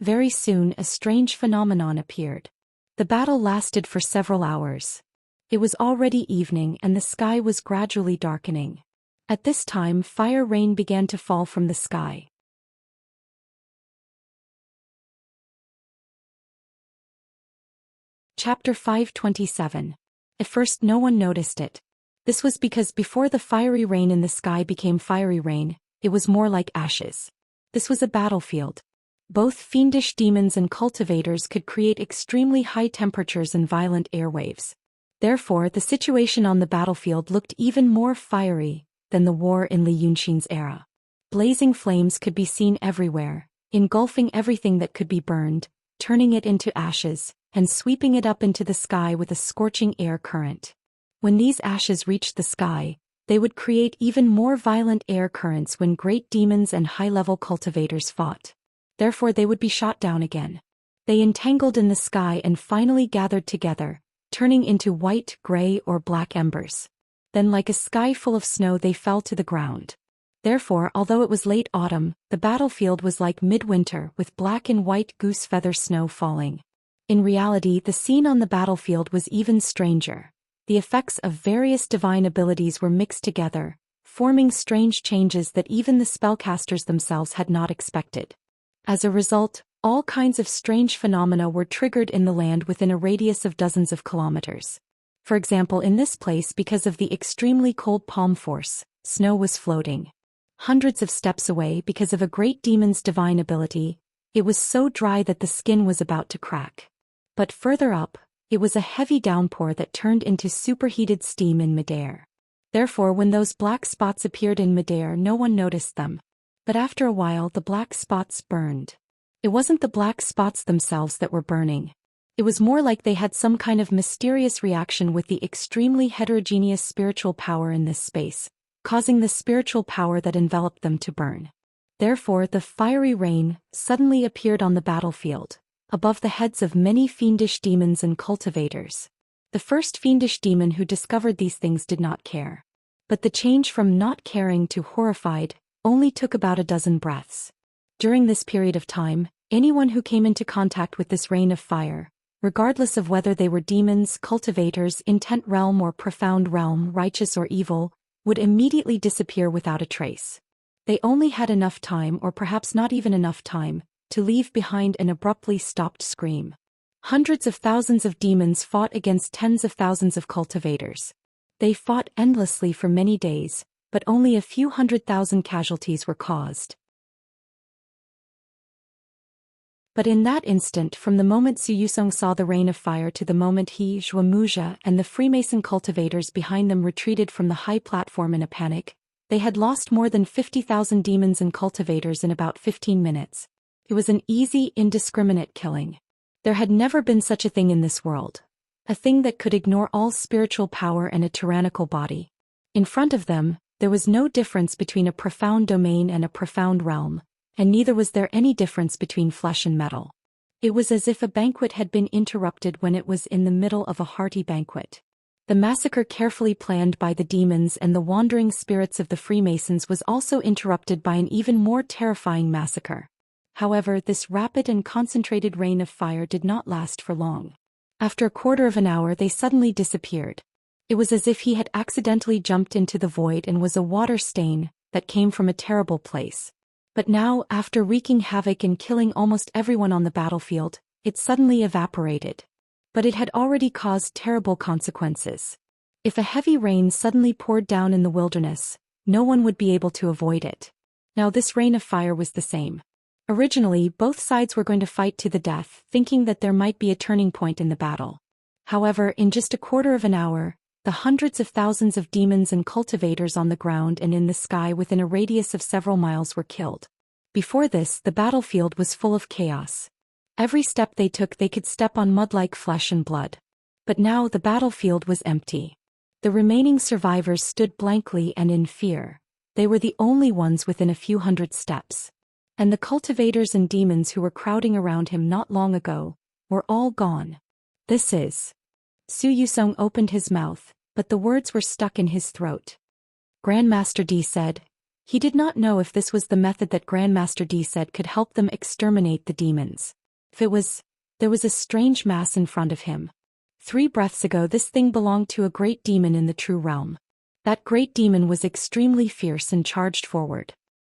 Very soon a strange phenomenon appeared. The battle lasted for several hours. It was already evening and the sky was gradually darkening. At this time, fire rain began to fall from the sky. Chapter 527. At first no one noticed it. This was because before the fiery rain in the sky became fiery rain, it was more like ashes. This was a battlefield. Both fiendish demons and cultivators could create extremely high temperatures and violent air waves. Therefore, the situation on the battlefield looked even more fiery than the war in Li Yunxin's era. Blazing flames could be seen everywhere, engulfing everything that could be burned, turning it into ashes, and sweeping it up into the sky with a scorching air current. When these ashes reached the sky, they would create even more violent air currents when great demons and high-level cultivators fought. Therefore they would be shot down again. They entangled in the sky and finally gathered together, turning into white, gray, or black embers. Then like a sky full of snow they fell to the ground. Therefore, although it was late autumn, the battlefield was like midwinter with black and white goose feather snow falling. In reality, the scene on the battlefield was even stranger. The effects of various divine abilities were mixed together, forming strange changes that even the spellcasters themselves had not expected. As a result, all kinds of strange phenomena were triggered in the land within a radius of dozens of kilometers. For example, in this place, because of the extremely cold palm force, snow was floating. Hundreds of steps away, because of a great demon's divine ability, it was so dry that the skin was about to crack. But further up, it was a heavy downpour that turned into superheated steam in midair. Therefore, when those black spots appeared in midair, no one noticed them. But after a while, the black spots burned. It wasn't the black spots themselves that were burning. It was more like they had some kind of mysterious reaction with the extremely heterogeneous spiritual power in this space, causing the spiritual power that enveloped them to burn. Therefore, the fiery rain suddenly appeared on the battlefield, above the heads of many fiendish demons and cultivators. The first fiendish demon who discovered these things did not care. But the change from not caring to horrified only took about a dozen breaths. During this period of time, anyone who came into contact with this rain of fire, regardless of whether they were demons, cultivators, intent realm or profound realm, righteous or evil, would immediately disappear without a trace. They only had enough time, or perhaps not even enough time, to leave behind an abruptly stopped scream. Hundreds of thousands of demons fought against tens of thousands of cultivators. They fought endlessly for many days, but only a few 100,000 casualties were caused. But in that instant, from the moment Su Yusong saw the rain of fire to the moment he, Zhuamuxia, and the Freemason cultivators behind them retreated from the high platform in a panic, they had lost more than 50,000 demons and cultivators in about 15 minutes. It was an easy, indiscriminate killing. There had never been such a thing in this world. a thing that could ignore all spiritual power and a tyrannical body. In front of them, there was no difference between a profound domain and a profound realm, and neither was there any difference between flesh and metal. It was as if a banquet had been interrupted when it was in the middle of a hearty banquet. The massacre carefully planned by the demons and the wandering spirits of the Freemasons was also interrupted by an even more terrifying massacre. However, this rapid and concentrated rain of fire did not last for long. After a quarter of an hour they suddenly disappeared. It was as if he had accidentally jumped into the void and was a water stain that came from a terrible place. But now, after wreaking havoc and killing almost everyone on the battlefield, it suddenly evaporated. But it had already caused terrible consequences. If a heavy rain suddenly poured down in the wilderness, no one would be able to avoid it. Now this rain of fire was the same. Originally, both sides were going to fight to the death, thinking that there might be a turning point in the battle. However, in just a quarter of an hour, the hundreds of thousands of demons and cultivators on the ground and in the sky within a radius of several miles were killed. Before this, the battlefield was full of chaos. Every step they took they could step on mud like flesh and blood. But now the battlefield was empty. The remaining survivors stood blankly and in fear. They were the only ones within a few hundred steps. And the cultivators and demons who were crowding around him not long ago were all gone. This is... Su Yusong opened his mouth, but the words were stuck in his throat. Grandmaster D said. He did not know if this was the method that Grandmaster D said could help them exterminate the demons. If it was, there was a strange mass in front of him. 3 breaths ago this thing belonged to a great demon in the true realm. That great demon was extremely fierce and charged forward.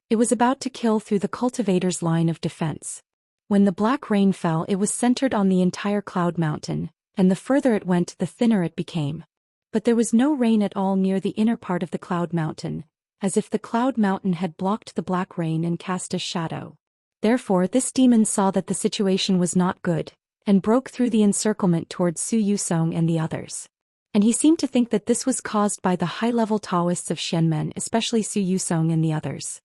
It was about to kill through the cultivator's line of defense. When the black rain fell, it was centered on the entire cloud mountain, and the further it went the thinner it became. But there was no rain at all near the inner part of the cloud mountain, as if the cloud mountain had blocked the black rain and cast a shadow. Therefore this demon saw that the situation was not good, and broke through the encirclement towards Su Yusong and the others. And he seemed to think that this was caused by the high-level Daoists of Xianmen, especially Su Yusong and the others.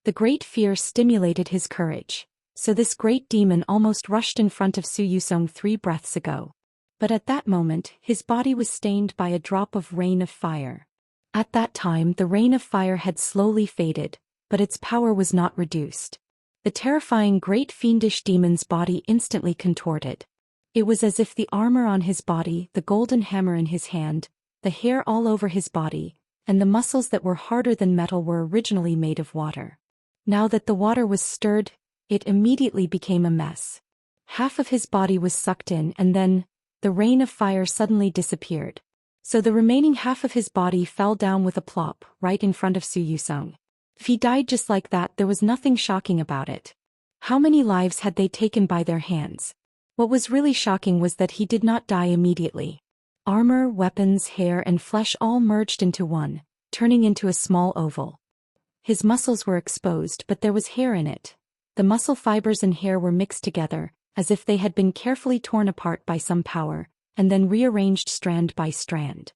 The great fear stimulated his courage. So this great demon almost rushed in front of Su Yusong 3 breaths ago. But at that moment, his body was stained by a drop of rain of fire. At that time the rain of fire had slowly faded, but its power was not reduced. The terrifying great fiendish demon's body instantly contorted. It was as if the armor on his body, the golden hammer in his hand, the hair all over his body, and the muscles that were harder than metal were originally made of water. Now that the water was stirred, it immediately became a mess. Half of his body was sucked in and then, the rain of fire suddenly disappeared. So the remaining half of his body fell down with a plop, right in front of Su Yusong. If he died just like that, there was nothing shocking about it. How many lives had they taken by their hands? What was really shocking was that he did not die immediately. Armor, weapons, hair and flesh all merged into one, turning into a small oval. His muscles were exposed, but there was hair in it. The muscle fibers and hair were mixed together, as if they had been carefully torn apart by some power, and then rearranged strand by strand.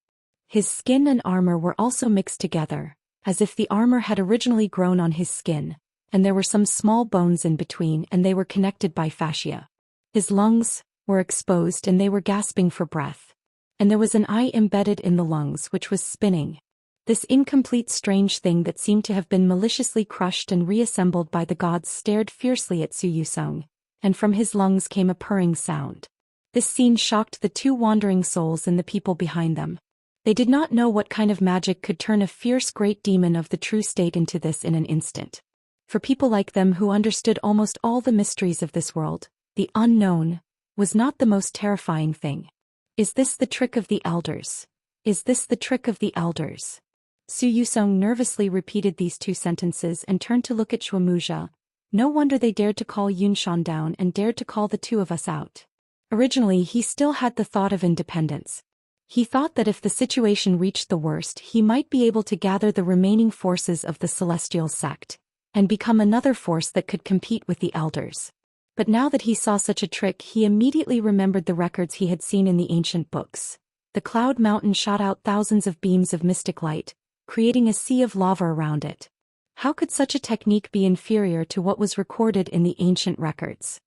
His skin and armor were also mixed together, as if the armor had originally grown on his skin, and there were some small bones in between and they were connected by fascia. His lungs were exposed and they were gasping for breath. And there was an eye embedded in the lungs which was spinning. This incomplete strange thing that seemed to have been maliciously crushed and reassembled by the gods stared fiercely at Su Yusong, and from his lungs came a purring sound. This scene shocked the 2 wandering souls and the people behind them. They did not know what kind of magic could turn a fierce great demon of the true state into this in an instant. For people like them who understood almost all the mysteries of this world, the unknown was not the most terrifying thing. Is this the trick of the elders? Is this the trick of the elders? Su Yusong nervously repeated these 2 sentences and turned to look at Shuamuja. No wonder they dared to call Yunshan down and dared to call the 2 of us out. Originally he still had the thought of independence. He thought that if the situation reached the worst he might be able to gather the remaining forces of the celestial sect, and become another force that could compete with the elders. But now that he saw such a trick he immediately remembered the records he had seen in the ancient books. The cloud mountain shot out thousands of beams of mystic light, creating a sea of lava around it. How could such a technique be inferior to what was recorded in the ancient records?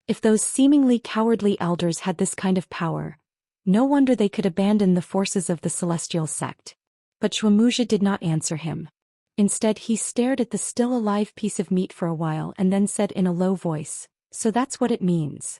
If those seemingly cowardly elders had this kind of power, no wonder they could abandon the forces of the celestial sect. But Zhuomuxia did not answer him. Instead, he stared at the still-alive piece of meat for a while and then said in a low voice, "So that's what it means."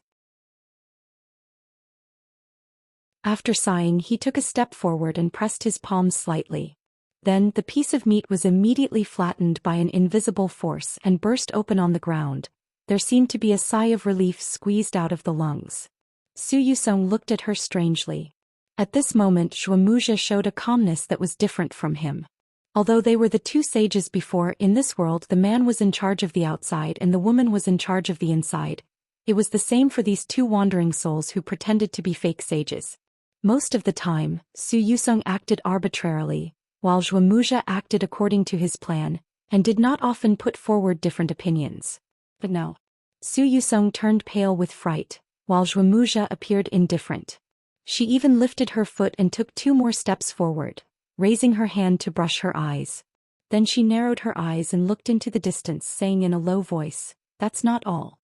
After sighing, he took a step forward and pressed his palms slightly. Then, the piece of meat was immediately flattened by an invisible force and burst open on the ground. There seemed to be a sigh of relief squeezed out of the lungs. Su Yusong looked at her strangely. At this moment, Zhuomuxia showed a calmness that was different from him. Although they were the two sages before, in this world the man was in charge of the outside and the woman was in charge of the inside. It was the same for these two wandering souls who pretended to be fake sages. Most of the time, Su Yusong acted arbitrarily, while Zhuomuxia acted according to his plan, and did not often put forward different opinions. But now, Su Yusong turned pale with fright, while Zhuomuxia appeared indifferent. She even lifted her foot and took 2 more steps forward, raising her hand to brush her eyes. Then she narrowed her eyes and looked into the distance, saying in a low voice, "That's not all."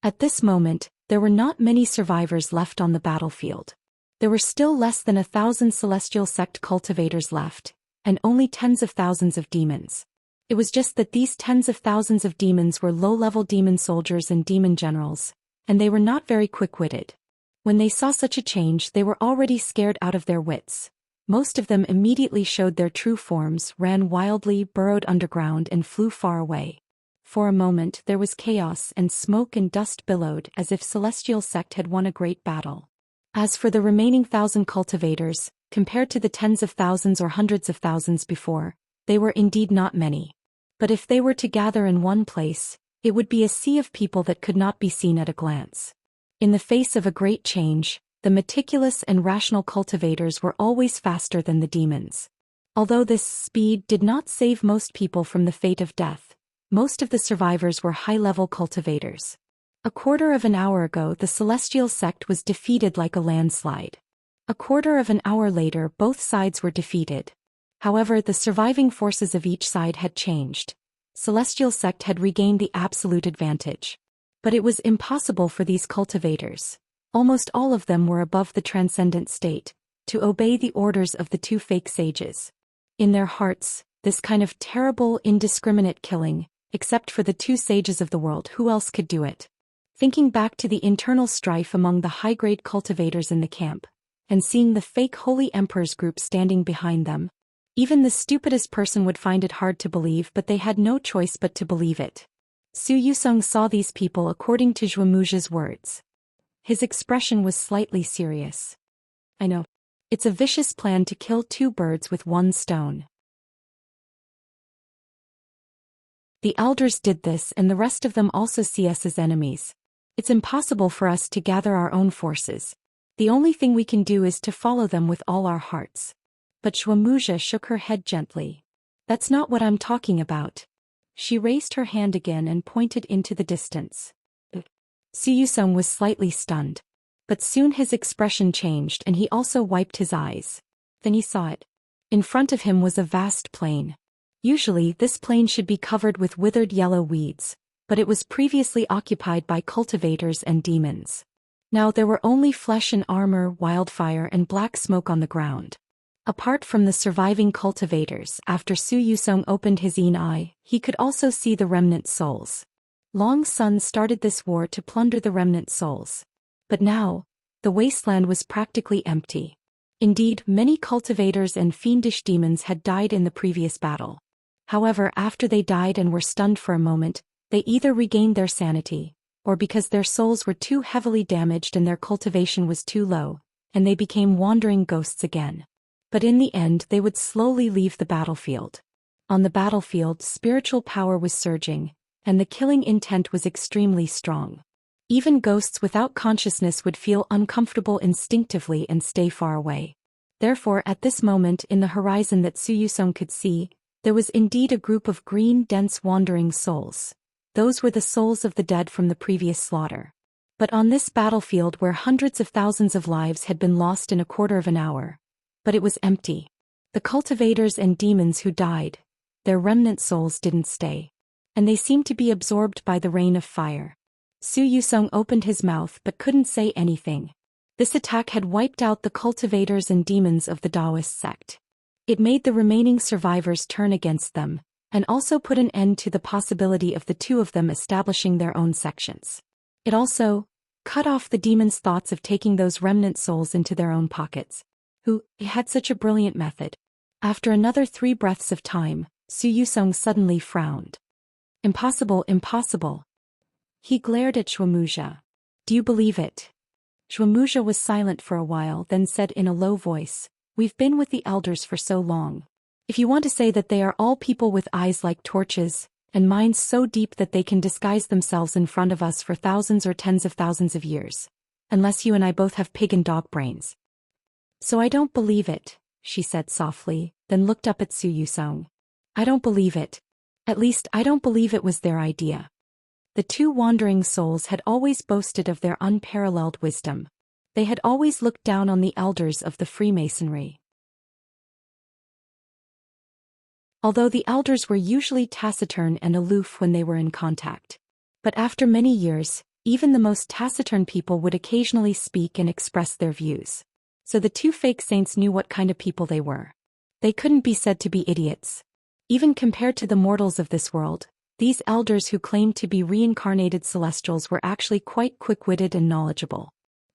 At this moment, there were not many survivors left on the battlefield. There were still less than 1,000 celestial sect cultivators left, and only tens of thousands of demons. It was just that these tens of thousands of demons were low-level demon soldiers and demon generals, and they were not very quick-witted. When they saw such a change, they were already scared out of their wits. Most of them immediately showed their true forms, ran wildly, burrowed underground, and flew far away. For a moment there was chaos and smoke and dust billowed as if Celestial Sect had won a great battle. As for the remaining 1,000 cultivators, compared to the tens of thousands or hundreds of thousands before, they were indeed not many. But if they were to gather in one place, it would be a sea of people that could not be seen at a glance. In the face of a great change, the meticulous and rational cultivators were always faster than the demons. Although this speed did not save most people from the fate of death, most of the survivors were high-level cultivators. A quarter of an hour ago, the Celestial Sect was defeated like a landslide. A quarter of an hour later, both sides were defeated. However, the surviving forces of each side had changed. Celestial Sect had regained the absolute advantage. But it was impossible for these cultivators, almost all of them were above the transcendent state, to obey the orders of the 2 fake sages. In their hearts, this kind of terrible, indiscriminate killing, except for the 2 sages of the world, who else could do it? Thinking back to the internal strife among the high-grade cultivators in the camp, and seeing the fake Holy Emperors group standing behind them, even the stupidest person would find it hard to believe, but they had no choice but to believe it. Su Yusong saw these people according to Zhuomuxia's words. His expression was slightly serious. "I know. It's a vicious plan to kill 2 birds with 1 stone. The elders did this and the rest of them also see us as enemies. It's impossible for us to gather our own forces. The only thing we can do is to follow them with all our hearts." But Zhuomuxia shook her head gently. "That's not what I'm talking about." She raised her hand again and pointed into the distance. Su Yusong was slightly stunned. But soon his expression changed and he also wiped his eyes. Then he saw it. In front of him was a vast plain. Usually this plain should be covered with withered yellow weeds, but it was previously occupied by cultivators and demons. Now there were only flesh and armor, wildfire and black smoke on the ground. Apart from the surviving cultivators, after Su Yusong opened his eye, he could also see the remnant souls. Long Sun started this war to plunder the remnant souls. But now, the wasteland was practically empty. Indeed, many cultivators and fiendish demons had died in the previous battle. However, after they died and were stunned for a moment, they either regained their sanity, or because their souls were too heavily damaged and their cultivation was too low, and they became wandering ghosts again. But in the end they would slowly leave the battlefield. On the battlefield, spiritual power was surging, and the killing intent was extremely strong. Even ghosts without consciousness would feel uncomfortable instinctively and stay far away. Therefore, at this moment in the horizon that Su Yusong could see, there was indeed a group of green, dense wandering souls. Those were the souls of the dead from the previous slaughter. But on this battlefield where hundreds of thousands of lives had been lost in a quarter of an hour, but it was empty. The cultivators and demons who died, their remnant souls didn't stay. And they seemed to be absorbed by the rain of fire. Su Yusong opened his mouth but couldn't say anything. This attack had wiped out the cultivators and demons of the Daoist sect. It made the remaining survivors turn against them, and also put an end to the possibility of the two of them establishing their own sections. It also cut off the demons' thoughts of taking those remnant souls into their own pockets. Who had such a brilliant method? After another 3 breaths of time, Su Yusong suddenly frowned. Impossible, impossible. He glared at Xianxia. Do you believe it? Xianxia was silent for a while, then said in a low voice, "We've been with the elders for so long. If you want to say that they are all people with eyes like torches, and minds so deep that they can disguise themselves in front of us for thousands or tens of thousands of years. Unless you and I both have pig and dog brains." "So I don't believe it," she said softly, then looked up at Su Yusong. "I don't believe it. At least I don't believe it was their idea." The 2 wandering souls had always boasted of their unparalleled wisdom. They had always looked down on the elders of the Freemasonry. Although the elders were usually taciturn and aloof when they were in contact. But after many years, even the most taciturn people would occasionally speak and express their views. So the 2 fake saints knew what kind of people they were. They couldn't be said to be idiots. Even compared to the mortals of this world, these elders who claimed to be reincarnated celestials were actually quite quick-witted and knowledgeable.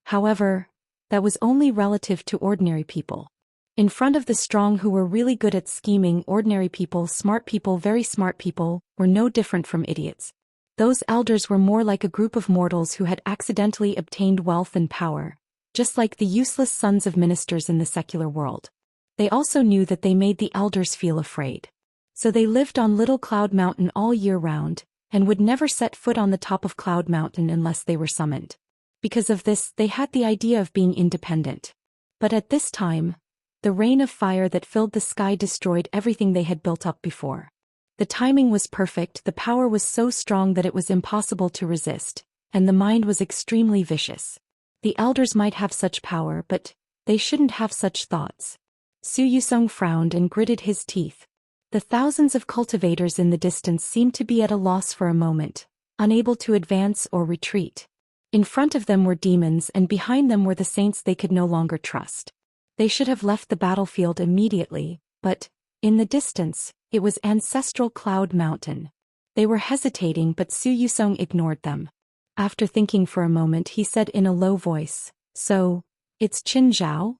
However, that was only relative to ordinary people. In front of the strong who were really good at scheming, ordinary people, very smart people, were no different from idiots. Those elders were more like a group of mortals who had accidentally obtained wealth and power, just like the useless sons of ministers in the secular world. They also knew that they made the elders feel afraid. So they lived on Little Cloud Mountain all year round, and would never set foot on the top of Cloud Mountain unless they were summoned. Because of this, they had the idea of being independent. But at this time, the rain of fire that filled the sky destroyed everything they had built up before. The timing was perfect, the power was so strong that it was impossible to resist, and the mind was extremely vicious. The elders might have such power, but they shouldn't have such thoughts. Su Yusong frowned and gritted his teeth. The thousands of cultivators in the distance seemed to be at a loss for a moment, unable to advance or retreat. In front of them were demons, and behind them were the saints they could no longer trust. They should have left the battlefield immediately, but, in the distance, it was ancestral Cloud Mountain. They were hesitating, but Su Yusong ignored them. After thinking for a moment, he said in a low voice, "So, it's Qin Zhao?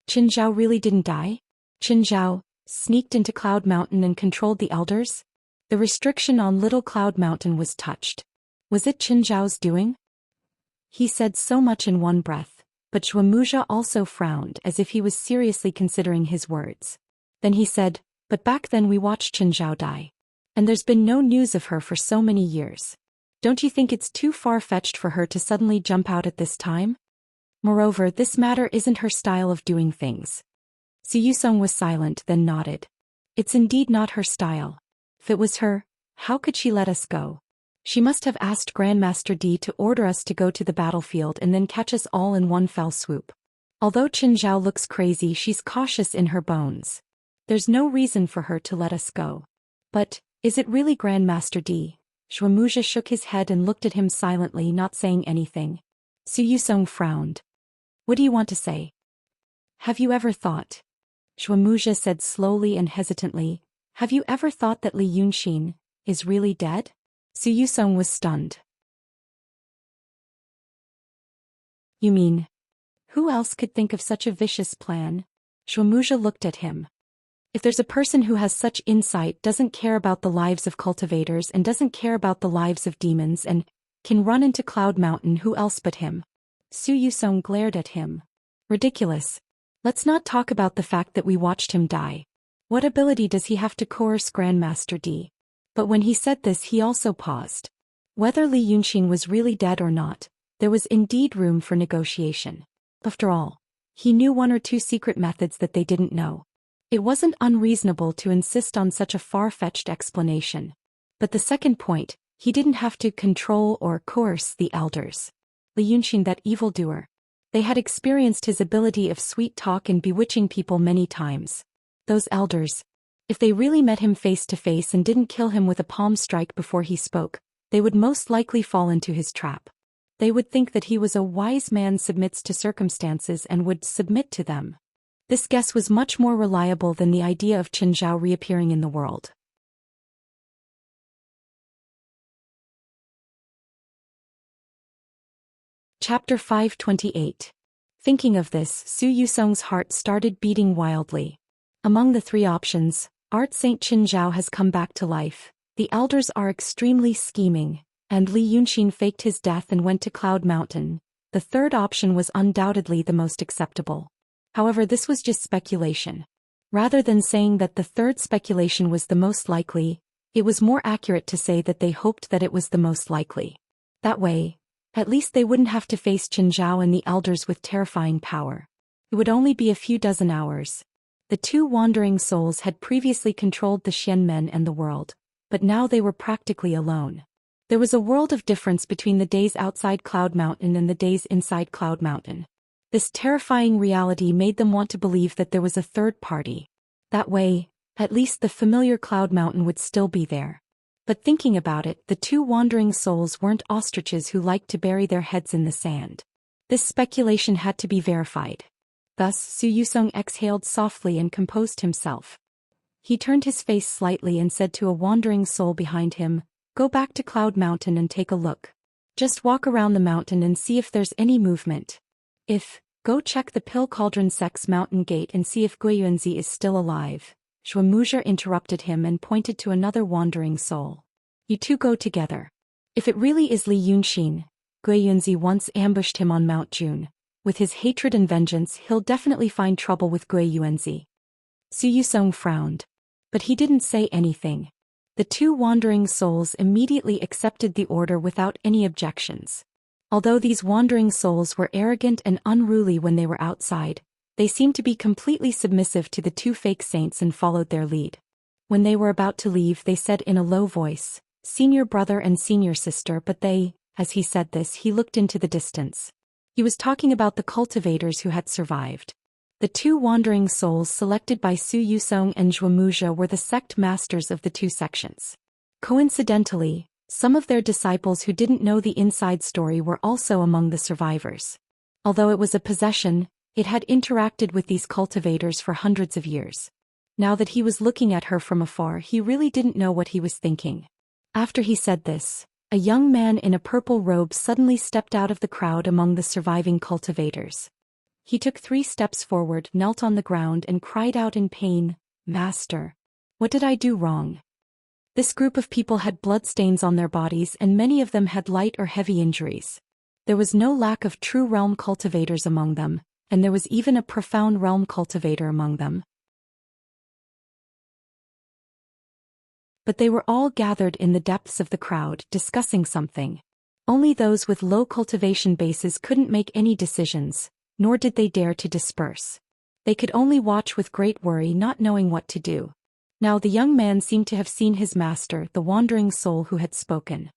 Qin Zhao really didn't die? Qin Zhao sneaked into Cloud Mountain and controlled the elders?" The restriction on Little Cloud Mountain was touched. Was it Qin Zhao's doing? He said so much in one breath, but Xianxia also frowned as if he was seriously considering his words. Then he said, "But back then we watched Qin Zhao die. And there's been no news of her for so many years. Don't you think it's too far-fetched for her to suddenly jump out at this time? Moreover, this matter isn't her style of doing things." Su Yusong was silent, then nodded. "It's indeed not her style. If it was her, how could she let us go? She must have asked Grandmaster D to order us to go to the battlefield and then catch us all in one fell swoop. Although Qin Zhao looks crazy, she's cautious in her bones. There's no reason for her to let us go. But, is it really Grandmaster D?" Xianxia shook his head and looked at him silently, not saying anything. Su Yusong frowned. "What do you want to say?" "Have you ever thought?" Xianxia said slowly and hesitantly, "Have you ever thought that Li Yunxin is really dead?" Su Yusong was stunned. "You mean, who else could think of such a vicious plan?" Xianxia looked at him. "If there's a person who has such insight, doesn't care about the lives of cultivators and doesn't care about the lives of demons and can run into Cloud Mountain, who else but him?" Su Yusong glared at him. "Ridiculous. Let's not talk about the fact that we watched him die. What ability does he have to coerce Grandmaster D?" But when he said this, he also paused. Whether Li Yunxin was really dead or not, there was indeed room for negotiation. After all, he knew 1 or 2 secret methods that they didn't know. It wasn't unreasonable to insist on such a far-fetched explanation. But the second point, he didn't have to control or coerce the elders. Li Yunxin, that evildoer. They had experienced his ability of sweet talk and bewitching people many times. Those elders, if they really met him face to face and didn't kill him with a palm strike before he spoke, they would most likely fall into his trap. They would think that he was a wise man submits to circumstances and would submit to them. This guess was much more reliable than the idea of Qin Zhao reappearing in the world. Chapter 528. Thinking of this, Su Yusong's heart started beating wildly. Among the three options, Art Saint Qin Zhao has come back to life, the elders are extremely scheming, and Li Yunxin faked his death and went to Cloud Mountain. The third option was undoubtedly the most acceptable. However, this was just speculation. Rather than saying that the third speculation was the most likely, it was more accurate to say that they hoped that it was the most likely. That way, at least they wouldn't have to face Qin Zhao and the elders with terrifying power. It would only be a few dozen hours. The two wandering souls had previously controlled the Xian men and the world, but now they were practically alone. There was a world of difference between the days outside Cloud Mountain and the days inside Cloud Mountain. This terrifying reality made them want to believe that there was a third party. That way, at least the familiar Cloud Mountain would still be there. But thinking about it, the two wandering souls weren't ostriches who liked to bury their heads in the sand. This speculation had to be verified. Thus, Su Yusong exhaled softly and composed himself. He turned his face slightly and said to a wandering soul behind him, "Go back to Cloud Mountain and take a look. Just walk around the mountain and see if there's any movement. Go check the Pill Cauldron Sect's mountain gate and see if Guiyuanzi is still alive." Zhou Xian interrupted him and pointed to another wandering soul. "You two go together. If it really is Li Yunxin, Guiyuanzi once ambushed him on Mount Jun. With his hatred and vengeance, he'll definitely find trouble with Guiyuanzi." Su Yusong frowned. But he didn't say anything. The two wandering souls immediately accepted the order without any objections. Although these wandering souls were arrogant and unruly when they were outside, they seemed to be completely submissive to the two fake saints and followed their lead. When they were about to leave, they said in a low voice, "Senior brother and senior sister," but as he said this, he looked into the distance. He was talking about the cultivators who had survived. The two wandering souls selected by Su Yusong and Zhou Xian were the sect masters of the two sections. Coincidentally, some of their disciples who didn't know the inside story were also among the survivors. Although it was a possession, it had interacted with these cultivators for hundreds of years. Now that he was looking at her from afar, he really didn't know what he was thinking. After he said this, a young man in a purple robe suddenly stepped out of the crowd among the surviving cultivators. He took 3 steps forward, knelt on the ground and cried out in pain, "Master, what did I do wrong?" This group of people had bloodstains on their bodies and many of them had light or heavy injuries. There was no lack of true realm cultivators among them, and there was even a profound realm cultivator among them. But they were all gathered in the depths of the crowd, discussing something. Only those with low cultivation bases couldn't make any decisions, nor did they dare to disperse. They could only watch with great worry, not knowing what to do. Now the young man seemed to have seen his master, the wandering soul who had spoken.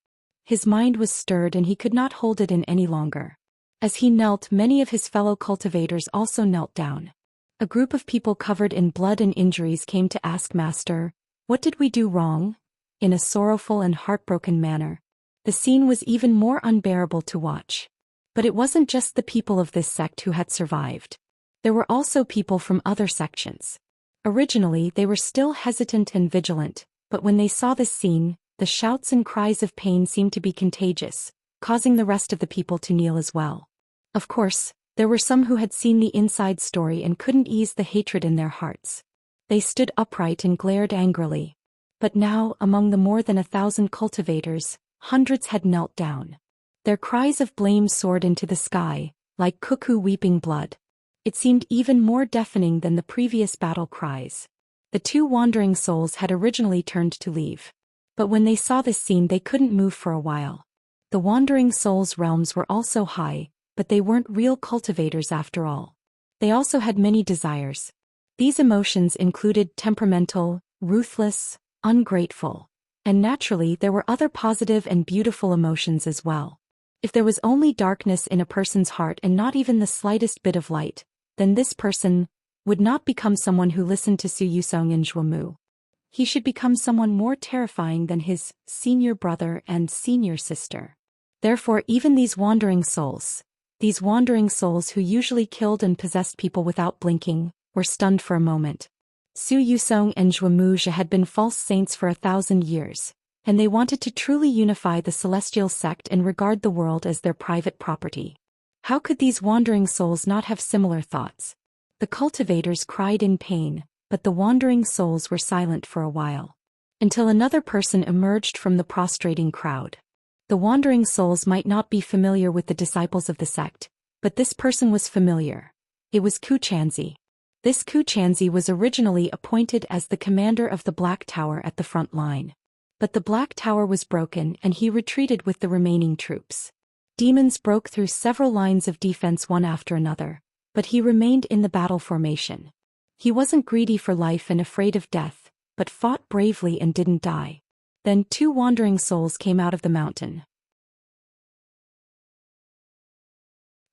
His mind was stirred and he could not hold it in any longer. As he knelt, many of his fellow cultivators also knelt down. A group of people covered in blood and injuries came to ask Master, "What did we do wrong?" in a sorrowful and heartbroken manner. The scene was even more unbearable to watch. But it wasn't just the people of this sect who had survived. There were also people from other sections. Originally, they were still hesitant and vigilant, but when they saw this scene, the shouts and cries of pain seemed to be contagious, causing the rest of the people to kneel as well. Of course, there were some who had seen the inside story and couldn't ease the hatred in their hearts. They stood upright and glared angrily. But now, among the more than 1,000 cultivators, hundreds had knelt down. Their cries of blame soared into the sky, like cuckoo weeping blood. It seemed even more deafening than the previous battle cries. The two wandering souls had originally turned to leave. But when they saw this scene, they couldn't move for a while. The wandering souls' realms were also high, but they weren't real cultivators after all. They also had many desires. These emotions included temperamental, ruthless, ungrateful. And naturally, there were other positive and beautiful emotions as well. If there was only darkness in a person's heart and not even the slightest bit of light, then this person would not become someone who listened to Su Yusong and Zhou Xian. he should become someone more terrifying than his senior brother and senior sister. Therefore even these wandering souls who usually killed and possessed people without blinking, were stunned for a moment. Su Yusong and Zhuo had been false saints for 1,000 years, and they wanted to truly unify the celestial sect and regard the world as their private property. How could these wandering souls not have similar thoughts? The cultivators cried in pain, but the wandering souls were silent for a while. Until another person emerged from the prostrating crowd. The wandering souls might not be familiar with the disciples of the sect, but this person was familiar. It was Xianxia. This Xianxia was originally appointed as the commander of the Black Tower at the front line. But the Black Tower was broken and he retreated with the remaining troops. Demons broke through several lines of defense one after another, but he remained in the battle formation. He wasn't greedy for life and afraid of death, but fought bravely and didn't die. Then 2 wandering souls came out of the mountain.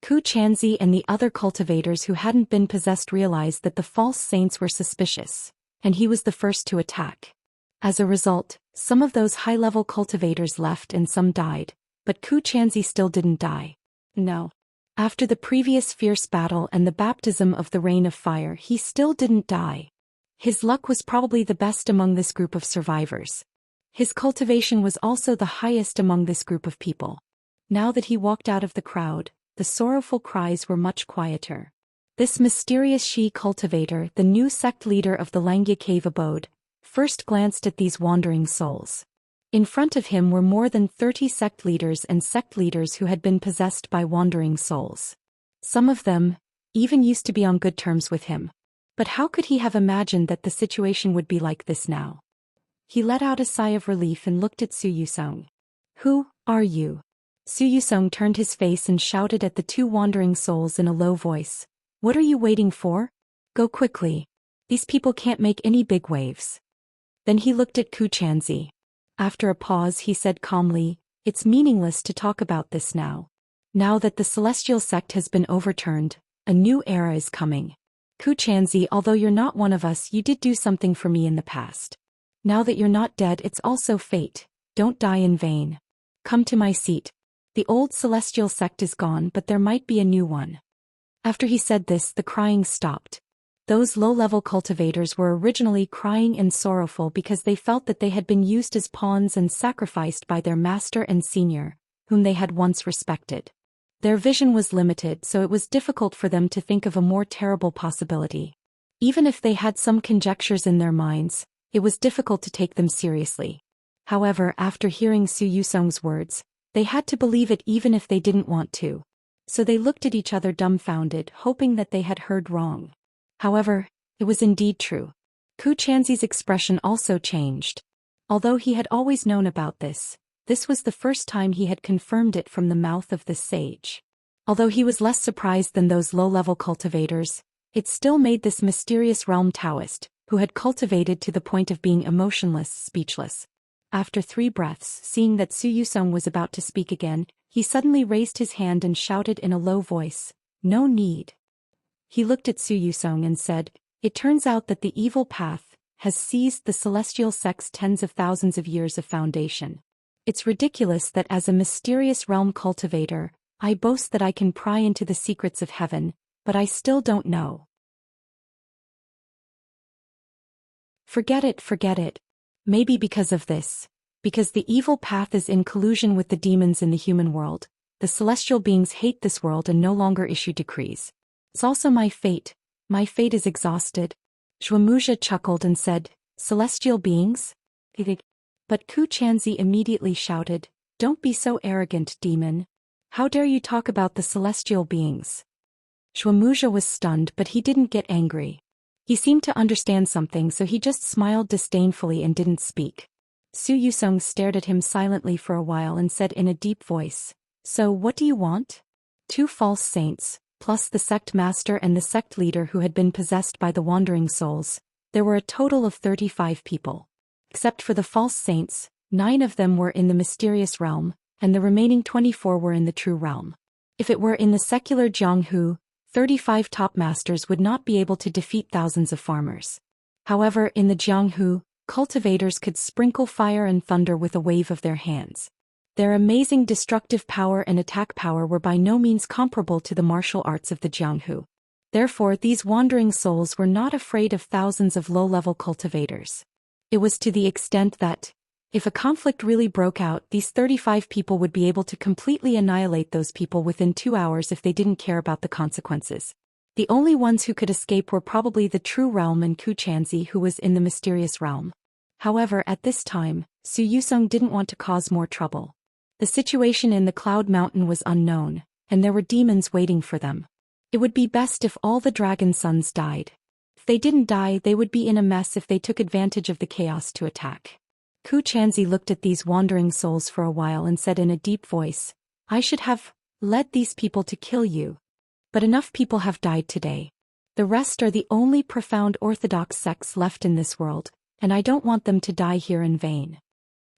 Xianxia and the other cultivators who hadn't been possessed realized that the false saints were suspicious, and he was the first to attack. As a result, some of those high-level cultivators left and some died, but Xianxia still didn't die. No. After the previous fierce battle and the baptism of the rain of fire, he still didn't die. His luck was probably the best among this group of survivors. His cultivation was also the highest among this group of people. Now that he walked out of the crowd, the sorrowful cries were much quieter. This mysterious she cultivator, the new sect leader of the Langya cave abode, first glanced at these wandering souls. In front of him were more than 30 sect leaders who had been possessed by wandering souls. Some of them even used to be on good terms with him. But how could he have imagined that the situation would be like this now? He let out a sigh of relief and looked at Su Yusong. "Who are you?" Su Yusong turned his face and shouted at the 2 wandering souls in a low voice. "What are you waiting for? Go quickly. These people can't make any big waves." Then he looked at Xianxia. After a pause he said calmly, "It's meaningless to talk about this now. Now that the celestial sect has been overturned, a new era is coming. Xianxia, although you're not one of us, you did do something for me in the past. Now that you're not dead, it's also fate. Don't die in vain. Come to my seat. The old celestial sect is gone, but there might be a new one." After he said this, the crying stopped. Those low-level cultivators were originally crying and sorrowful because they felt that they had been used as pawns and sacrificed by their master and senior, whom they had once respected. Their vision was limited, so it was difficult for them to think of a more terrible possibility. Even if they had some conjectures in their minds, it was difficult to take them seriously. However, after hearing Su Yusong's words, they had to believe it even if they didn't want to. So they looked at each other dumbfounded, hoping that they had heard wrong. However, it was indeed true. Xianxia's expression also changed. Although he had always known about this was the first time he had confirmed it from the mouth of the sage. Although he was less surprised than those low-level cultivators, it still made this mysterious realm Daoist, who had cultivated to the point of being emotionless, speechless. After 3 breaths, seeing that Su Yusong was about to speak again, he suddenly raised his hand and shouted in a low voice, "No need." He looked at Su Yusong and said, "It turns out that the evil path has seized the celestial sect's tens of thousands of years of foundation. It's ridiculous that as a mysterious realm cultivator, I boast that I can pry into the secrets of heaven, but I still don't know. Forget it. Maybe because of this. Because the evil path is in collusion with the demons in the human world, the celestial beings hate this world and no longer issue decrees. It's also my fate. My fate is exhausted." Zhuo chuckled and said, "Celestial beings?" But Xianxia immediately shouted, "Don't be so arrogant, demon. How dare you talk about the celestial beings?" Zhuo was stunned, but he didn't get angry. He seemed to understand something, so he just smiled disdainfully and didn't speak. Su Yusong stared at him silently for a while and said in a deep voice, "So what do you want?" 2 false saints, plus the sect master and the sect leader who had been possessed by the wandering souls. There were a total of 35 people. Except for the false saints, 9 of them were in the mysterious realm, and the remaining 24 were in the true realm. If it were in the secular Jianghu, 35 top masters would not be able to defeat thousands of farmers. However, in the Jianghu, cultivators could sprinkle fire and thunder with a wave of their hands. Their amazing destructive power and attack power were by no means comparable to the martial arts of the Jianghu. Therefore, these wandering souls were not afraid of thousands of low-level cultivators. It was to the extent that, if a conflict really broke out, these 35 people would be able to completely annihilate those people within 2 hours if they didn't care about the consequences. The only ones who could escape were probably the True Realm and Xianxia, who was in the Mysterious Realm. However, at this time, Zhou Xian didn't want to cause more trouble. The situation in the Cloud Mountain was unknown, and there were demons waiting for them. It would be best if all the dragon sons died. If they didn't die, they would be in a mess if they took advantage of the chaos to attack. Xianxia looked at these wandering souls for a while and said in a deep voice, "I should have led these people to kill you. But enough people have died today. The rest are the only profound orthodox sects left in this world, and I don't want them to die here in vain."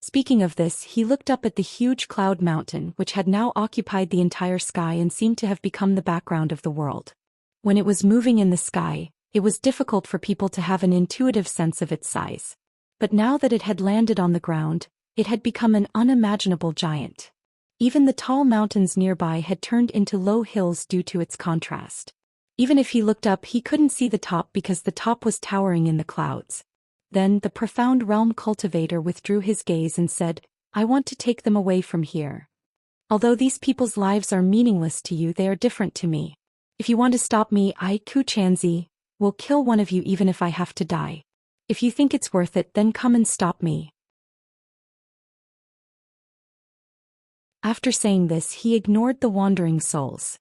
Speaking of this, he looked up at the huge cloud mountain, which had now occupied the entire sky and seemed to have become the background of the world. When it was moving in the sky, it was difficult for people to have an intuitive sense of its size. But now that it had landed on the ground, it had become an unimaginable giant. Even the tall mountains nearby had turned into low hills due to its contrast. Even if he looked up, he couldn't see the top because the top was towering in the clouds. Then the profound realm cultivator withdrew his gaze and said, "I want to take them away from here. Although these people's lives are meaningless to you, they are different to me. If you want to stop me, I, Xianxia, will kill one of you even if I have to die. If you think it's worth it, then come and stop me." After saying this, he ignored the wandering souls.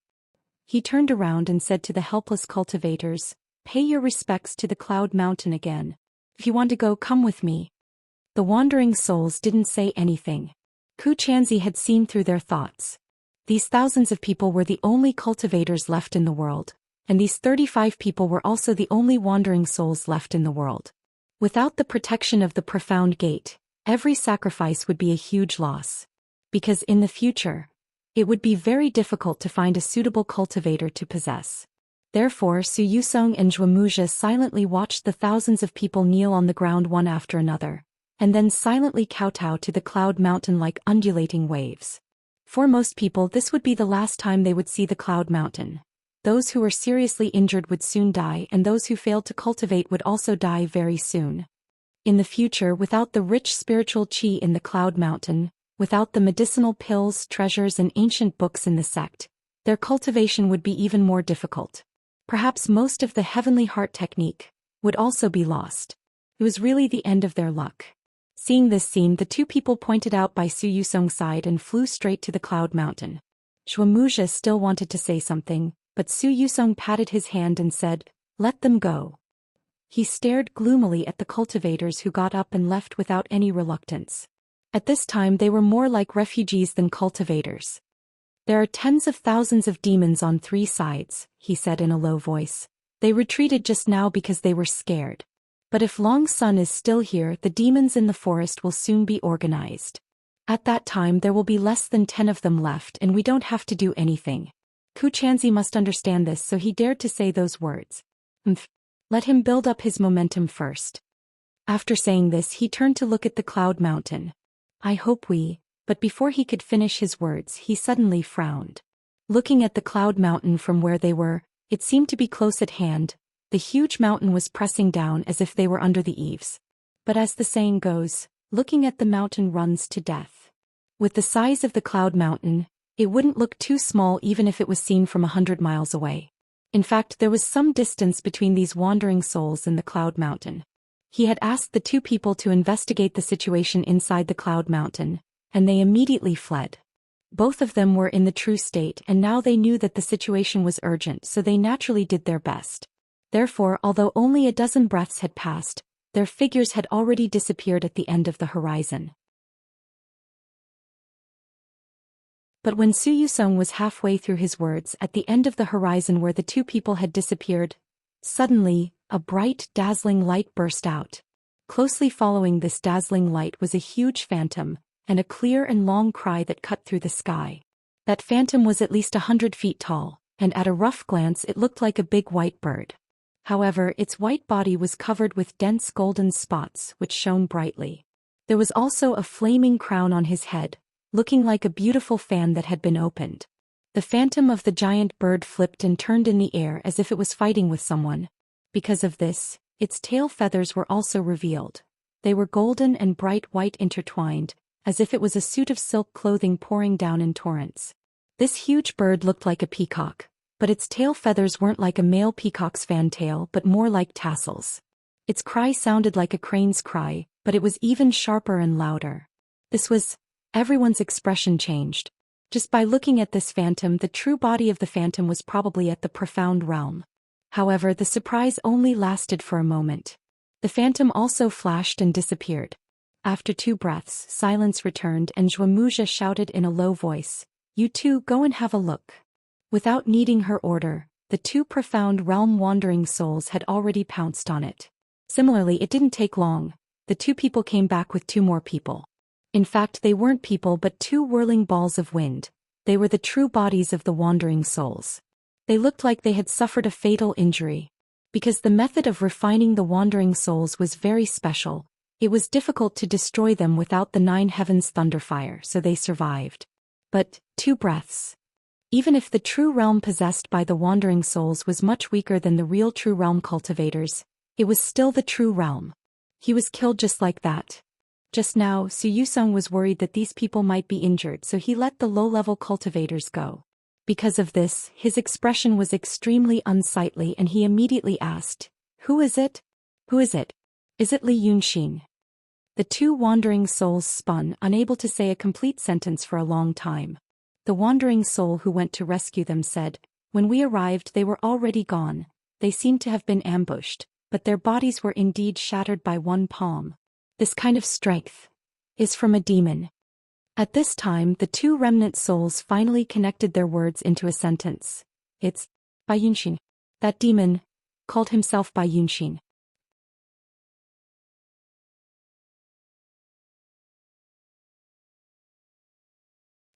He turned around and said to the helpless cultivators, "Pay your respects to the Cloud Mountain again. If you want to go, come with me." The wandering souls didn't say anything. Xianxia had seen through their thoughts. These thousands of people were the only cultivators left in the world, and these 35 people were also the only wandering souls left in the world. Without the protection of the profound gate, every sacrifice would be a huge loss. Because in the future, it would be very difficult to find a suitable cultivator to possess. Therefore, Zhou Xian and Zhuo silently watched the thousands of people kneel on the ground one after another, and then silently kowtow to the cloud mountain like undulating waves. For most people, this would be the last time they would see the cloud mountain. Those who were seriously injured would soon die, and those who failed to cultivate would also die very soon. In the future, without the rich spiritual qi in the cloud mountain, without the medicinal pills, treasures, and ancient books in the sect, their cultivation would be even more difficult. Perhaps most of the heavenly heart technique would also be lost. It was really the end of their luck. Seeing this scene, the two people pointed out by Zhou Xian sighed and flew straight to the cloud mountain. Zhuo still wanted to say something, but Zhou Xian patted his hand and said, "Let them go." He stared gloomily at the cultivators who got up and left without any reluctance. At this time they were more like refugees than cultivators. "There are tens of thousands of demons on 3 sides," he said in a low voice. "They retreated just now because they were scared. But if Long Sun is still here, the demons in the forest will soon be organized. At that time there will be less than 10 of them left, and we don't have to do anything." Xianxia must understand this, so he dared to say those words. Let him build up his momentum first. After saying this, he turned to look at the cloud mountain. "I hope we..." But before he could finish his words, he suddenly frowned. Looking at the cloud mountain from where they were, it seemed to be close at hand. The huge mountain was pressing down as if they were under the eaves. But as the saying goes, looking at the mountain runs to death. With the size of the cloud mountain, it wouldn't look too small even if it was seen from 100 miles away. In fact, there was some distance between these wandering souls and the cloud mountain. He had asked the two people to investigate the situation inside the cloud mountain, and they immediately fled. Both of them were in the true state, and now they knew that the situation was urgent, so they naturally did their best. Therefore, although only a dozen breaths had passed, their figures had already disappeared at the end of the horizon. But when Zhou Xian was halfway through his words, at the end of the horizon where the two people had disappeared, suddenly, a bright, dazzling light burst out. Closely following this dazzling light was a huge phantom, and a clear and long cry that cut through the sky. That phantom was at least 100 feet tall, and at a rough glance it looked like a big white bird. However, its white body was covered with dense golden spots which shone brightly. There was also a flaming crown on his head, looking like a beautiful fan that had been opened. The phantom of the giant bird flipped and turned in the air as if it was fighting with someone. Because of this, its tail feathers were also revealed. They were golden and bright white intertwined, as if it was a suit of silk clothing pouring down in torrents. This huge bird looked like a peacock, but its tail feathers weren't like a male peacock's fantail but more like tassels. Its cry sounded like a crane's cry, but it was even sharper and louder. Everyone's expression changed. Just by looking at this phantom, the true body of the phantom was probably at the profound realm. However, the surprise only lasted for a moment. The phantom also flashed and disappeared. After 2 breaths, silence returned and Zhou shouted in a low voice, "You two go and have a look." Without needing her order, the 2 profound realm wandering souls had already pounced on it. Similarly, it didn't take long. The 2 people came back with 2 more people. In fact, they weren't people but 2 whirling balls of wind. They were the true bodies of the wandering souls. They looked like they had suffered a fatal injury. Because the method of refining the wandering souls was very special, it was difficult to destroy them without the 9 heavens thunderfire, so they survived. But 2 breaths. Even if the true realm possessed by the wandering souls was much weaker than the real true realm cultivators, it was still the true realm. He was killed just like that. Just now, Zhou Xian was worried that these people might be injured, so he let the low-level cultivators go. Because of this, his expression was extremely unsightly and he immediately asked, "Who is it? Who is it? Is it Li Yunxin?" The 2 wandering souls spun, unable to say a complete sentence for a long time. The wandering soul who went to rescue them said, "When we arrived they were already gone. They seemed to have been ambushed, but their bodies were indeed shattered by 1 palm. This kind of strength is from a demon." At this time, the 2 remnant souls finally connected their words into a sentence. "It's Bai Yunxin. That demon called himself Bai Yunxin."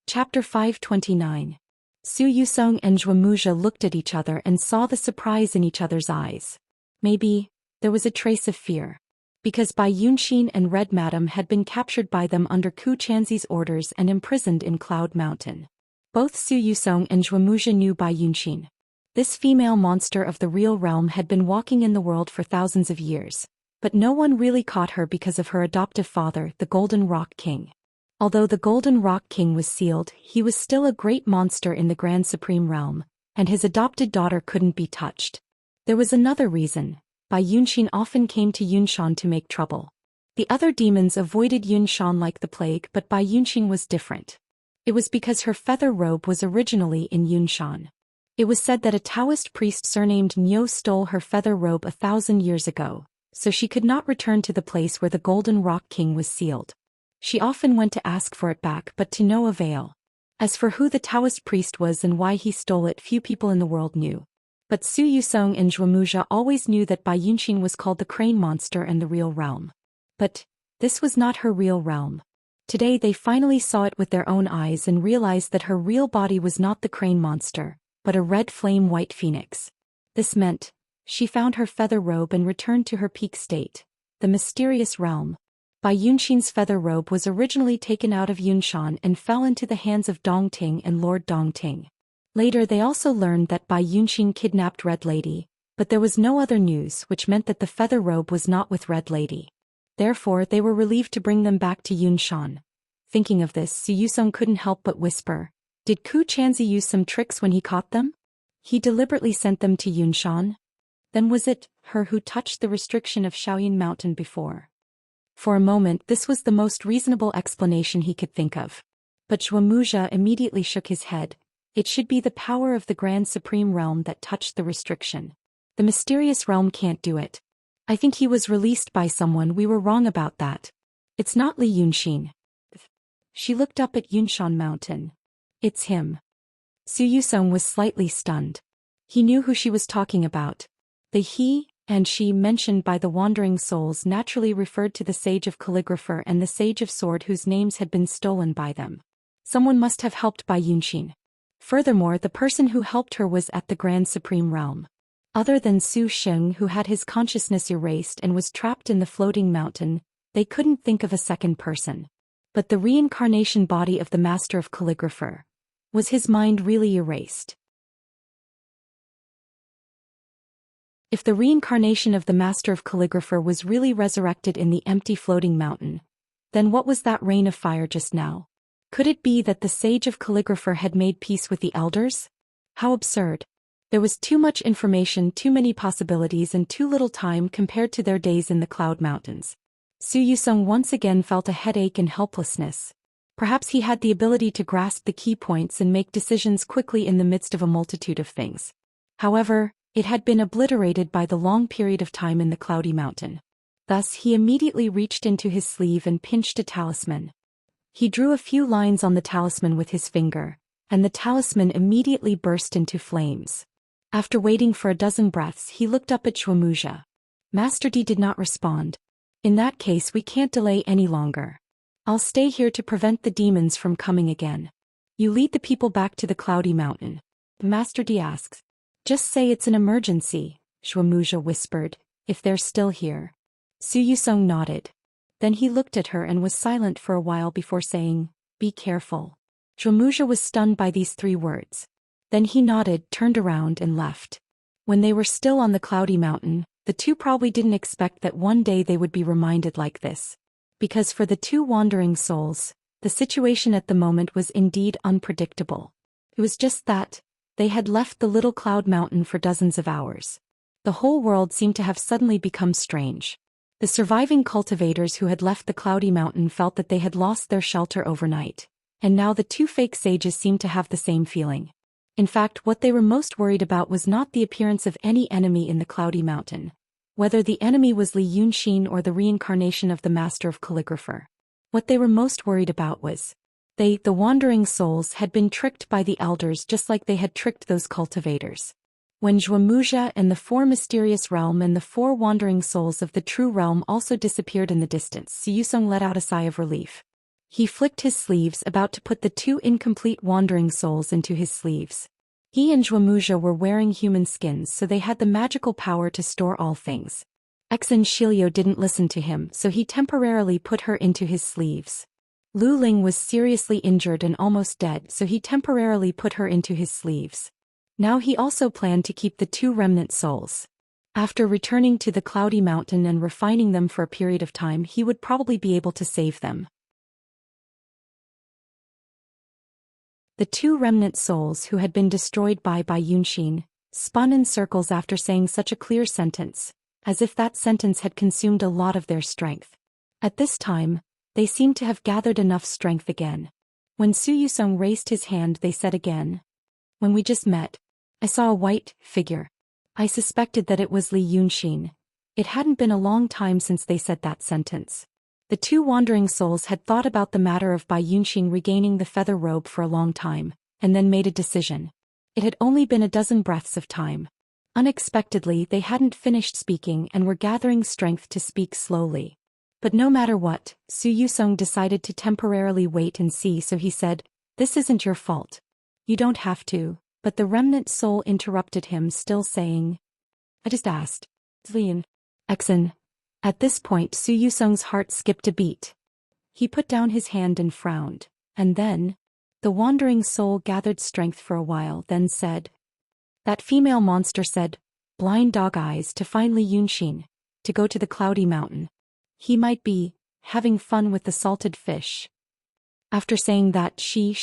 Chapter 529. Zhou Xian and Zhou looked at each other and saw the surprise in each other's eyes. Maybe there was a trace of fear. Because Bai Yunxin and Red Madam had been captured by them under Ku Chanzi's orders and imprisoned in Cloud Mountain. Both Zhou Xian and Zhou knew Bai Yunxin. This female monster of the real realm had been walking in the world for thousands of years, but no one really caught her because of her adoptive father, the Golden Rock King. Although the Golden Rock King was sealed, he was still a great monster in the Grand Supreme Realm, and his adopted daughter couldn't be touched. There was another reason. Bai Yunxin often came to Yunshan to make trouble. The other demons avoided Yunshan like the plague, but Bai Yunxin was different. It was because her feather robe was originally in Yunshan. It was said that a Daoist priest surnamed Niu stole her feather robe 1,000 years ago, so she could not return to the place where the Golden Rock King was sealed. She often went to ask for it back but to no avail. As for who the Daoist priest was and why he stole it, few people in the world knew. But Zhou Xian and Zhou always knew that Bai Yunxin was called the Crane Monster and the real realm. But this was not her real realm. Today they finally saw it with their own eyes and realized that her real body was not the Crane Monster, but a red flame white phoenix. This meant she found her feather robe and returned to her peak state, the mysterious realm. Bai Yunxin's feather robe was originally taken out of Yunshan and fell into the hands of Dongting and Lord Dongting. Later they also learned that Bai Yunxin kidnapped Red Lady, but there was no other news, which meant that the feather robe was not with Red Lady. Therefore they were relieved to bring them back to Yunshan. Thinking of this, Zhou Xian couldn't help but whisper, "Did Ku Chanzi use some tricks when he caught them? He deliberately sent them to Yunshan? Then was it her who touched the restriction of Shaoyin Mountain before?" For a moment this was the most reasonable explanation he could think of. But Zhou immediately shook his head. It should be the power of the Grand Supreme Realm that touched the restriction. The mysterious realm can't do it. I think he was released by someone. We were wrong about that. It's not Li Yunxin. She looked up at Yunshan Mountain. It's him. Zhou Xian was slightly stunned. He knew who she was talking about. The he and she mentioned by the wandering souls naturally referred to the Sage of Calligrapher and the Sage of Sword, whose names had been stolen by them. Someone must have helped Bai Yunxin. Furthermore, the person who helped her was at the Grand Supreme Realm. Other than Zhou Xian, who had his consciousness erased and was trapped in the floating mountain, they couldn't think of a second person. But the reincarnation body of the Master of Calligrapher. Was his mind really erased? If the reincarnation of the Master of Calligrapher was really resurrected in the empty floating mountain, then what was that rain of fire just now? Could it be that the Sage of Calligrapher had made peace with the elders? How absurd. There was too much information, too many possibilities, and too little time compared to their days in the Cloud Mountains. Zhou Xian once again felt a headache and helplessness. Perhaps he had the ability to grasp the key points and make decisions quickly in the midst of a multitude of things. However, it had been obliterated by the long period of time in the Cloudy Mountain. Thus he immediately reached into his sleeve and pinched a talisman. He drew a few lines on the talisman with his finger, and the talisman immediately burst into flames. After waiting for a dozen breaths, he looked up at Wuxia. Master D did not respond. In that case, we can't delay any longer. I'll stay here to prevent the demons from coming again. You lead the people back to the Cloudy Mountain. Master D asks. Just say it's an emergency, Wuxia whispered, if they're still here. Zhou Xian nodded. Then he looked at her and was silent for a while before saying, be careful. Wuxia was stunned by these 3 words. Then he nodded, turned around and left. When they were still on the Cloudy Mountain, the two probably didn't expect that one day they would be reminded like this. Because for the 2 wandering souls, the situation at the moment was indeed unpredictable. It was just that, they had left the little Cloud Mountain for dozens of hours. The whole world seemed to have suddenly become strange. The surviving cultivators who had left the Cloudy Mountain felt that they had lost their shelter overnight, and now the 2 fake sages seemed to have the same feeling. In fact, what they were most worried about was not the appearance of any enemy in the Cloudy Mountain, whether the enemy was Li Yunxin or the reincarnation of the Master of Calligrapher. What they were most worried about was, the wandering souls had been tricked by the elders just like they had tricked those cultivators. When Wuxia and the 4 mysterious realm and the 4 wandering souls of the true realm also disappeared in the distance, Zhou Xian let out a sigh of relief. He flicked his sleeves, about to put the 2 incomplete wandering souls into his sleeves. He and Wuxia were wearing human skins, so they had the magical power to store all things. Xianxia didn't listen to him, so he temporarily put her into his sleeves. Lu Ling was seriously injured and almost dead, so he temporarily put her into his sleeves. Now he also planned to keep the 2 remnant souls. After returning to the Cloudy Mountain and refining them for a period of time, he would probably be able to save them. The 2 remnant souls who had been destroyed by Yunxin spun in circles after saying such a clear sentence, as if that sentence had consumed a lot of their strength. At this time, they seemed to have gathered enough strength again. When Zhou Xian raised his hand, they said again, when we just met, I saw a white figure. I suspected that it was Li Yunxin. It hadn't been a long time since they said that sentence. The 2 wandering souls had thought about the matter of Bai Yunxin regaining the feather robe for a long time, and then made a decision. It had only been a dozen breaths of time. Unexpectedly, they hadn't finished speaking and were gathering strength to speak slowly. But no matter what, Zhou Xian decided to temporarily wait and see, so he said, this isn't your fault. You don't have to, but the remnant soul interrupted him, still saying, I just asked. Zlian. Exen. At this point, Zhou Xian's heart skipped a beat. He put down his hand and frowned, and then, the wandering soul gathered strength for a while, then said, that female monster said, blind dog eyes, to find Li Yunxin, to go to the Cloudy Mountain. He might be having fun with the salted fish. After saying that, she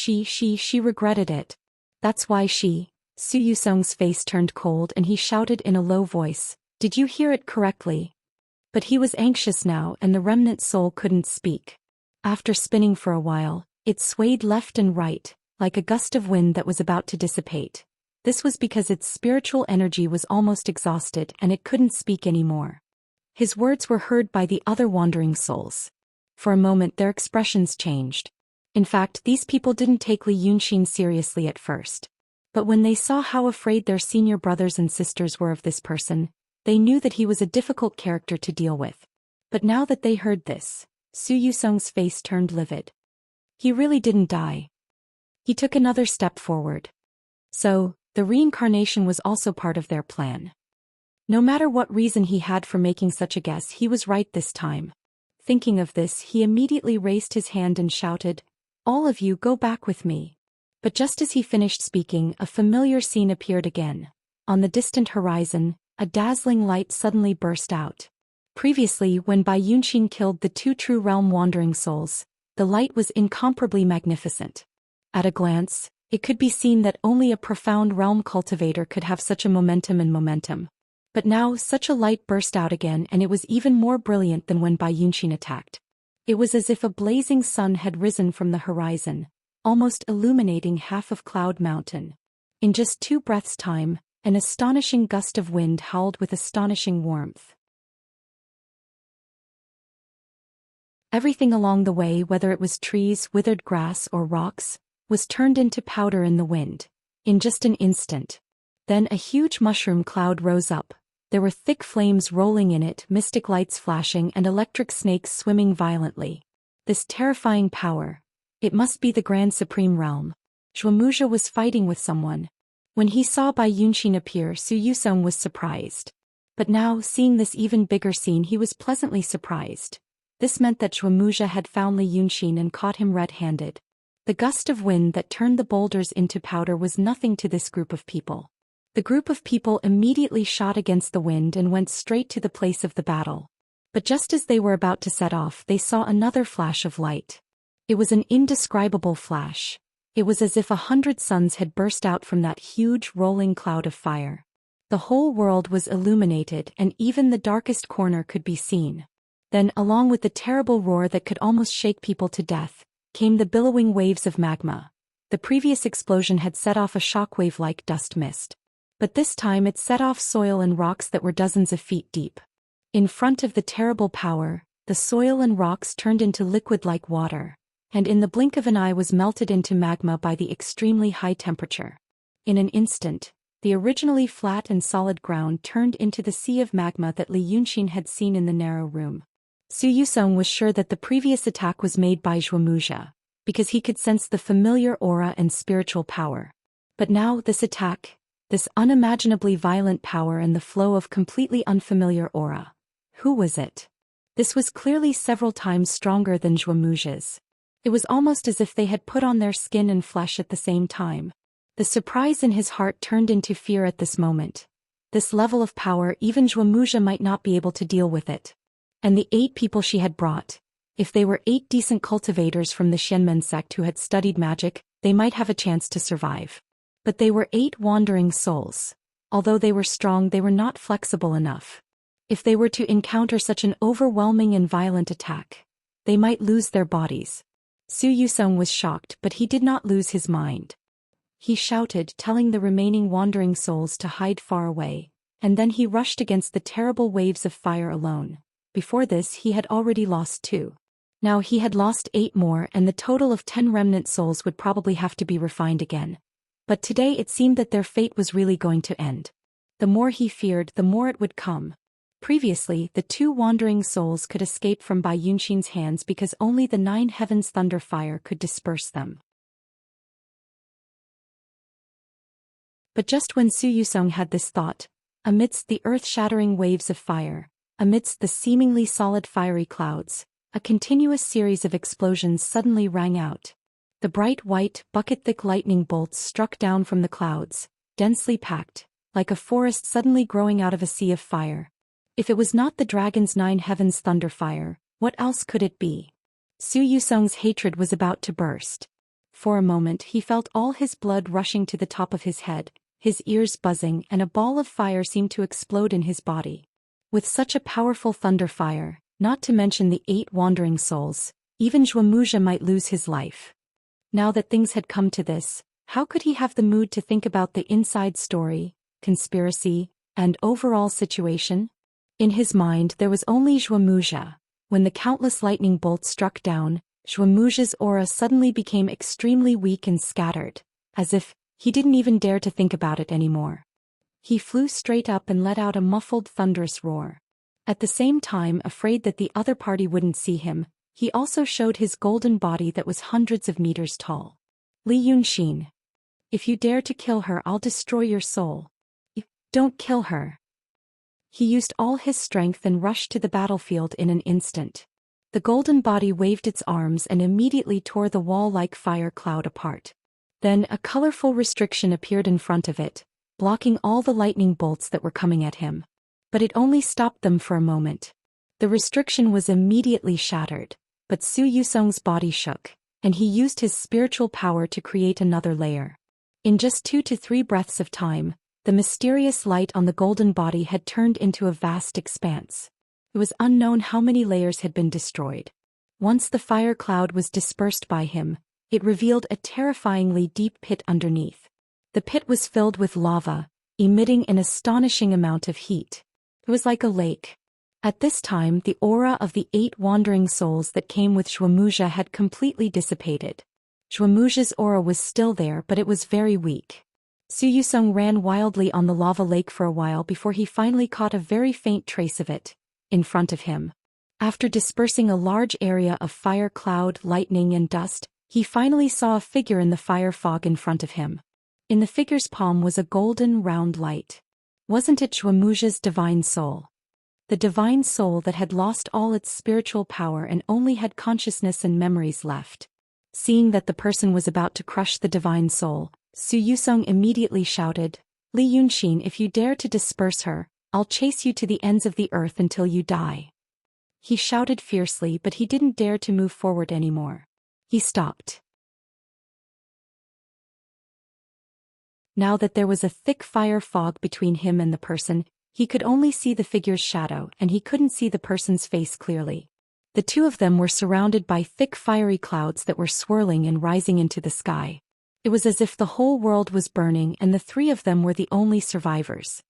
regretted it. That's why Zhou Xian's face turned cold and he shouted in a low voice, did you hear it correctly? But he was anxious now and the remnant soul couldn't speak. After spinning for a while, it swayed left and right, like a gust of wind that was about to dissipate. This was because its spiritual energy was almost exhausted and it couldn't speak anymore. His words were heard by the other wandering souls. For a moment their expressions changed. In fact, these people didn't take Li Yunxin seriously at first. But when they saw how afraid their senior brothers and sisters were of this person, they knew that he was a difficult character to deal with. But now that they heard this, Zhou Xian's face turned livid. He really didn't die. He took another step forward. So, the reincarnation was also part of their plan. No matter what reason he had for making such a guess, he was right this time. Thinking of this, he immediately raised his hand and shouted, "All of you go back with me." But just as he finished speaking, a familiar scene appeared again. On the distant horizon, a dazzling light suddenly burst out. Previously, when Bai Yunxin killed the two true realm wandering souls, the light was incomparably magnificent. At a glance, it could be seen that only a profound realm cultivator could have such a momentum. But now such a light burst out again, and it was even more brilliant than when Bai Yunxin attacked. It was as if a blazing sun had risen from the horizon, almost illuminating half of Cloud Mountain. In just 2 breaths' time, an astonishing gust of wind howled with astonishing warmth. Everything along the way, whether it was trees, withered grass, or rocks, was turned into powder in the wind. In just an instant. Then a huge mushroom cloud rose up. There were thick flames rolling in it, mystic lights flashing, and electric snakes swimming violently. This terrifying power. It must be the Grand Supreme Realm. Zhuo was fighting with someone. When he saw Bai Yunxin appear, Su Yusong was surprised. But now, seeing this even bigger scene, he was pleasantly surprised. This meant that Zhuo had found Li Yunxin and caught him red-handed. The gust of wind that turned the boulders into powder was nothing to this group of people. The group of people immediately shot against the wind and went straight to the place of the battle. But just as they were about to set off, they saw another flash of light. It was an indescribable flash. It was as if 100 suns had burst out from that huge rolling cloud of fire. The whole world was illuminated, and even the darkest corner could be seen. Then, along with the terrible roar that could almost shake people to death, came the billowing waves of magma. The previous explosion had set off a shockwave like dust mist. But this time it set off soil and rocks that were dozens of feet deep. In front of the terrible power, the soil and rocks turned into liquid like water, and in the blink of an eye was melted into magma by the extremely high temperature. In an instant, the originally flat and solid ground turned into the sea of magma that Li Yunxin had seen in the narrow room. Su Yusong was sure that the previous attack was made by Zhuo, because he could sense the familiar aura and spiritual power. But now this attack, this unimaginably violent power and the flow of completely unfamiliar aura. Who was it? This was clearly several times stronger than Zhuo's. It was almost as if they had put on their skin and flesh at the same time. The surprise in his heart turned into fear at this moment. This level of power, even Zhuo might not be able to deal with it. And the 8 people she had brought, if they were 8 decent cultivators from the Xianmen sect who had studied magic, they might have a chance to survive. But they were 8 wandering souls. Although they were strong, they were not flexible enough. If they were to encounter such an overwhelming and violent attack, they might lose their bodies. Su Yusong was shocked, but he did not lose his mind. He shouted, telling the remaining wandering souls to hide far away, and then he rushed against the terrible waves of fire alone. Before this he had already lost 2. Now he had lost 8 more, and the total of 10 remnant souls would probably have to be refined again. But today it seemed that their fate was really going to end. The more he feared, the more it would come. Previously, the 2 wandering souls could escape from Bai Yunxin's hands because only the 9 heavens thunder fire could disperse them. But just when Su Yusong had this thought, amidst the earth-shattering waves of fire, amidst the seemingly solid fiery clouds, a continuous series of explosions suddenly rang out. The bright white, bucket-thick lightning bolts struck down from the clouds, densely packed, like a forest suddenly growing out of a sea of fire. If it was not the dragon's 9 heavens thunder fire, what else could it be? Su Yusong's hatred was about to burst. For a moment he felt all his blood rushing to the top of his head, his ears buzzing, and a ball of fire seemed to explode in his body. With such a powerful thunder fire, not to mention the 8 wandering souls, even Zhuo might lose his life. Now that things had come to this, how could he have the mood to think about the inside story, conspiracy, and overall situation? In his mind there was only Zhuo. When the countless lightning bolts struck down, Zhuo's aura suddenly became extremely weak and scattered, as if he didn't even dare to think about it anymore. He flew straight up and let out a muffled thunderous roar. At the same time, afraid that the other party wouldn't see him, he also showed his golden body that was hundreds of meters tall. Li Yunxin. If you dare to kill her, I'll destroy your soul. Don't kill her. He used all his strength and rushed to the battlefield in an instant. The golden body waved its arms and immediately tore the wall like fire cloud apart. Then a colorful restriction appeared in front of it, blocking all the lightning bolts that were coming at him. But it only stopped them for a moment. The restriction was immediately shattered, but Su Yusong's body shook, and he used his spiritual power to create another layer. In just 2 to 3 breaths of time, the mysterious light on the golden body had turned into a vast expanse. It was unknown how many layers had been destroyed. Once the fire cloud was dispersed by him, it revealed a terrifyingly deep pit underneath. The pit was filled with lava, emitting an astonishing amount of heat. It was like a lake. At this time, the aura of the 8 wandering souls that came with Zhuomuxia had completely dissipated. Zhuomuxia's aura was still there, but it was very weak. Su Yusong ran wildly on the lava lake for a while before he finally caught a very faint trace of it in front of him. After dispersing a large area of fire cloud, lightning, and dust, he finally saw a figure in the fire fog in front of him. In the figure's palm was a golden, round light. Wasn't it Zhuomuxia's divine soul? The divine soul that had lost all its spiritual power and only had consciousness and memories left. Seeing that the person was about to crush the divine soul, Su Yusong immediately shouted, "Li Yunxin, if you dare to disperse her, I'll chase you to the ends of the earth until you die." He shouted fiercely, but he didn't dare to move forward anymore. He stopped. Now that there was a thick fire fog between him and the person, he could only see the figure's shadow and he couldn't see the person's face clearly. The two of them were surrounded by thick fiery clouds that were swirling and rising into the sky. It was as if the whole world was burning and the 3 of them were the only survivors.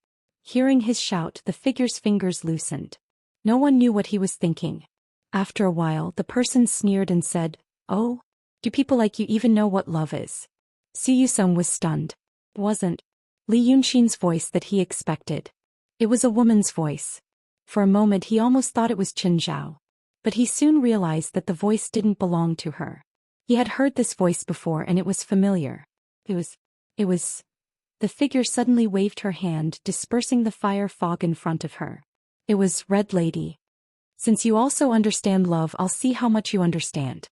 Hearing his shout, the figure's fingers loosened. No one knew what he was thinking. After a while, the person sneered and said, "Oh? Do people like you even know what love is?" Su Yusong was stunned. It wasn't Li Yunxin's voice that he expected. It was a woman's voice. For a moment he almost thought it was Qin Zhao. But he soon realized that the voice didn't belong to her. He had heard this voice before and it was familiar. It was. The figure suddenly waved her hand, dispersing the fire fog in front of her. It was Red Lady. "Since you also understand love, I'll see how much you understand."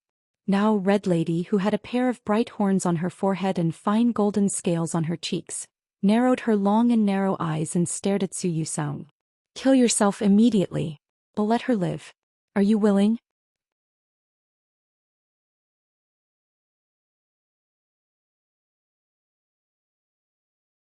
Now Red Lady, who had a pair of bright horns on her forehead and fine golden scales on her cheeks, narrowed her long and narrow eyes and stared at Su Yusong. "Kill yourself immediately, but let her live. Are you willing?"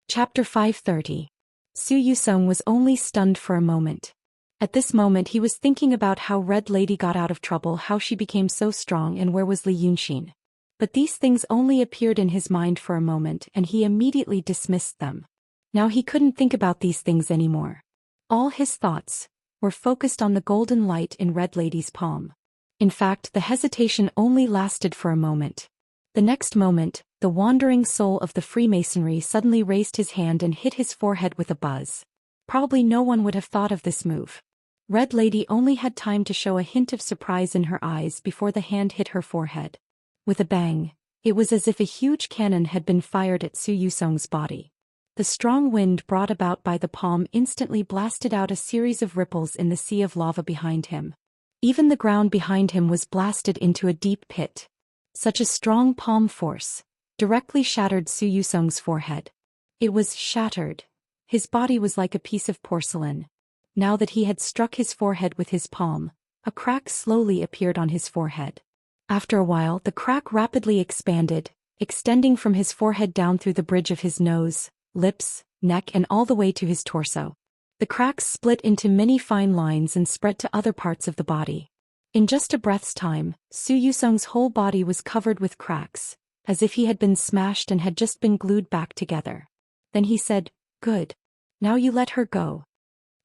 Chapter 530. Su Yusong was only stunned for a moment. At this moment he was thinking about how Red Lady got out of trouble, how she became so strong, and where was Li Yunxin. But these things only appeared in his mind for a moment and he immediately dismissed them. Now he couldn't think about these things anymore. All his thoughts were focused on the golden light in Red Lady's palm. In fact, the hesitation only lasted for a moment. The next moment, the wandering soul of the Freemasonry suddenly raised his hand and hit his forehead with a buzz. Probably no one would have thought of this move. Red Lady only had time to show a hint of surprise in her eyes before the hand hit her forehead. With a bang, it was as if a huge cannon had been fired at Su Yusong's body. The strong wind brought about by the palm instantly blasted out a series of ripples in the sea of lava behind him. Even the ground behind him was blasted into a deep pit. Such a strong palm force directly shattered Su Yusong's forehead. It was shattered. His body was like a piece of porcelain. Now that he had struck his forehead with his palm, a crack slowly appeared on his forehead. After a while, the crack rapidly expanded, extending from his forehead down through the bridge of his nose, lips, neck, and all the way to his torso. The cracks split into many fine lines and spread to other parts of the body. In just a breath's time, Su Yusong's whole body was covered with cracks, as if he had been smashed and had just been glued back together. Then he said, "Good. Now you let her go."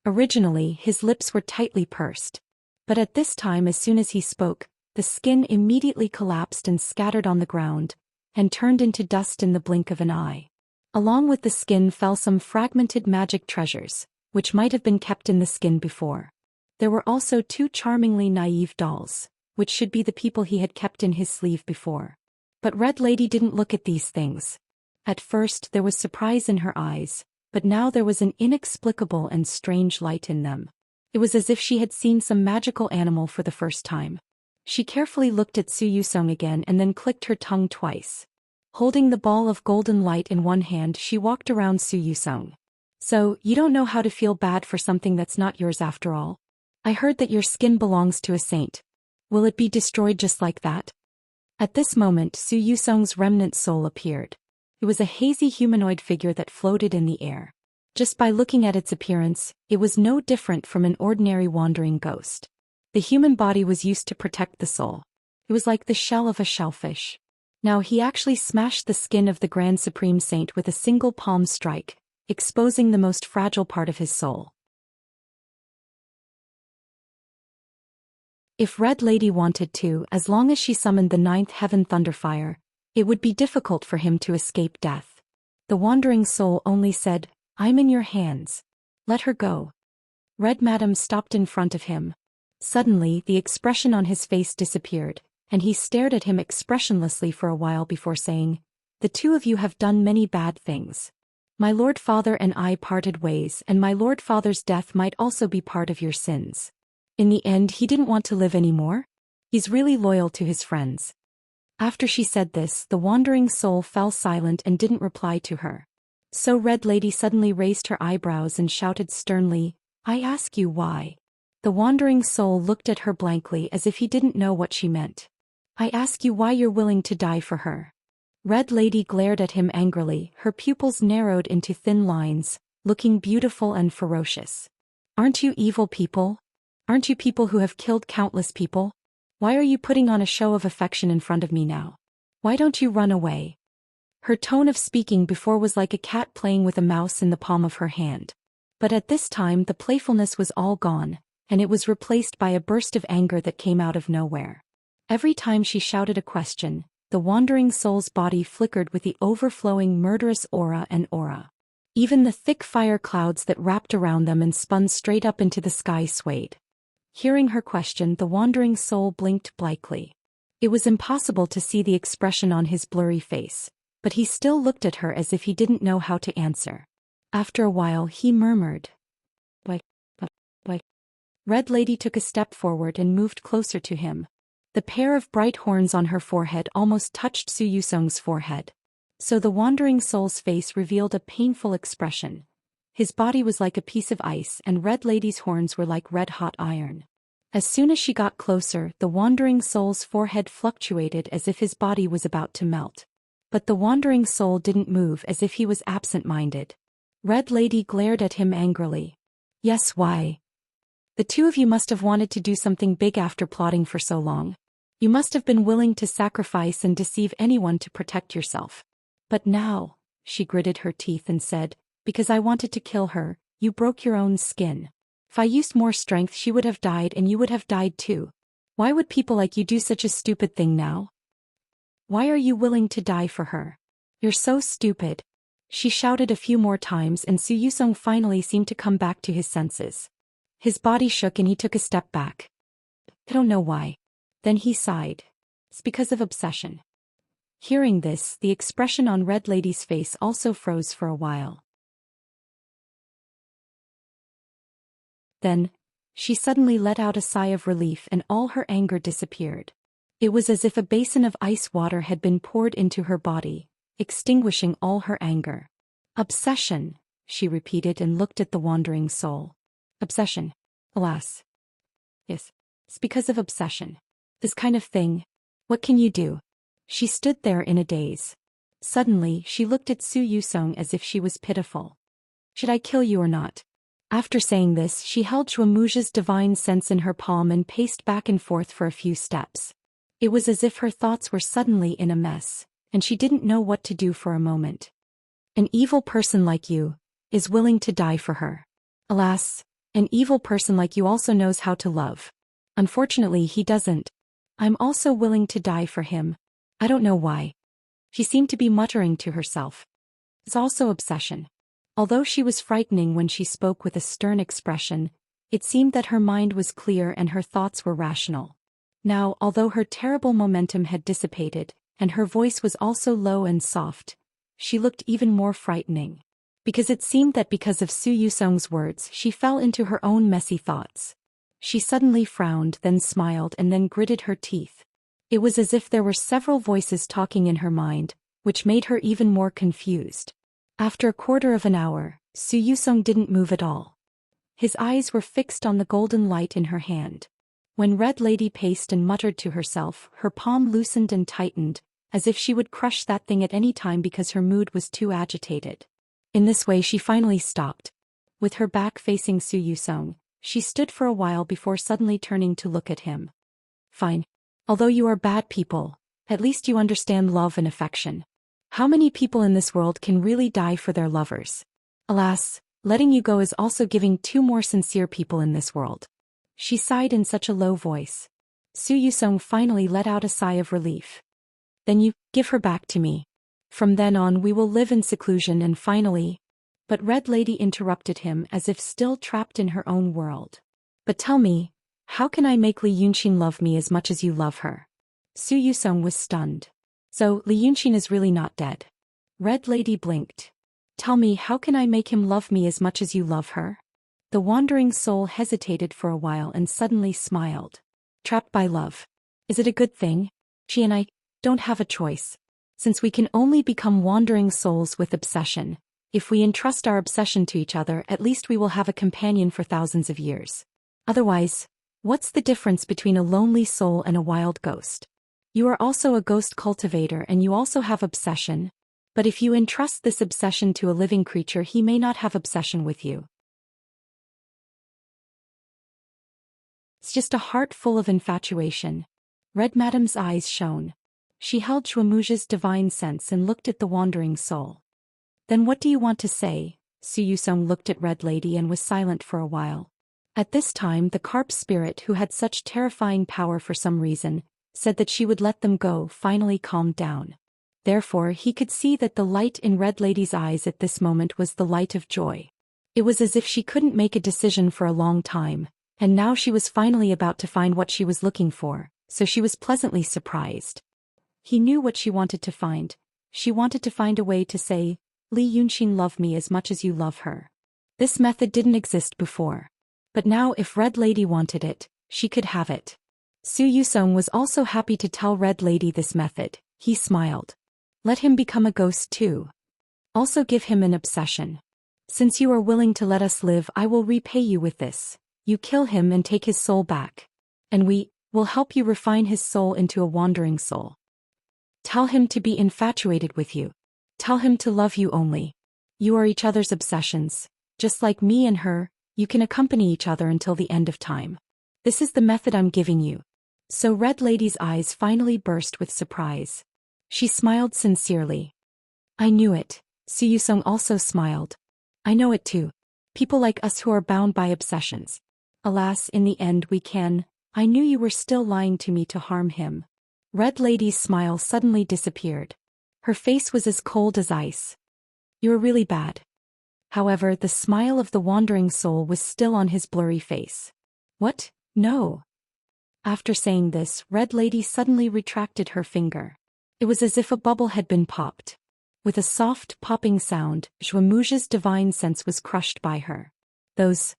Originally, his lips were tightly pursed. But at this time, as soon as he spoke, the skin immediately collapsed and scattered on the ground, and turned into dust in the blink of an eye. Along with the skin fell some fragmented magic treasures, which might have been kept in the skin before. There were also 2 charmingly naive dolls, which should be the people he had kept in his sleeve before. But Red Lady didn't look at these things. At first there was surprise in her eyes, but now there was an inexplicable and strange light in them. It was as if she had seen some magical animal for the first time. She carefully looked at Su Yusong again and then clicked her tongue twice. Holding the ball of golden light in one hand, she walked around Su Yusong. So, you don't know how to feel bad for something that's not yours after all? I heard that your skin belongs to a saint. Will it be destroyed just like that? At this moment, Su Yusong's remnant soul appeared. It was a hazy humanoid figure that floated in the air. Just by looking at its appearance, it was no different from an ordinary wandering ghost. The human body was used to protect the soul. It was like the shell of a shellfish. Now he actually smashed the skin of the Grand Supreme Saint with a single palm strike, exposing the most fragile part of his soul. If Red Lady wanted to, as long as she summoned the ninth heaven Thunderfire, it would be difficult for him to escape death. The wandering soul only said, "I'm in your hands. Let her go." Red Madam stopped in front of him. Suddenly, the expression on his face disappeared, and he stared at him expressionlessly for a while before saying, "The two of you have done many bad things. My Lord Father and I parted ways, and my Lord Father's death might also be part of your sins. In the end, he didn't want to live anymore. He's really loyal to his friends." After she said this, the wandering soul fell silent and didn't reply to her. So Red Lady suddenly raised her eyebrows and shouted sternly, "I ask you why?" The wandering soul looked at her blankly as if he didn't know what she meant. "I ask you why you're willing to die for her." Red Lady glared at him angrily, her pupils narrowed into thin lines, looking beautiful and ferocious. "Aren't you evil people? Aren't you people who have killed countless people? Why are you putting on a show of affection in front of me now? Why don't you run away?" Her tone of speaking before was like a cat playing with a mouse in the palm of her hand. But at this time the playfulness was all gone, and it was replaced by a burst of anger that came out of nowhere. Every time she shouted a question, the wandering soul's body flickered with the overflowing murderous aura and aura. Even the thick fire clouds that wrapped around them and spun straight up into the sky swayed. Hearing her question, the wandering soul blinked blankly. It was impossible to see the expression on his blurry face, but he still looked at her as if he didn't know how to answer. After a while he murmured, "Why? Red Lady took a step forward and moved closer to him. The pair of bright horns on her forehead almost touched Su Yusong's forehead. So the wandering soul's face revealed a painful expression. His body was like a piece of ice and Red Lady's horns were like red-hot iron. As soon as she got closer, the wandering soul's forehead fluctuated as if his body was about to melt. But the wandering soul didn't move, as if he was absent-minded. Red Lady glared at him angrily. "Yes, why? The two of you must have wanted to do something big after plotting for so long. You must have been willing to sacrifice and deceive anyone to protect yourself. But now," she gritted her teeth and said, "because I wanted to kill her, you broke your own skin. If I used more strength, she would have died and you would have died too. Why would people like you do such a stupid thing now? Why are you willing to die for her? You're so stupid." She shouted a few more times and Su Yusong finally seemed to come back to his senses. His body shook and he took a step back. "I don't know why." Then he sighed. "It's because of obsession." Hearing this, the expression on Red Lady's face also froze for a while. Then, she suddenly let out a sigh of relief and all her anger disappeared. It was as if a basin of ice water had been poured into her body, extinguishing all her anger. "Obsession," she repeated and looked at the wandering soul. "Obsession. Alas. Yes, it's because of obsession. This kind of thing. What can you do?" She stood there in a daze. Suddenly, she looked at Su Yusong as if she was pitiful. "Should I kill you or not?" After saying this, she held Chuamuji's divine sense in her palm and paced back and forth for a few steps. It was as if her thoughts were suddenly in a mess, and she didn't know what to do for a moment. "An evil person like you is willing to die for her. Alas, an evil person like you also knows how to love. Unfortunately, he doesn't. I'm also willing to die for him. I don't know why." She seemed to be muttering to herself. It's also obsession. Although she was frightening when she spoke with a stern expression, it seemed that her mind was clear and her thoughts were rational. Now, although her terrible momentum had dissipated, and her voice was also low and soft, she looked even more frightening. because it seemed that because of Su Yusong's words she fell into her own messy thoughts. She suddenly frowned, then smiled, and then gritted her teeth. It was as if there were several voices talking in her mind, which made her even more confused. After a quarter of an hour, Su Yusong didn't move at all. His eyes were fixed on the golden light in her hand. When Red Lady paced and muttered to herself, her palm loosened and tightened, as if she would crush that thing at any time because her mood was too agitated. In this way she finally stopped. With her back facing Su Yusong, she stood for a while before suddenly turning to look at him. Fine. Although you are bad people, at least you understand love and affection. How many people in this world can really die for their lovers? Alas, letting you go is also giving 2 more sincere people in this world. She sighed in such a low voice. Su Yusong finally let out a sigh of relief. Then you, give her back to me. From then on we will live in seclusion and finally... But Red Lady interrupted him as if still trapped in her own world. But tell me, how can I make Li Yunxin love me as much as you love her? Su Yusong was stunned. So, Li Yunxin is really not dead. Red Lady blinked. Tell me, how can I make him love me as much as you love her? The wandering soul hesitated for a while and suddenly smiled. Trapped by love. Is it a good thing? She and I don't have a choice. Since we can only become wandering souls with obsession, if we entrust our obsession to each other, at least we will have a companion for thousands of years. Otherwise, what's the difference between a lonely soul and a wild ghost? You are also a ghost cultivator and you also have obsession. But if you entrust this obsession to a living creature, he may not have obsession with you. It's just a heart full of infatuation. Red Madame's eyes shone. She held Shuamuja's divine sense and looked at the wandering soul. Then what do you want to say? Su Yusong looked at Red Lady and was silent for a while. At this time the carp spirit, who had such terrifying power for some reason, said that she would let them go, finally calmed down. Therefore he could see that the light in Red Lady's eyes at this moment was the light of joy. It was as if she couldn't make a decision for a long time, and now she was finally about to find what she was looking for, so she was pleasantly surprised. He knew what she wanted to find. She wanted to find a way to say, Li Yunxin, love me as much as you love her. This method didn't exist before. But now if Red Lady wanted it, she could have it. Su Yusong was also happy to tell Red Lady this method. He smiled. Let him become a ghost too. Also give him an obsession. Since you are willing to let us live, I will repay you with this. You kill him and take his soul back. And we will help you refine his soul into a wandering soul. Tell him to be infatuated with you. Tell him to love you only. You are each other's obsessions. Just like me and her, you can accompany each other until the end of time. This is the method I'm giving you. So Red Lady's eyes finally burst with surprise. She smiled sincerely. I knew it. Su Yusong also smiled. I know it too. People like us who are bound by obsessions. Alas, in the end we can. I knew you were still lying to me to harm him. Red Lady's smile suddenly disappeared. Her face was as cold as ice. You're really bad. However, the smile of the wandering soul was still on his blurry face. What? No. After saying this, Red Lady suddenly retracted her finger. It was as if a bubble had been popped. With a soft, popping sound, Zhuamuja's divine sense was crushed by her. Those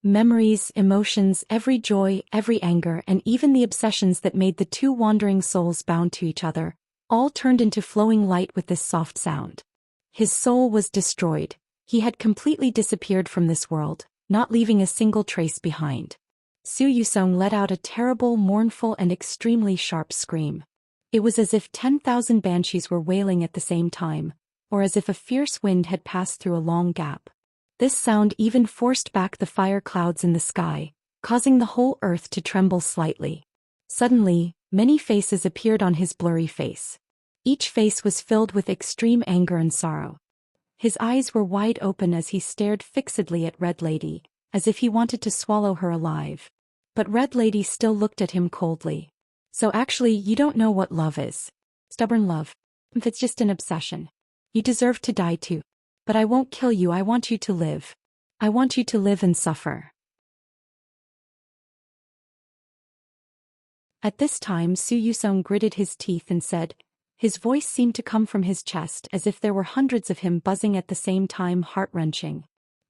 memories, emotions, every joy, every anger, and even the obsessions that made the 2 wandering souls bound to each other, all turned into flowing light with this soft sound. His soul was destroyed. He had completely disappeared from this world, not leaving a single trace behind. Su Yusong let out a terrible, mournful, and extremely sharp scream. It was as if 10,000 banshees were wailing at the same time, or as if a fierce wind had passed through a long gap. This sound even forced back the fire clouds in the sky, causing the whole earth to tremble slightly. Suddenly, many faces appeared on his blurry face. Each face was filled with extreme anger and sorrow. His eyes were wide open as he stared fixedly at Red Lady, as if he wanted to swallow her alive. But Red Lady still looked at him coldly. So actually, you don't know what love is. Stubborn love. If it's just an obsession. You deserve to die too. But I won't kill you, I want you to live. I want you to live and suffer. At this time Su Yusong gritted his teeth and said, His voice seemed to come from his chest as if there were hundreds of him buzzing at the same time, heart-wrenching.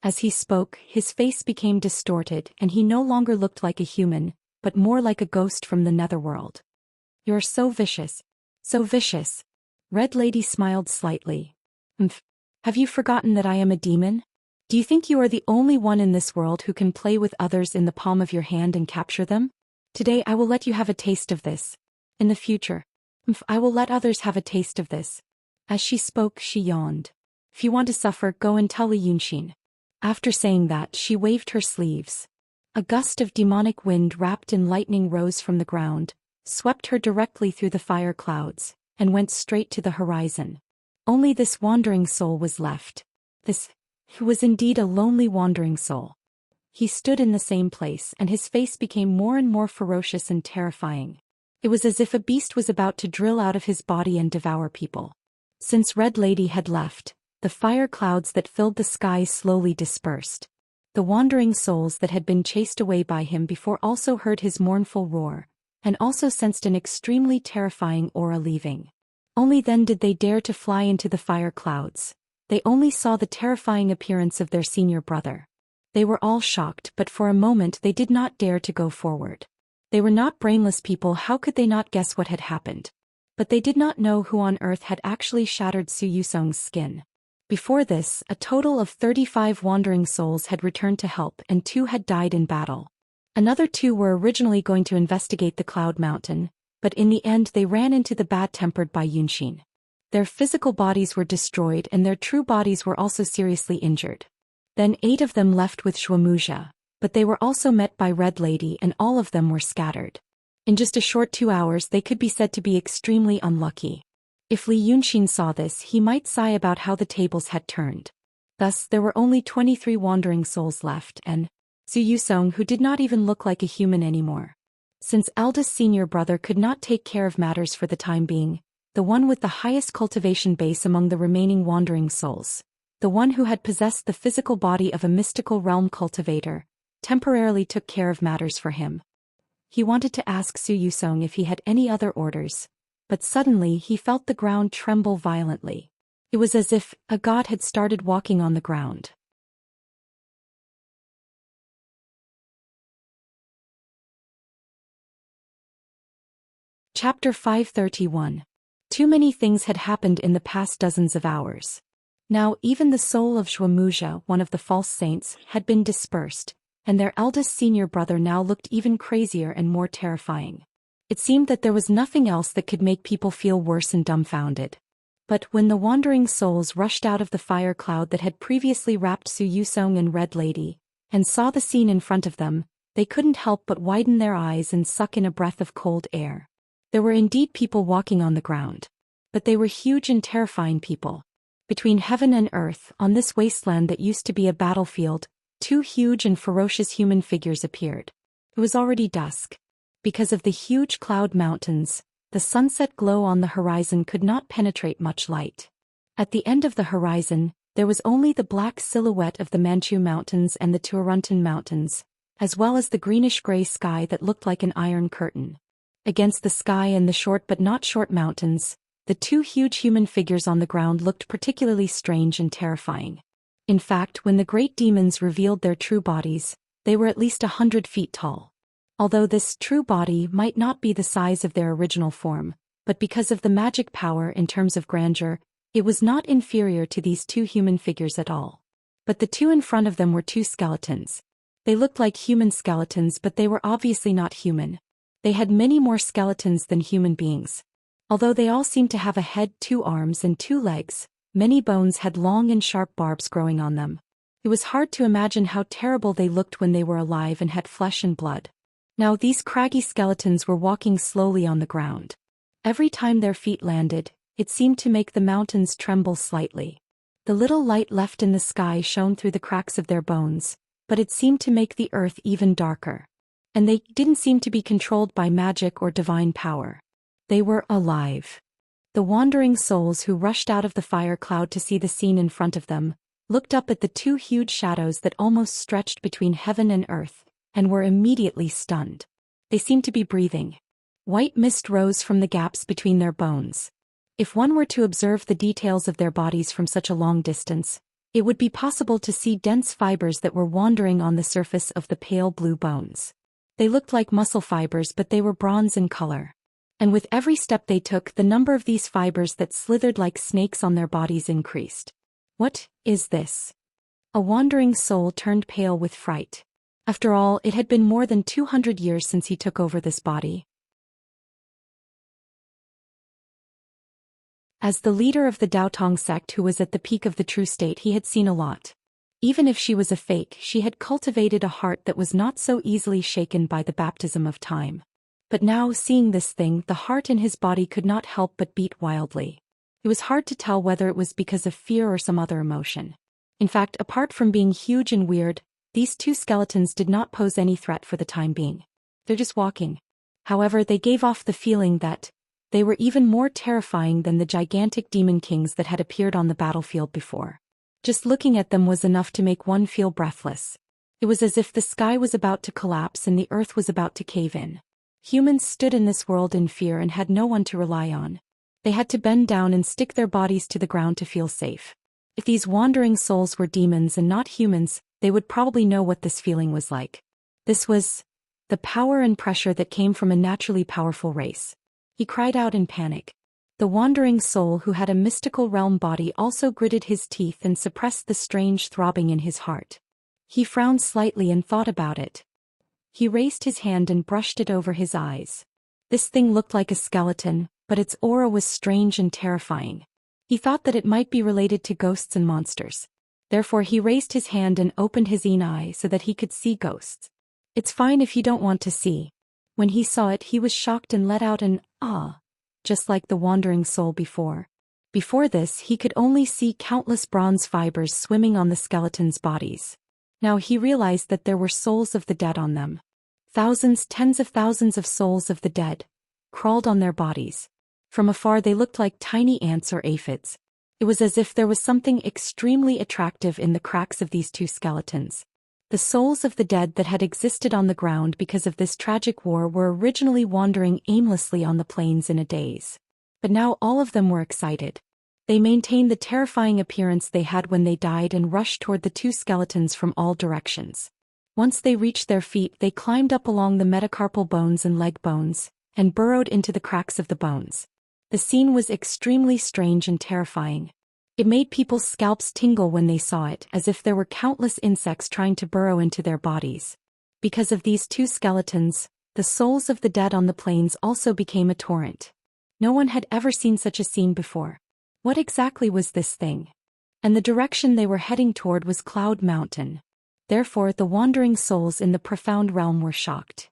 As he spoke, his face became distorted and he no longer looked like a human, but more like a ghost from the netherworld. "You're so vicious. So vicious." Red Lady smiled slightly. "Umph. Have you forgotten that I am a demon? Do you think you are the only one in this world who can play with others in the palm of your hand and capture them? Today I will let you have a taste of this. In the future, I will let others have a taste of this." As she spoke, she yawned. "If you want to suffer, go and tell Zhou Xian." After saying that, she waved her sleeves. A gust of demonic wind wrapped in lightning rose from the ground, swept her directly through the fire clouds, and went straight to the horizon. Only this wandering soul was left. This was indeed a lonely wandering soul. He stood in the same place and his face became more and more ferocious and terrifying. It was as if a beast was about to drill out of his body and devour people. Since Red Lady had left, the fire clouds that filled the sky slowly dispersed. The wandering souls that had been chased away by him before also heard his mournful roar, and also sensed an extremely terrifying aura leaving. Only then did they dare to fly into the fire clouds. They only saw the terrifying appearance of their senior brother. They were all shocked, but for a moment they did not dare to go forward. They were not brainless people, how could they not guess what had happened? But they did not know who on earth had actually shattered Su Yusong's skin. Before this, a total of 35 wandering souls had returned to help and 2 had died in battle. Another 2 were originally going to investigate the Cloud Mountain, but in the end they ran into the bad-tempered by Zhou Xian. Their physical bodies were destroyed and their true bodies were also seriously injured. Then 8 of them left with Wuxia, but they were also met by Red Lady and all of them were scattered. In just a short 2 hours they could be said to be extremely unlucky. If Li Yunxin saw this, he might sigh about how the tables had turned. Thus there were only 23 wandering souls left and Su Yusong, who did not even look like a human anymore. Since eldest senior brother could not take care of matters for the time being, the one with the highest cultivation base among the remaining wandering souls, the one who had possessed the physical body of a mystical realm cultivator, temporarily took care of matters for him. He wanted to ask Su Yusong if he had any other orders, but suddenly he felt the ground tremble violently. It was as if a god had started walking on the ground. Chapter 531. Too many things had happened in the past dozens of hours. Now even the soul of Wuxia, one of the false saints, had been dispersed, and their eldest senior brother now looked even crazier and more terrifying. It seemed that there was nothing else that could make people feel worse and dumbfounded. But when the wandering souls rushed out of the fire cloud that had previously wrapped Su Yusong and Red Lady, and saw the scene in front of them, they couldn't help but widen their eyes and suck in a breath of cold air. There were indeed people walking on the ground. But they were huge and terrifying people. Between heaven and earth, on this wasteland that used to be a battlefield, 2 huge and ferocious human figures appeared. It was already dusk. Because of the huge cloud mountains, the sunset glow on the horizon could not penetrate much light. At the end of the horizon, there was only the black silhouette of the Manchu Mountains and the Turuntan Mountains, as well as the greenish-gray sky that looked like an iron curtain. Against the sky and the short but not short mountains, the 2 huge human figures on the ground looked particularly strange and terrifying. In fact, when the great demons revealed their true bodies, they were at least 100 feet tall. Although this true body might not be the size of their original form, but because of the magic power in terms of grandeur, it was not inferior to these 2 human figures at all. But the 2 in front of them were 2 skeletons. They looked like human skeletons, but they were obviously not human. They had many more skeletons than human beings. Although they all seemed to have a head, 2 arms and 2 legs, many bones had long and sharp barbs growing on them. It was hard to imagine how terrible they looked when they were alive and had flesh and blood. Now these craggy skeletons were walking slowly on the ground. Every time their feet landed, it seemed to make the mountains tremble slightly. The little light left in the sky shone through the cracks of their bones, but it seemed to make the earth even darker. And they didn't seem to be controlled by magic or divine power. They were alive. The wandering souls who rushed out of the fire cloud to see the scene in front of them, looked up at the 2 huge shadows that almost stretched between heaven and earth, and were immediately stunned. They seemed to be breathing. White mist rose from the gaps between their bones. If one were to observe the details of their bodies from such a long distance, it would be possible to see dense fibers that were wandering on the surface of the pale blue bones. They looked like muscle fibers, but they were bronze in color. And with every step they took, the number of these fibers that slithered like snakes on their bodies increased. What is this? A wandering soul turned pale with fright. After all, it had been more than 200 years since he took over this body. As the leader of the Daotong sect who was at the peak of the true state, he had seen a lot. Even if she was a fake, she had cultivated a heart that was not so easily shaken by the baptism of time. But now, seeing this thing, the heart in his body could not help but beat wildly. It was hard to tell whether it was because of fear or some other emotion. In fact, apart from being huge and weird, these two skeletons did not pose any threat for the time being. They're just walking. However, they gave off the feeling that they were even more terrifying than the gigantic demon kings that had appeared on the battlefield before. Just looking at them was enough to make one feel breathless. It was as if the sky was about to collapse and the earth was about to cave in. Humans stood in this world in fear and had no one to rely on. They had to bend down and stick their bodies to the ground to feel safe. If these wandering souls were demons and not humans, they would probably know what this feeling was like. This was the power and pressure that came from a naturally powerful race. He cried out in panic. The wandering soul who had a mystical realm body also gritted his teeth and suppressed the strange throbbing in his heart. He frowned slightly and thought about it. He raised his hand and brushed it over his eyes. This thing looked like a skeleton, but its aura was strange and terrifying. He thought that it might be related to ghosts and monsters. Therefore he raised his hand and opened his inner eye so that he could see ghosts. It's fine if you don't want to see. When he saw it, he was shocked and let out an "ah," just like the wandering soul before. Before this, he could only see countless bronze fibers swimming on the skeletons' bodies. Now he realized that there were souls of the dead on them. Thousands, tens of thousands of souls of the dead crawled on their bodies. From afar they looked like tiny ants or aphids. It was as if there was something extremely attractive in the cracks of these two skeletons. The souls of the dead that had existed on the ground because of this tragic war were originally wandering aimlessly on the plains in a daze. But now all of them were excited. They maintained the terrifying appearance they had when they died and rushed toward the two skeletons from all directions. Once they reached their feet, they climbed up along the metacarpal bones and leg bones, and burrowed into the cracks of the bones. The scene was extremely strange and terrifying. It made people's scalps tingle when they saw it, as if there were countless insects trying to burrow into their bodies. Because of these two skeletons, the souls of the dead on the plains also became a torrent. No one had ever seen such a scene before. What exactly was this thing? And the direction they were heading toward was Cloud Mountain. Therefore, the wandering souls in the profound realm were shocked.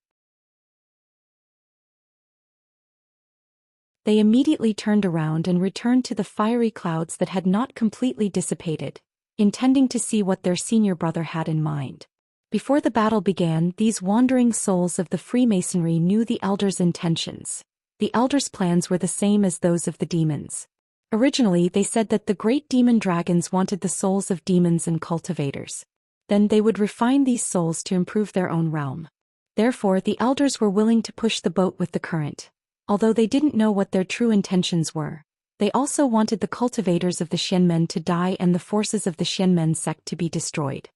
They immediately turned around and returned to the fiery clouds that had not completely dissipated, intending to see what their senior brother had in mind. Before the battle began, these wandering souls of the Freemasonry knew the elders' intentions. The elders' plans were the same as those of the demons. Originally, they said that the great demon dragons wanted the souls of demons and cultivators. Then they would refine these souls to improve their own realm. Therefore, the elders were willing to push the boat with the current. Although they didn't know what their true intentions were, they also wanted the cultivators of the Xianmen to die and the forces of the Xianmen sect to be destroyed.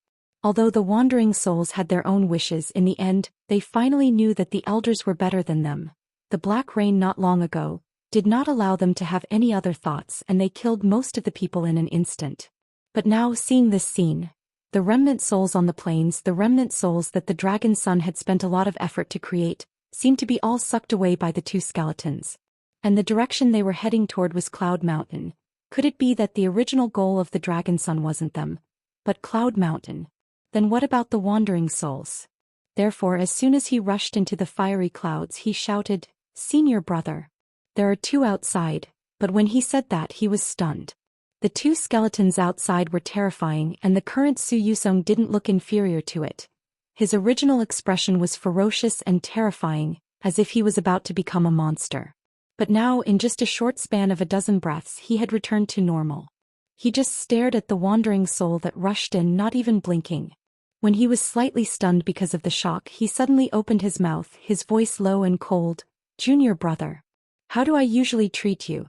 Although the wandering souls had their own wishes, in the end, they finally knew that the elders were better than them. The black rain not long ago did not allow them to have any other thoughts, and they killed most of the people in an instant. But now, seeing this scene, the remnant souls on the plains, the remnant souls that the dragon son had spent a lot of effort to create, seemed to be all sucked away by the two skeletons. And the direction they were heading toward was Cloud Mountain. Could it be that the original goal of the dragon son wasn't them, but Cloud Mountain? Then what about the wandering souls? Therefore, as soon as he rushed into the fiery clouds, he shouted, "Senior brother! There are two outside," but when he said that, he was stunned. The two skeletons outside were terrifying, and the current Su Yusong didn't look inferior to it. His original expression was ferocious and terrifying, as if he was about to become a monster. But now, in just a short span of a dozen breaths, he had returned to normal. He just stared at the wandering soul that rushed in, not even blinking. When he was slightly stunned because of the shock, he suddenly opened his mouth, his voice low and cold. "Junior brother. How do I usually treat you?"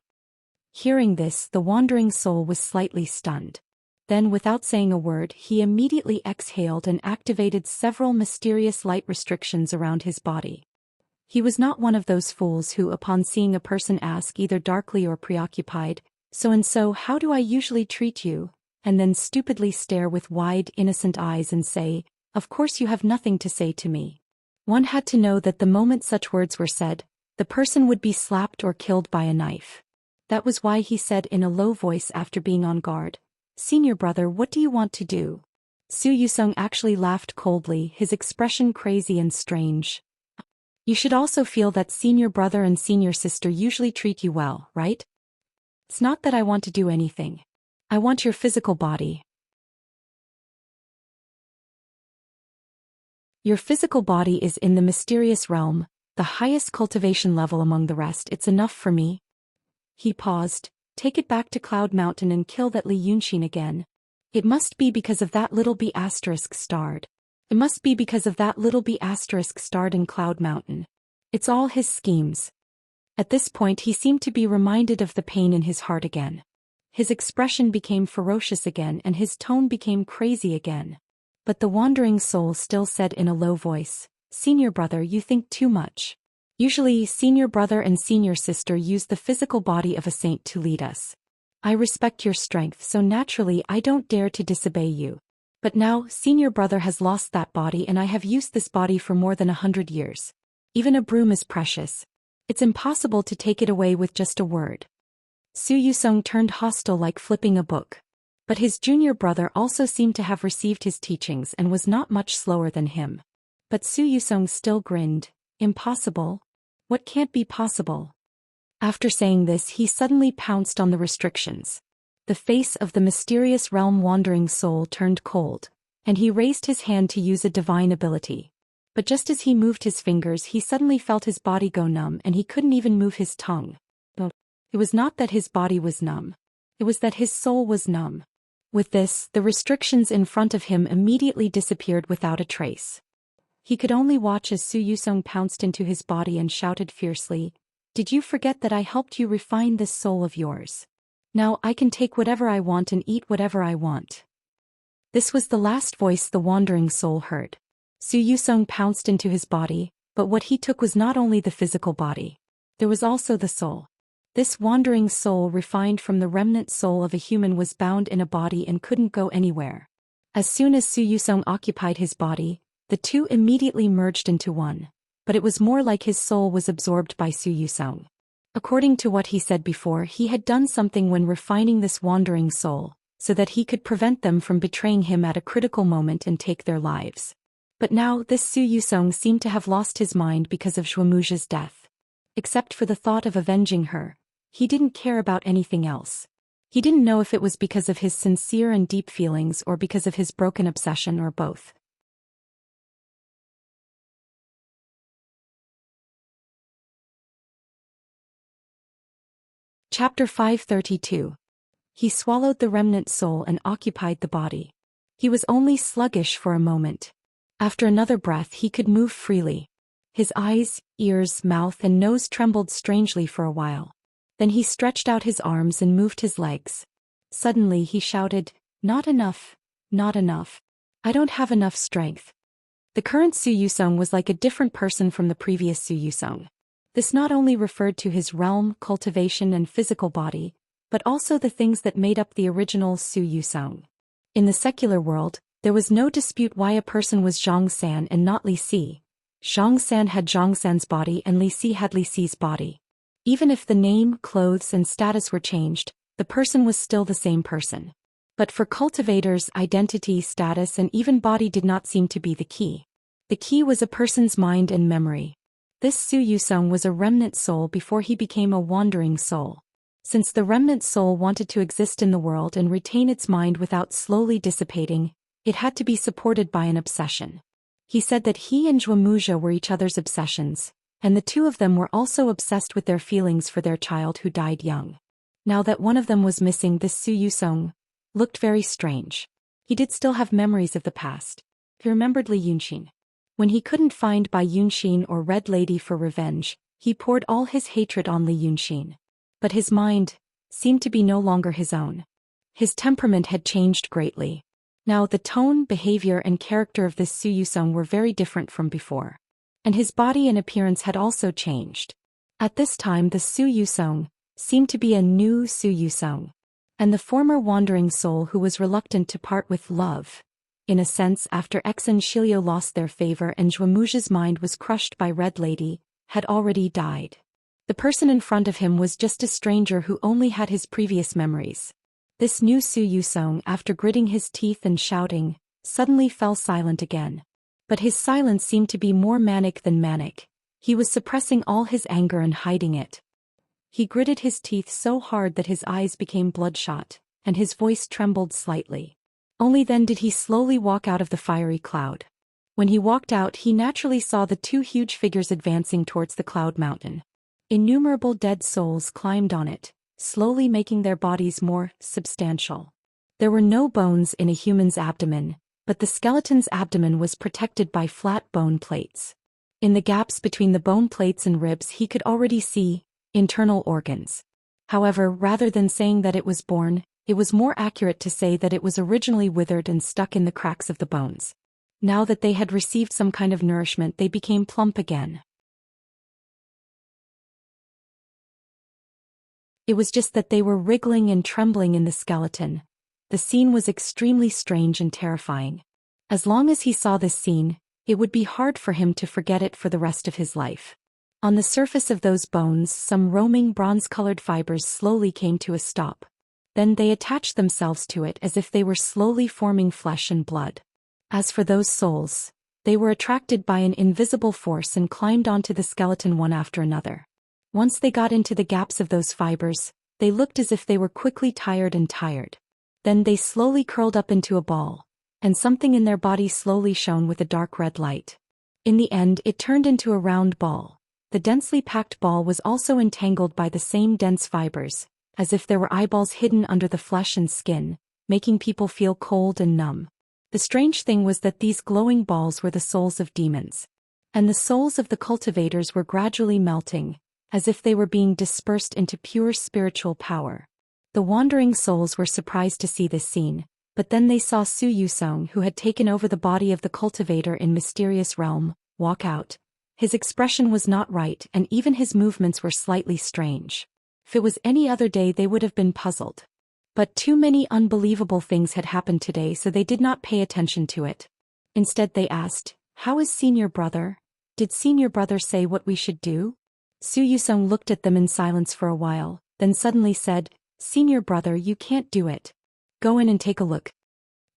Hearing this, the wandering soul was slightly stunned. Then, without saying a word, he immediately exhaled and activated several mysterious light restrictions around his body. He was not one of those fools who, upon seeing a person, ask either darkly or preoccupied, "So-and-so, how do I usually treat you?" and then stupidly stare with wide, innocent eyes and say, "Of course you have nothing to say to me." One had to know that the moment such words were said, the person would be slapped or killed by a knife. That was why he said in a low voice after being on guard, "Senior brother, what do you want to do?" Su Yusung actually laughed coldly, his expression crazy and strange. "You should also feel that senior brother and senior sister usually treat you well, right? It's not that I want to do anything. I want your physical body. Your physical body is in the mysterious realm, the highest cultivation level among the rest. It's enough for me." He paused. "Take it back to Cloud Mountain and kill that Li Yunxin again. It must be because of that little B** starred. It must be because of that little B** starred in Cloud Mountain. It's all his schemes." At this point he seemed to be reminded of the pain in his heart again. His expression became ferocious again and his tone became crazy again. But the wandering soul still said in a low voice, "Senior brother, you think too much. Usually, senior brother and senior sister use the physical body of a saint to lead us. I respect your strength, so naturally I don't dare to disobey you. But now, senior brother has lost that body and I have used this body for more than 100 years. Even a broom is precious. It's impossible to take it away with just a word." Su Yusung turned hostile like flipping a book. But his junior brother also seemed to have received his teachings and was not much slower than him. But Su Yusung still grinned. "Impossible? What can't be possible?" After saying this, he suddenly pounced on the restrictions. The face of the mysterious realm wandering soul turned cold, and he raised his hand to use a divine ability. But just as he moved his fingers, he suddenly felt his body go numb and he couldn't even move his tongue. It was not that his body was numb. It was that his soul was numb. With this, the restrictions in front of him immediately disappeared without a trace. He could only watch as Su Yusung pounced into his body and shouted fiercely, "Did you forget that I helped you refine this soul of yours? Now I can take whatever I want and eat whatever I want." This was the last voice the wandering soul heard. Su Yusung pounced into his body, but what he took was not only the physical body. There was also the soul. This wandering soul, refined from the remnant soul of a human, was bound in a body and couldn't go anywhere. As soon as Su Yusung occupied his body, the two immediately merged into one. But it was more like his soul was absorbed by Su Yusung. According to what he said before, he had done something when refining this wandering soul, so that he could prevent them from betraying him at a critical moment and take their lives. But now this Su Yusung seemed to have lost his mind because of Zhuomu's death. Except for the thought of avenging her, he didn't care about anything else. He didn't know if it was because of his sincere and deep feelings or because of his broken obsession or both. Chapter 532. He swallowed the remnant soul and occupied the body. He was only sluggish for a moment. After another breath he could move freely. His eyes, ears, mouth and nose trembled strangely for a while. Then he stretched out his arms and moved his legs. Suddenly he shouted, "Not enough, not enough. I don't have enough strength." The current Su Yusung was like a different person from the previous Su Yusung. This not only referred to his realm, cultivation and physical body, but also the things that made up the original Su Yusung. In the secular world, there was no dispute why a person was Zhang San and not Li Si. Zhang San had Zhang San's body and Li Si had Li Si's body. Even if the name, clothes and status were changed, the person was still the same person. But for cultivators, identity, status and even body did not seem to be the key. The key was a person's mind and memory. This Su Yusung was a remnant soul before he became a wandering soul. Since the remnant soul wanted to exist in the world and retain its mind without slowly dissipating, it had to be supported by an obsession. He said that he and Zhuomu were each other's obsessions, and the two of them were also obsessed with their feelings for their child who died young. Now that one of them was missing, this Su Yusung looked very strange. He did still have memories of the past. He remembered Li Yunxin. When he couldn't find Bai Yunxin or Red Lady for revenge, he poured all his hatred on Li Yunxin. But his mind, seemed to be no longer his own. His temperament had changed greatly. Now the tone, behavior and character of this Su Yusong were very different from before. And his body and appearance had also changed. At this time the Su Yusong seemed to be a new Su Yusong. And the former wandering soul who was reluctant to part with love. In a sense, after X and Shilio lost their favor and Zhuamuji's mind was crushed by Red Lady, had already died. The person in front of him was just a stranger who only had his previous memories. This new Su Yusong, after gritting his teeth and shouting, suddenly fell silent again. But his silence seemed to be more manic than manic. He was suppressing all his anger and hiding it. He gritted his teeth so hard that his eyes became bloodshot, and his voice trembled slightly. Only then did he slowly walk out of the fiery cloud. When he walked out, he naturally saw the two huge figures advancing towards the cloud mountain. Innumerable dead souls climbed on it, slowly making their bodies more substantial. There were no bones in a human's abdomen, but the skeleton's abdomen was protected by flat bone plates. In the gaps between the bone plates and ribs he could already see internal organs. However, rather than saying that it was born, it was more accurate to say that it was originally withered and stuck in the cracks of the bones. Now that they had received some kind of nourishment, they became plump again. It was just that they were wriggling and trembling in the skeleton. The scene was extremely strange and terrifying. As long as he saw this scene, it would be hard for him to forget it for the rest of his life. On the surface of those bones, some roaming bronze-colored fibers slowly came to a stop. Then they attached themselves to it as if they were slowly forming flesh and blood. As for those souls, they were attracted by an invisible force and climbed onto the skeleton one after another. Once they got into the gaps of those fibers, they looked as if they were quickly tired. Then they slowly curled up into a ball, and something in their body slowly shone with a dark red light. In the end, it turned into a round ball. The densely packed ball was also entangled by the same dense fibers, as if there were eyeballs hidden under the flesh and skin, making people feel cold and numb. The strange thing was that these glowing balls were the souls of demons. And the souls of the cultivators were gradually melting, as if they were being dispersed into pure spiritual power. The wandering souls were surprised to see this scene, but then they saw Su Yusong, who had taken over the body of the cultivator in Mysterious Realm, walk out. His expression was not right and even his movements were slightly strange. If it was any other day they would have been puzzled. But too many unbelievable things had happened today, so they did not pay attention to it. Instead they asked, "How is Senior Brother? Did Senior Brother say what we should do?" Su Yusong looked at them in silence for a while, then suddenly said, "Senior Brother, you can't do it. Go in and take a look."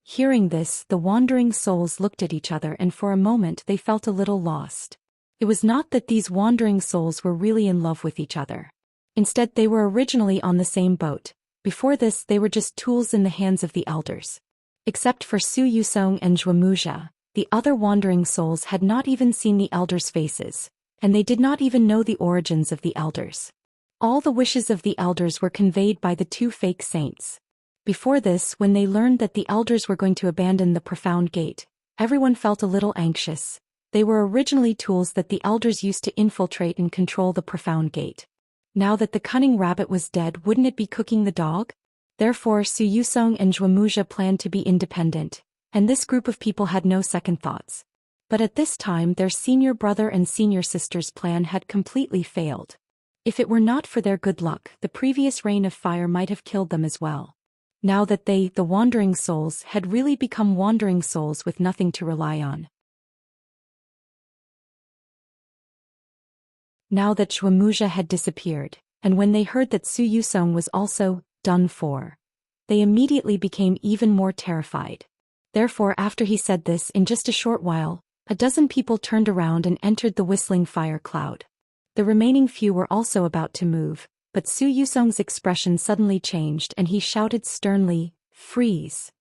Hearing this, the wandering souls looked at each other and for a moment they felt a little lost. It was not that these wandering souls were really in love with each other. Instead, they were originally on the same boat. Before this, they were just tools in the hands of the elders. Except for Su Yusong and Zhuamuji, the other wandering souls had not even seen the elders' faces, and they did not even know the origins of the elders. All the wishes of the elders were conveyed by the two fake saints. Before this, when they learned that the elders were going to abandon the profound gate, everyone felt a little anxious. They were originally tools that the elders used to infiltrate and control the profound gate. Now that the cunning rabbit was dead, wouldn't it be cooking the dog? Therefore, Su Yusong and Zhuamuji planned to be independent, and this group of people had no second thoughts. But at this time, their senior brother and senior sister's plan had completely failed. If it were not for their good luck, the previous rain of fire might have killed them as well. Now that they, the wandering souls, had really become wandering souls with nothing to rely on. Now that Zhuamuji had disappeared, and when they heard that Su Yusong was also done for, they immediately became even more terrified. Therefore, after he said this, in just a short while, a dozen people turned around and entered the whistling fire cloud. The remaining few were also about to move, but Su Yusong's expression suddenly changed and he shouted sternly, "Freeze!"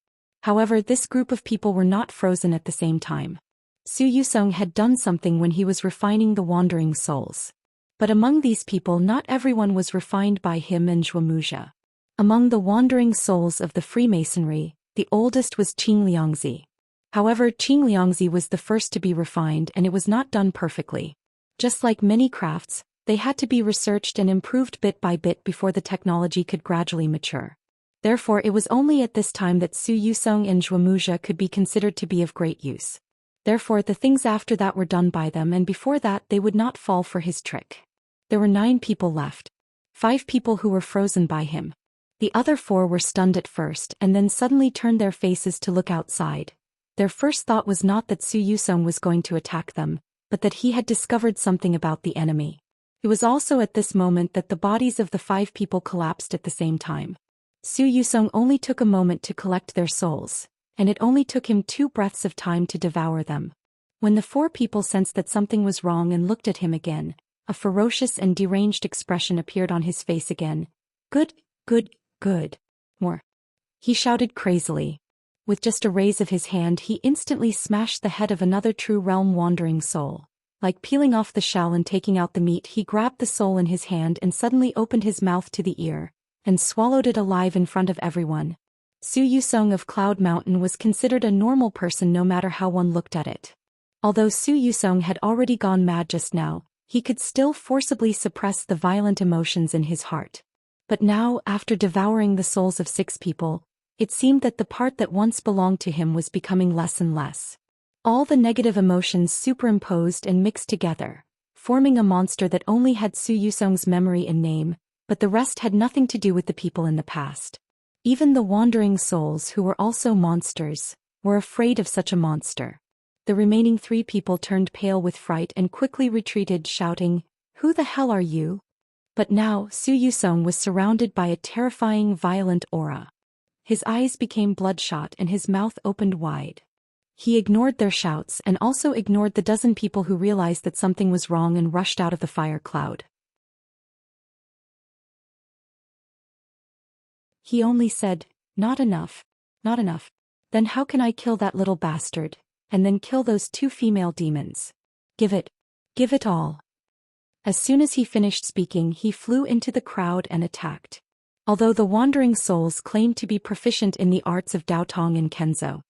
However, this group of people were not frozen at the same time. Su Yusong had done something when he was refining the wandering souls. But among these people not everyone was refined by him and Zhuamuji. Among the wandering souls of the Freemasonry, the oldest was Qingliangzi. However, Qingliangzi was the first to be refined and it was not done perfectly. Just like many crafts, They had to be researched and improved bit by bit before the technology could gradually mature. Therefore it was only at this time that Su Yusong and Zhuomuxia could be considered to be of great use. Therefore the things after that were done by them, and before that they would not fall for his trick. There were 9 people left. 5 people who were frozen by him. The other 4 were stunned at first and then suddenly turned their faces to look outside. Their first thought was not that Su Yusong was going to attack them, but that he had discovered something about the enemy. It was also at this moment that the bodies of the 5 people collapsed at the same time. Su Yusong only took a moment to collect their souls, and it only took him 2 breaths of time to devour them. When the 4 people sensed that something was wrong and looked at him again, a ferocious and deranged expression appeared on his face again. Good, good, good. More. He shouted crazily. With just a raise of his hand he instantly smashed the head of another true realm wandering soul. Like peeling off the shell and taking out the meat, he grabbed the soul in his hand and suddenly opened his mouth to the ear, and swallowed it alive in front of everyone. Su Yusong of Cloud Mountain was considered a normal person no matter how one looked at it. Although Su Yusong had already gone mad just now, he could still forcibly suppress the violent emotions in his heart. But now, after devouring the souls of 6 people, it seemed that the part that once belonged to him was becoming less and less. All the negative emotions superimposed and mixed together, forming a monster that only had Su Yusong's memory and name, but the rest had nothing to do with the people in the past. Even the wandering souls, who were also monsters, were afraid of such a monster. The remaining 3 people turned pale with fright and quickly retreated, shouting, "Who the hell are you?" But now Su Yusong was surrounded by a terrifying, violent aura. His eyes became bloodshot and his mouth opened wide. He ignored their shouts and also ignored the dozen people who realized that something was wrong and rushed out of the fire cloud. He only said, "Not enough, not enough. Then how can I kill that little bastard, and then kill those 2 female demons? Give it all." As soon as he finished speaking, he flew into the crowd and attacked. Although the wandering souls claimed to be proficient in the arts of Daotong and Kenzo.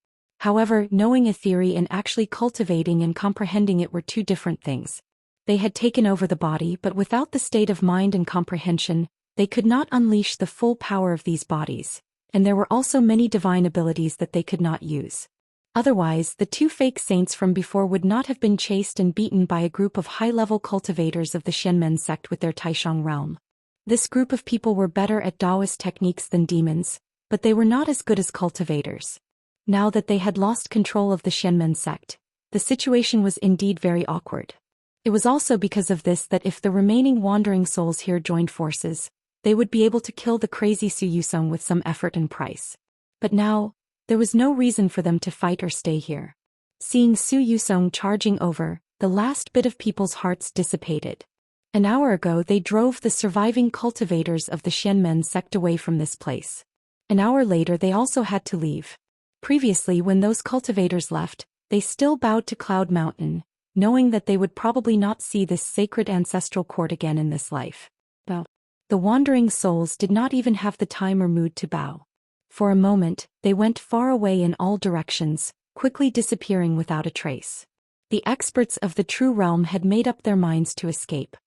However, knowing a theory and actually cultivating and comprehending it were 2 different things. They had taken over the body, but without the state of mind and comprehension, they could not unleash the full power of these bodies, and there were also many divine abilities that they could not use. Otherwise, the 2 fake saints from before would not have been chased and beaten by a group of high-level cultivators of the Xianmen sect with their Taishang realm. This group of people were better at Daoist techniques than demons, but they were not as good as cultivators. Now that they had lost control of the Xianmen sect, the situation was indeed very awkward. It was also because of this that if the remaining wandering souls here joined forces, they would be able to kill the crazy Su Yusong with some effort and price. But now, there was no reason for them to fight or stay here. Seeing Su Yusong charging over, the last bit of people's hearts dissipated. An hour ago they drove the surviving cultivators of the Xianmen sect away from this place. An hour later they also had to leave. Previously, when those cultivators left, they still bowed to Cloud Mountain, knowing that they would probably not see this sacred ancestral court again in this life. The wandering souls did not even have the time or mood to bow. For a moment, they went far away in all directions, quickly disappearing without a trace. The experts of the true realm had made up their minds to escape.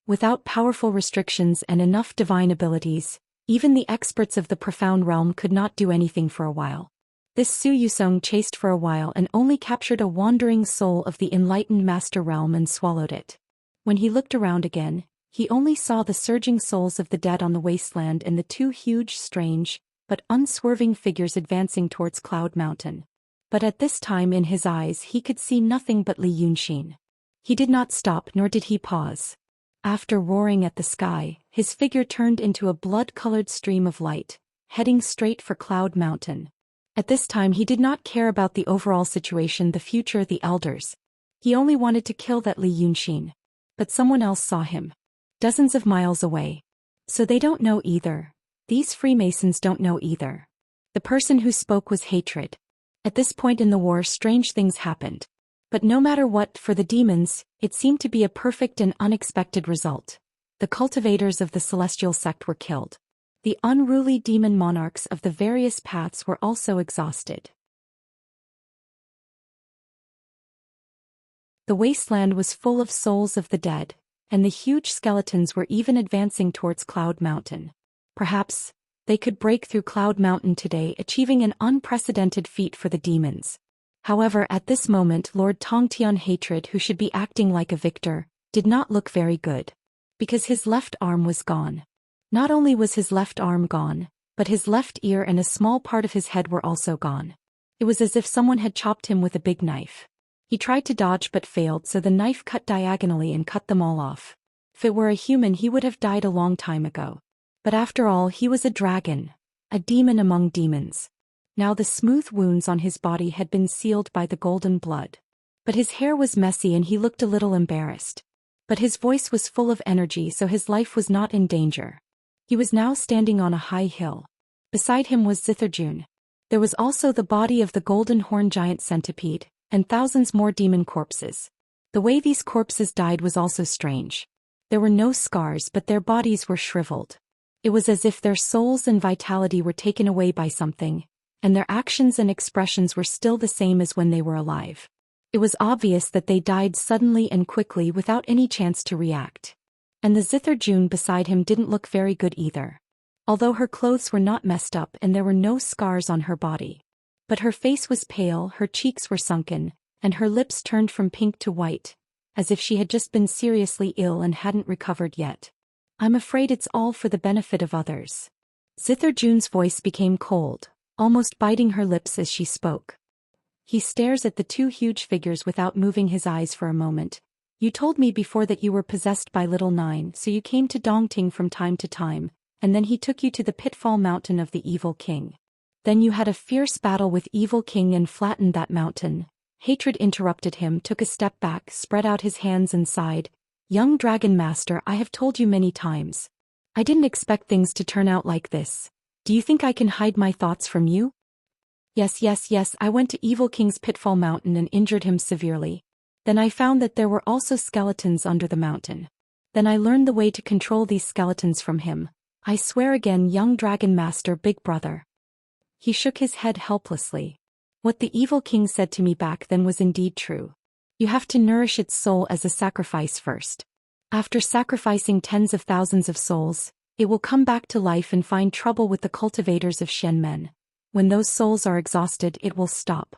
Without powerful restrictions and enough divine abilities, even the experts of the profound realm could not do anything for a while. This Su Yusong chased for a while and only captured a wandering soul of the enlightened master realm and swallowed it. When he looked around again, he only saw the surging souls of the dead on the wasteland and the 2 huge, strange, but unswerving figures advancing towards Cloud Mountain. But at this time in his eyes he could see nothing but Li Yunxin. He did not stop nor did he pause. After roaring at the sky, his figure turned into a blood-colored stream of light, heading straight for Cloud Mountain. At this time he did not care about the overall situation, the future, the elders. He only wanted to kill that Li Yunxin. But someone else saw him. Dozens of miles away. So they don't know either. These Freemasons don't know either. The person who spoke was hatred. At this point in the war, strange things happened. But no matter what, for the demons, it seemed to be a perfect and unexpected result. The cultivators of the celestial sect were killed. The unruly demon monarchs of the various paths were also exhausted. The wasteland was full of souls of the dead, and the huge skeletons were even advancing towards Cloud Mountain. Perhaps they could break through Cloud Mountain today, achieving an unprecedented feat for the demons. However, at this moment Lord Tongtian Hatred, who should be acting like a victor, did not look very good. Because his left arm was gone. Not only was his left arm gone, but his left ear and a small part of his head were also gone. It was as if someone had chopped him with a big knife. He tried to dodge but failed, so the knife cut diagonally and cut them all off. If it were a human, he would have died a long time ago. But after all, he was a dragon, a demon among demons. Now the smooth wounds on his body had been sealed by the golden blood. But his hair was messy and he looked a little embarrassed. But his voice was full of energy, so his life was not in danger. He was now standing on a high hill. Beside him was Zithirjun. There was also the body of the golden horn giant centipede, and thousands more demon corpses. The way these corpses died was also strange. There were no scars, but their bodies were shriveled. It was as if their souls and vitality were taken away by something, and their actions and expressions were still the same as when they were alive. It was obvious that they died suddenly and quickly without any chance to react. And the Zithirjun beside him didn't look very good either. Although her clothes were not messed up and there were no scars on her body. But her face was pale, her cheeks were sunken, and her lips turned from pink to white, as if she had just been seriously ill and hadn't recovered yet. I'm afraid it's all for the benefit of others. Zithirjun's voice became cold, almost biting her lips as she spoke. He stares at the two huge figures without moving his eyes for a moment. You told me before that you were possessed by Little Nine, so you came to Dongting from time to time, and then he took you to the pitfall mountain of the Evil King. Then you had a fierce battle with Evil King and flattened that mountain. Hatred interrupted him, took a step back, spread out his hands and sighed. Young Dragon Master, I have told you many times. I didn't expect things to turn out like this. Do you think I can hide my thoughts from you? Yes, I went to Evil King's pitfall mountain and injured him severely. Then I found that there were also skeletons under the mountain. Then I learned the way to control these skeletons from him. I swear again, young Dragon Master, big brother. He shook his head helplessly. What the Evil King said to me back then was indeed true. You have to nourish its soul as a sacrifice first. After sacrificing tens of thousands of souls, it will come back to life and find trouble with the cultivators of Xianmen. When those souls are exhausted, it will stop.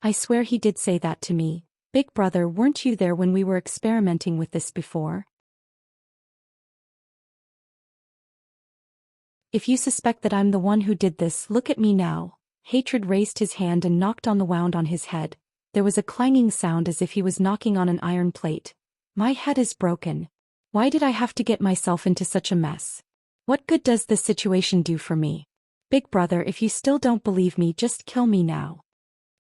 I swear he did say that to me. Big brother, weren't you there when we were experimenting with this before? If you suspect that I'm the one who did this, look at me now. Hatred raised his hand and knocked on the wound on his head. There was a clanging sound as if he was knocking on an iron plate. My head is broken. Why did I have to get myself into such a mess? What good does this situation do for me? Big brother, if you still don't believe me, just kill me now.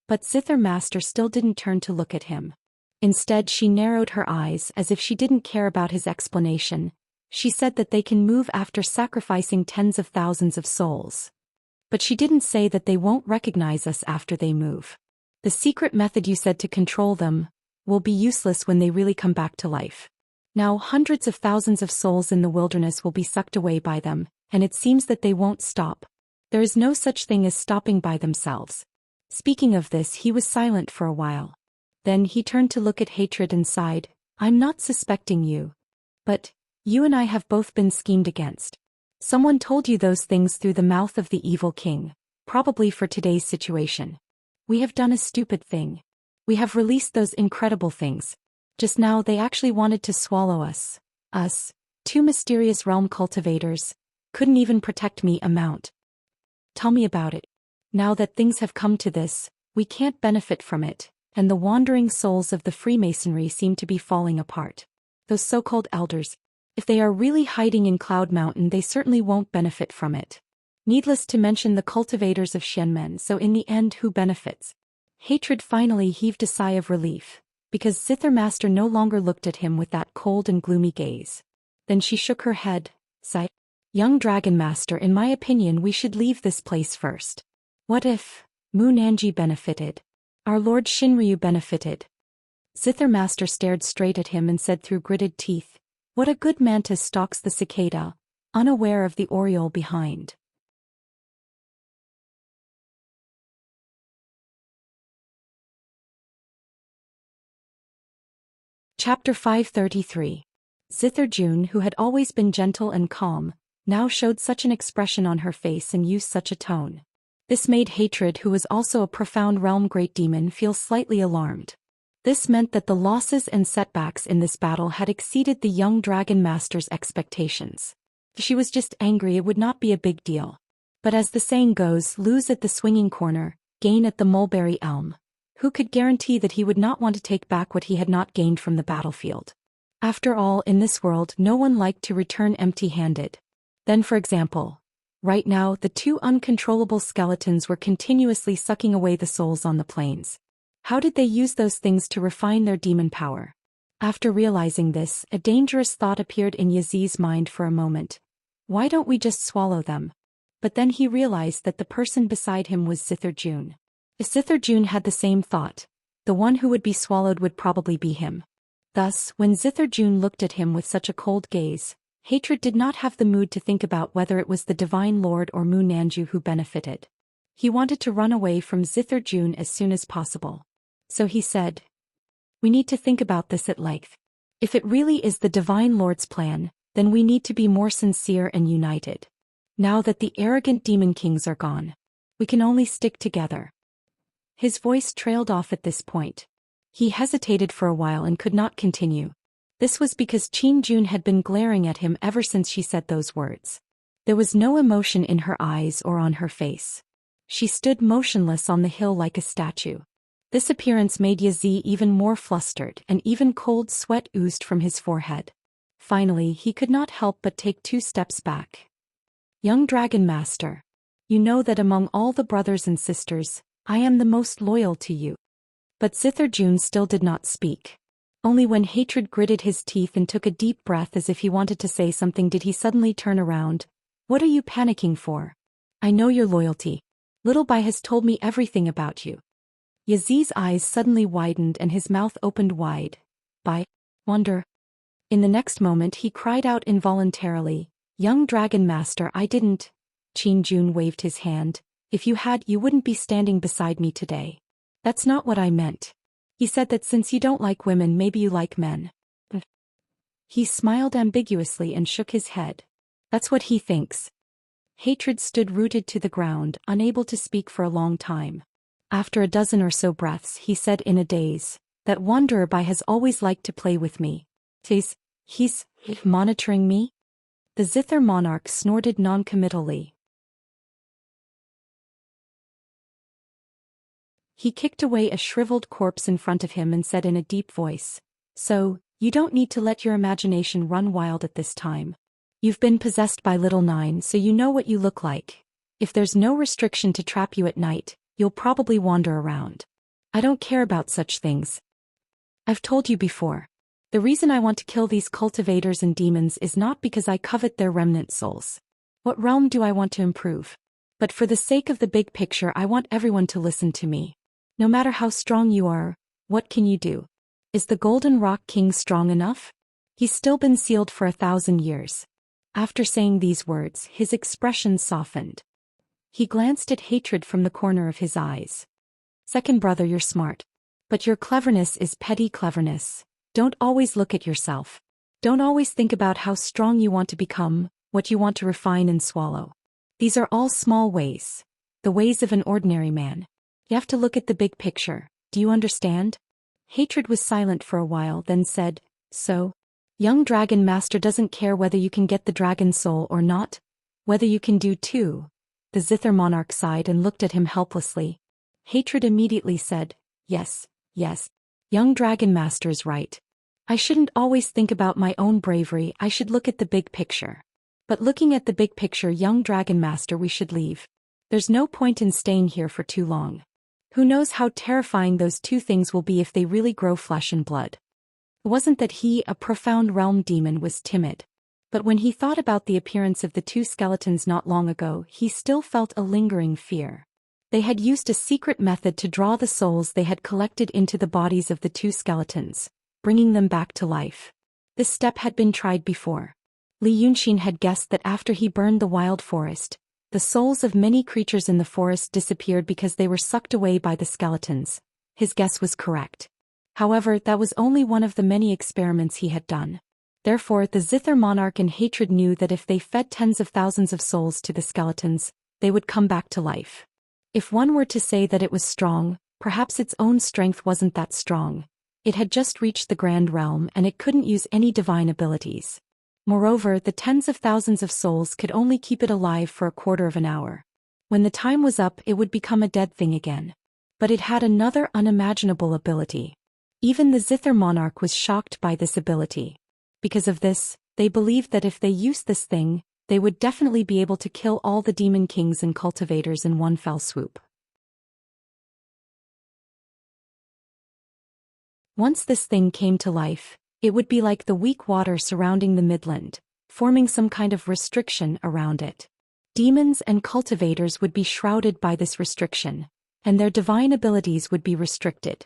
But Zithir Master still didn't turn to look at him. Instead, she narrowed her eyes as if she didn't care about his explanation. She said that they can move after sacrificing tens of thousands of souls. But she didn't say that they won't recognize us after they move. The secret method you said to control them will be useless when they really come back to life. Now hundreds of thousands of souls in the wilderness will be sucked away by them, and it seems that they won't stop. There is no such thing as stopping by themselves. Speaking of this, he was silent for a while. Then he turned to look at Hatred and sighed. I'm not suspecting you. But you and I have both been schemed against. Someone told you those things through the mouth of the Evil King, probably for today's situation. We have done a stupid thing. We have released those incredible things. Just now they actually wanted to swallow us. Us, two mysterious realm cultivators, couldn't even protect me. Tell me about it. Now that things have come to this, we can't benefit from it, and the wandering souls of the Freemasonry seem to be falling apart. Those so-called elders, if they are really hiding in Cloud Mountain, they certainly won't benefit from it. Needless to mention the cultivators of Xianmen, so in the end, who benefits? Hatred finally heaved a sigh of relief, because Zithir Master no longer looked at him with that cold and gloomy gaze. Then she shook her head, sighed. Young Dragon Master, in my opinion we should leave this place first. What if Mu Nanji benefited? Our Lord Shinryu benefited? Zithir Master stared straight at him and said through gritted teeth, what a good mantis stalks the cicada, unaware of the oriole behind. Chapter 533. Zithar, who had always been gentle and calm, now showed such an expression on her face and used such a tone. This made Hatred, who was also a profound realm great demon, feel slightly alarmed. This meant that the losses and setbacks in this battle had exceeded the young dragon master's expectations. If she was just angry, it would not be a big deal. But as the saying goes, lose at the swinging corner, gain at the mulberry elm. Who could guarantee that he would not want to take back what he had not gained from the battlefield? After all, in this world, no one liked to return empty-handed. Then, for example, right now the two uncontrollable skeletons were continuously sucking away the souls on the plains. How did they use those things to refine their demon power? After realizing this, a dangerous thought appeared in Yazid's mind for a moment. Why don't we just swallow them? But then he realized that the person beside him was Zithar. If Zithar had the same thought, the one who would be swallowed would probably be him. Thus, when Zithar looked at him with such a cold gaze, Hatred did not have the mood to think about whether it was the Divine Lord or Mu Nanju who benefited. He wanted to run away from Zithar as soon as possible. So he said, "We need to think about this at length. If it really is the Divine Lord's plan, then we need to be more sincere and united. Now that the arrogant demon kings are gone, we can only stick together." His voice trailed off at this point. He hesitated for a while and could not continue. This was because Qin Jun had been glaring at him ever since she said those words. There was no emotion in her eyes or on her face. She stood motionless on the hill like a statue. This appearance made Yazid even more flustered, and even cold sweat oozed from his forehead. Finally, he could not help but take 2 steps back. "Young Dragon Master, you know that among all the brothers and sisters, I am the most loyal to you." But Zithar still did not speak. Only when Hatred gritted his teeth and took a deep breath as if he wanted to say something did he suddenly turn around. "What are you panicking for? I know your loyalty. Little Bai has told me everything about you." Yazid's eyes suddenly widened and his mouth opened wide. "Bai? Wonder?" In the next moment he cried out involuntarily, "Young Dragon Master, I didn't." Qin Jun waved his hand. "If you had, you wouldn't be standing beside me today. That's not what I meant. He said that since you don't like women, maybe you like men." He smiled ambiguously and shook his head. "That's what he thinks." Hatred stood rooted to the ground, unable to speak for a long time. After a dozen or so breaths, he said in a daze, "That Wanderer Bai has always liked to play with me. He's monitoring me?" The Zithar monarch snorted non-committally. He kicked away a shriveled corpse in front of him and said in a deep voice, "So, you don't need to let your imagination run wild at this time. You've been possessed by Little Nine, so you know what you look like. If there's no restriction to trap you at night, you'll probably wander around. I don't care about such things. I've told you before. The reason I want to kill these cultivators and demons is not because I covet their remnant souls. What realm do I want to improve? But for the sake of the big picture, I want everyone to listen to me. No matter how strong you are, what can you do? Is the Golden Rock King strong enough? He's still been sealed for 1,000 years. After saying these words, his expression softened. He glanced at Hatred from the corner of his eyes. "Second brother, you're smart. But your cleverness is petty cleverness. Don't always look at yourself. Don't always think about how strong you want to become, what you want to refine and swallow. These are all small ways. The ways of an ordinary man. You have to look at the big picture. Do you understand?" Hatred was silent for a while, then said, "So? Young Dragon Master doesn't care whether you can get the dragon soul or not? Whether you can do too?" The Zithar monarch sighed and looked at him helplessly. Hatred immediately said, Yes. Young Dragon Master is right. I shouldn't always think about my own bravery, I should look at the big picture. But looking at the big picture, young Dragon Master, we should leave. There's no point in staying here for too long. Who knows how terrifying those 2 things will be if they really grow flesh and blood." It wasn't that he, a profound realm demon, was timid. But when he thought about the appearance of the 2 skeletons not long ago, he still felt a lingering fear. They had used a secret method to draw the souls they had collected into the bodies of the 2 skeletons, bringing them back to life. This step had been tried before. Li Yunxin had guessed that after he burned the wild forest, the souls of many creatures in the forest disappeared because they were sucked away by the skeletons. His guess was correct. However, that was only one of the many experiments he had done. Therefore, the Zither monarch in hatred knew that if they fed tens of thousands of souls to the skeletons, they would come back to life. If one were to say that it was strong, perhaps its own strength wasn't that strong. It had just reached the Grand Realm and it couldn't use any divine abilities. Moreover, the tens of thousands of souls could only keep it alive for a quarter of an hour. When the time was up, it would become a dead thing again. But it had another unimaginable ability. Even the Zither monarch was shocked by this ability. Because of this, they believed that if they used this thing, they would definitely be able to kill all the demon kings and cultivators in one fell swoop. Once this thing came to life, it would be like the weak water surrounding the midland, forming some kind of restriction around it. Demons and cultivators would be shrouded by this restriction, and their divine abilities would be restricted.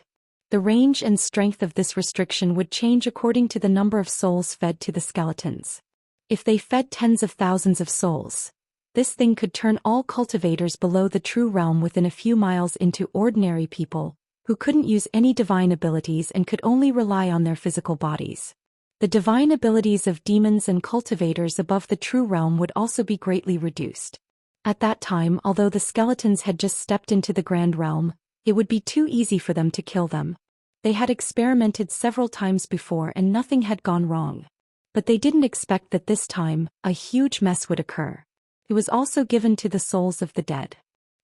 The range and strength of this restriction would change according to the number of souls fed to the skeletons. If they fed tens of thousands of souls, this thing could turn all cultivators below the true realm within a few miles into ordinary people, who couldn't use any divine abilities and could only rely on their physical bodies. The divine abilities of demons and cultivators above the true realm would also be greatly reduced. At that time, although the skeletons had just stepped into the Grand Realm, it would be too easy for them to kill them. They had experimented several times before and nothing had gone wrong. But they didn't expect that this time, a huge mess would occur. It was also given to the souls of the dead.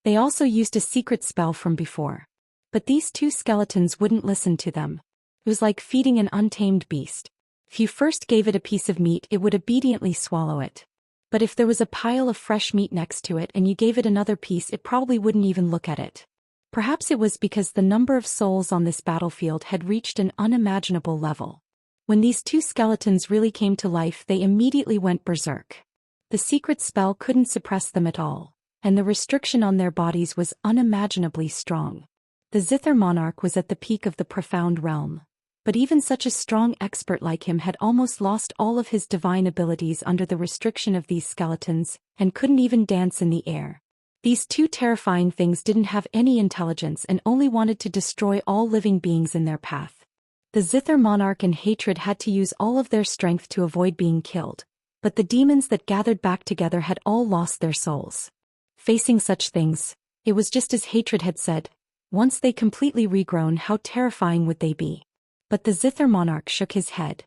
They also used a secret spell from before. But these two skeletons wouldn't listen to them. It was like feeding an untamed beast. If you first gave it a piece of meat, it would obediently swallow it. But if there was a pile of fresh meat next to it and you gave it another piece, it probably wouldn't even look at it. Perhaps it was because the number of souls on this battlefield had reached an unimaginable level. When these two skeletons really came to life, they immediately went berserk. The secret spell couldn't suppress them at all, and the restriction on their bodies was unimaginably strong. The Zither monarch was at the peak of the profound realm, but even such a strong expert like him had almost lost all of his divine abilities under the restriction of these skeletons, and couldn't even dance in the air. These two terrifying things didn't have any intelligence and only wanted to destroy all living beings in their path. The Zither monarch in hatred had to use all of their strength to avoid being killed, but the demons that gathered back together had all lost their souls. Facing such things, it was just as hatred had said. Once they completely regrown, how terrifying would they be? But the Zither monarch shook his head.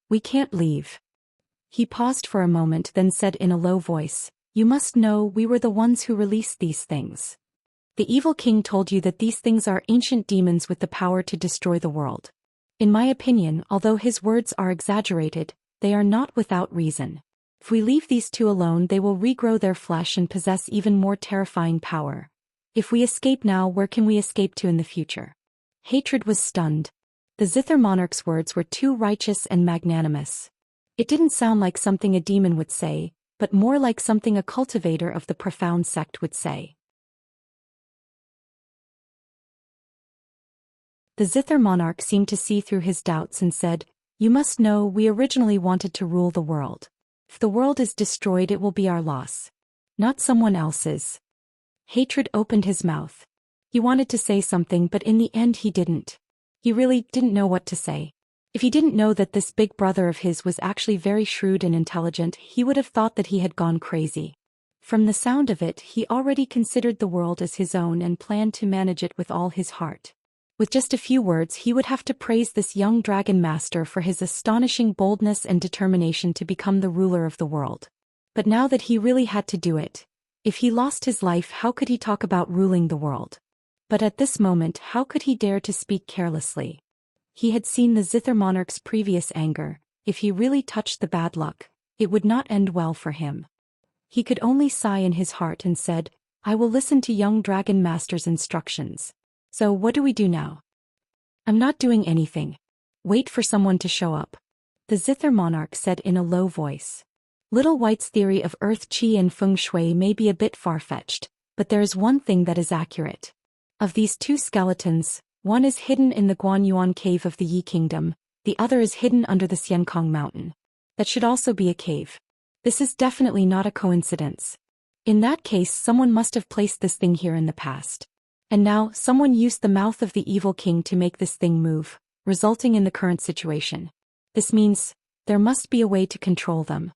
We can't leave. He paused for a moment, then said in a low voice, You must know we were the ones who released these things. The evil king told you that these things are ancient demons with the power to destroy the world. In my opinion, although his words are exaggerated, they are not without reason. If we leave these two alone, they will regrow their flesh and possess even more terrifying power. If we escape now, where can we escape to in the future? Hatred was stunned. The Zither monarch's words were too righteous and magnanimous. It didn't sound like something a demon would say, but more like something a cultivator of the profound sect would say. The Zither monarch seemed to see through his doubts and said, You must know we originally wanted to rule the world. If the world is destroyed, it will be our loss, not someone else's. Hatred opened his mouth. He wanted to say something, but in the end he didn't. He really didn't know what to say. If he didn't know that this big brother of his was actually very shrewd and intelligent, he would have thought that he had gone crazy. From the sound of it, he already considered the world as his own and planned to manage it with all his heart. With just a few words, he would have to praise this young dragon master for his astonishing boldness and determination to become the ruler of the world. But now that he really had to do it, if he lost his life, how could he talk about ruling the world? But at this moment, how could he dare to speak carelessly? He had seen the Zither monarch's previous anger. If he really touched the bad luck, it would not end well for him. He could only sigh in his heart and said, I will listen to young dragon master's instructions. So what do we do now? I'm not doing anything. Wait for someone to show up. The Zither monarch said in a low voice. Little White's theory of earth qi and feng shui may be a bit far-fetched, but there is one thing that is accurate. Of these two skeletons, one is hidden in the Guanyuan cave of the Yi Kingdom, the other is hidden under the Xiankong mountain. That should also be a cave. This is definitely not a coincidence. In that case, someone must have placed this thing here in the past. And now, someone used the mouth of the evil king to make this thing move, resulting in the current situation. This means, There must be a way to control them.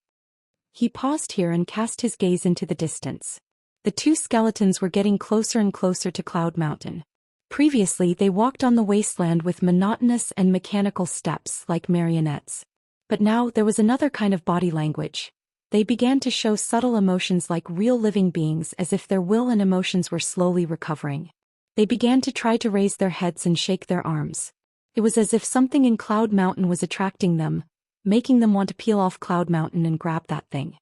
He paused here and cast his gaze into the distance. The two skeletons were getting closer and closer to Cloud Mountain. Previously they walked on the wasteland with monotonous and mechanical steps like marionettes. But now there was another kind of body language. They began to show subtle emotions like real living beings, as if their will and emotions were slowly recovering. They began to try to raise their heads and shake their arms. It was as if something in Cloud Mountain was attracting them, making them want to peel off Cloud Mountain and grab that thing.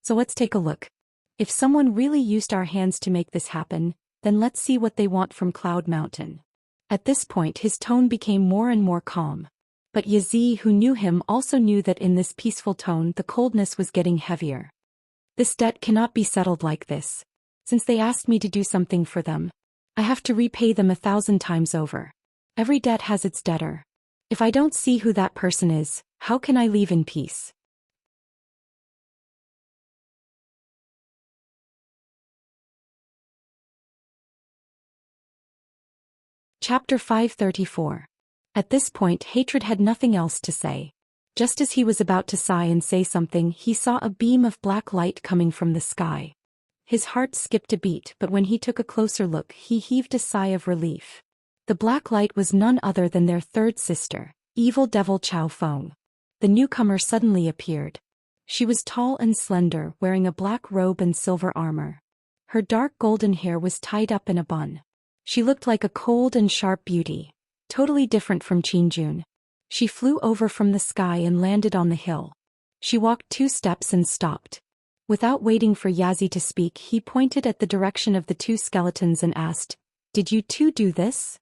So let's take a look. If someone really used our hands to make this happen, then let's see what they want from Cloud Mountain. At this point his tone became more and more calm. But Yazi, who knew him, also knew that in this peaceful tone the coldness was getting heavier. This debt cannot be settled like this. Since they asked me to do something for them, I have to repay them 1,000 times over. Every debt has its debtor. If I don't see who that person is, how can I leave in peace? Chapter 534. At this point Hatred had nothing else to say. Just as he was about to sigh and say something, he saw a beam of black light coming from the sky. His heart skipped a beat, but when he took a closer look he heaved a sigh of relief. The black light was none other than their third sister, Evil Devil Chao Feng. The newcomer suddenly appeared. She was tall and slender, wearing a black robe and silver armor. Her dark golden hair was tied up in a bun. She looked like a cold and sharp beauty, totally different from Qinjun. She flew over from the sky and landed on the hill. She walked 2 steps and stopped. Without waiting for Yazi to speak, he pointed at the direction of the 2 skeletons and asked, "Did you two do this?"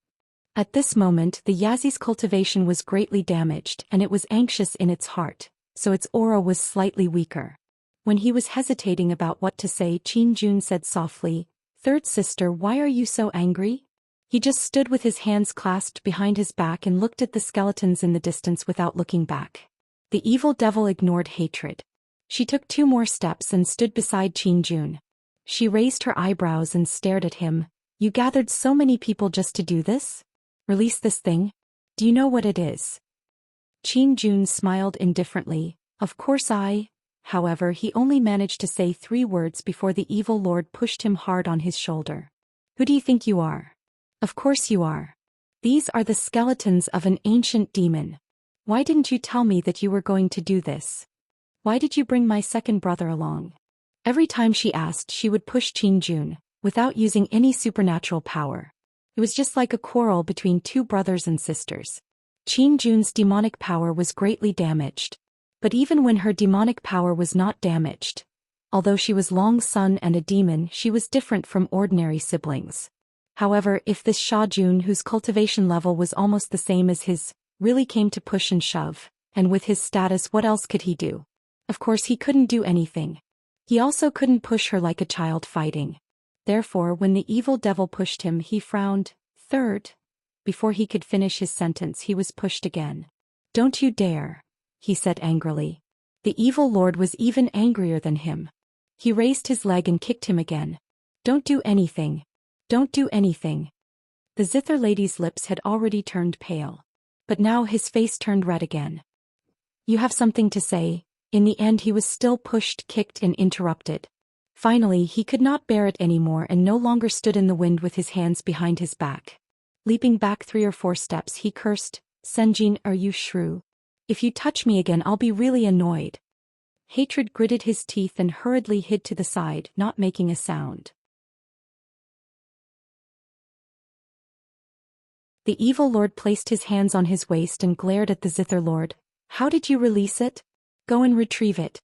At this moment the Yazi's cultivation was greatly damaged and it was anxious in its heart, so its aura was slightly weaker. When he was hesitating about what to say, Qinjun said softly, "Third sister, why are you so angry?" He just stood with his hands clasped behind his back and looked at the skeletons in the distance without looking back. The evil devil ignored Hatred. She took 2 more steps and stood beside Qinjun. She raised her eyebrows and stared at him. "You gathered so many people just to do this? Release this thing? Do you know what it is?" Qinjun smiled indifferently. "Of course I..." However, he only managed to say 3 words before the evil lord pushed him hard on his shoulder. "Who do you think you are? Of course you are. These are the skeletons of an ancient demon. Why didn't you tell me that you were going to do this? Why did you bring my second brother along?" Every time she asked, she would push Qinjun, without using any supernatural power. It was just like a quarrel between 2 brothers and sisters. Qinjun's demonic power was greatly damaged. But even when her demonic power was not damaged, although she was Long's son and a demon, she was different from ordinary siblings. However, if this Xiajun, whose cultivation level was almost the same as his, really came to push and shove, and with his status, what else could he do? Of course he couldn't do anything. He also couldn't push her like a child fighting. Therefore, when the evil devil pushed him, he frowned. "Third." Before he could finish his sentence, he was pushed again. "Don't you dare," he said angrily. The evil lord was even angrier than him. He raised his leg and kicked him again. "Don't do anything. Don't do anything." The zither lady's lips had already turned pale. But now his face turned red again. "You have something to say?" In the end he was still pushed, kicked and interrupted. Finally he could not bear it anymore and no longer stood in the wind with his hands behind his back. Leaping back 3 or 4 steps he cursed, "Senjin, are you shrew? If you touch me again I'll be really annoyed." Hatred gritted his teeth and hurriedly hid to the side, not making a sound. The evil lord placed his hands on his waist and glared at the zither lord. "How did you release it? Go and retrieve it."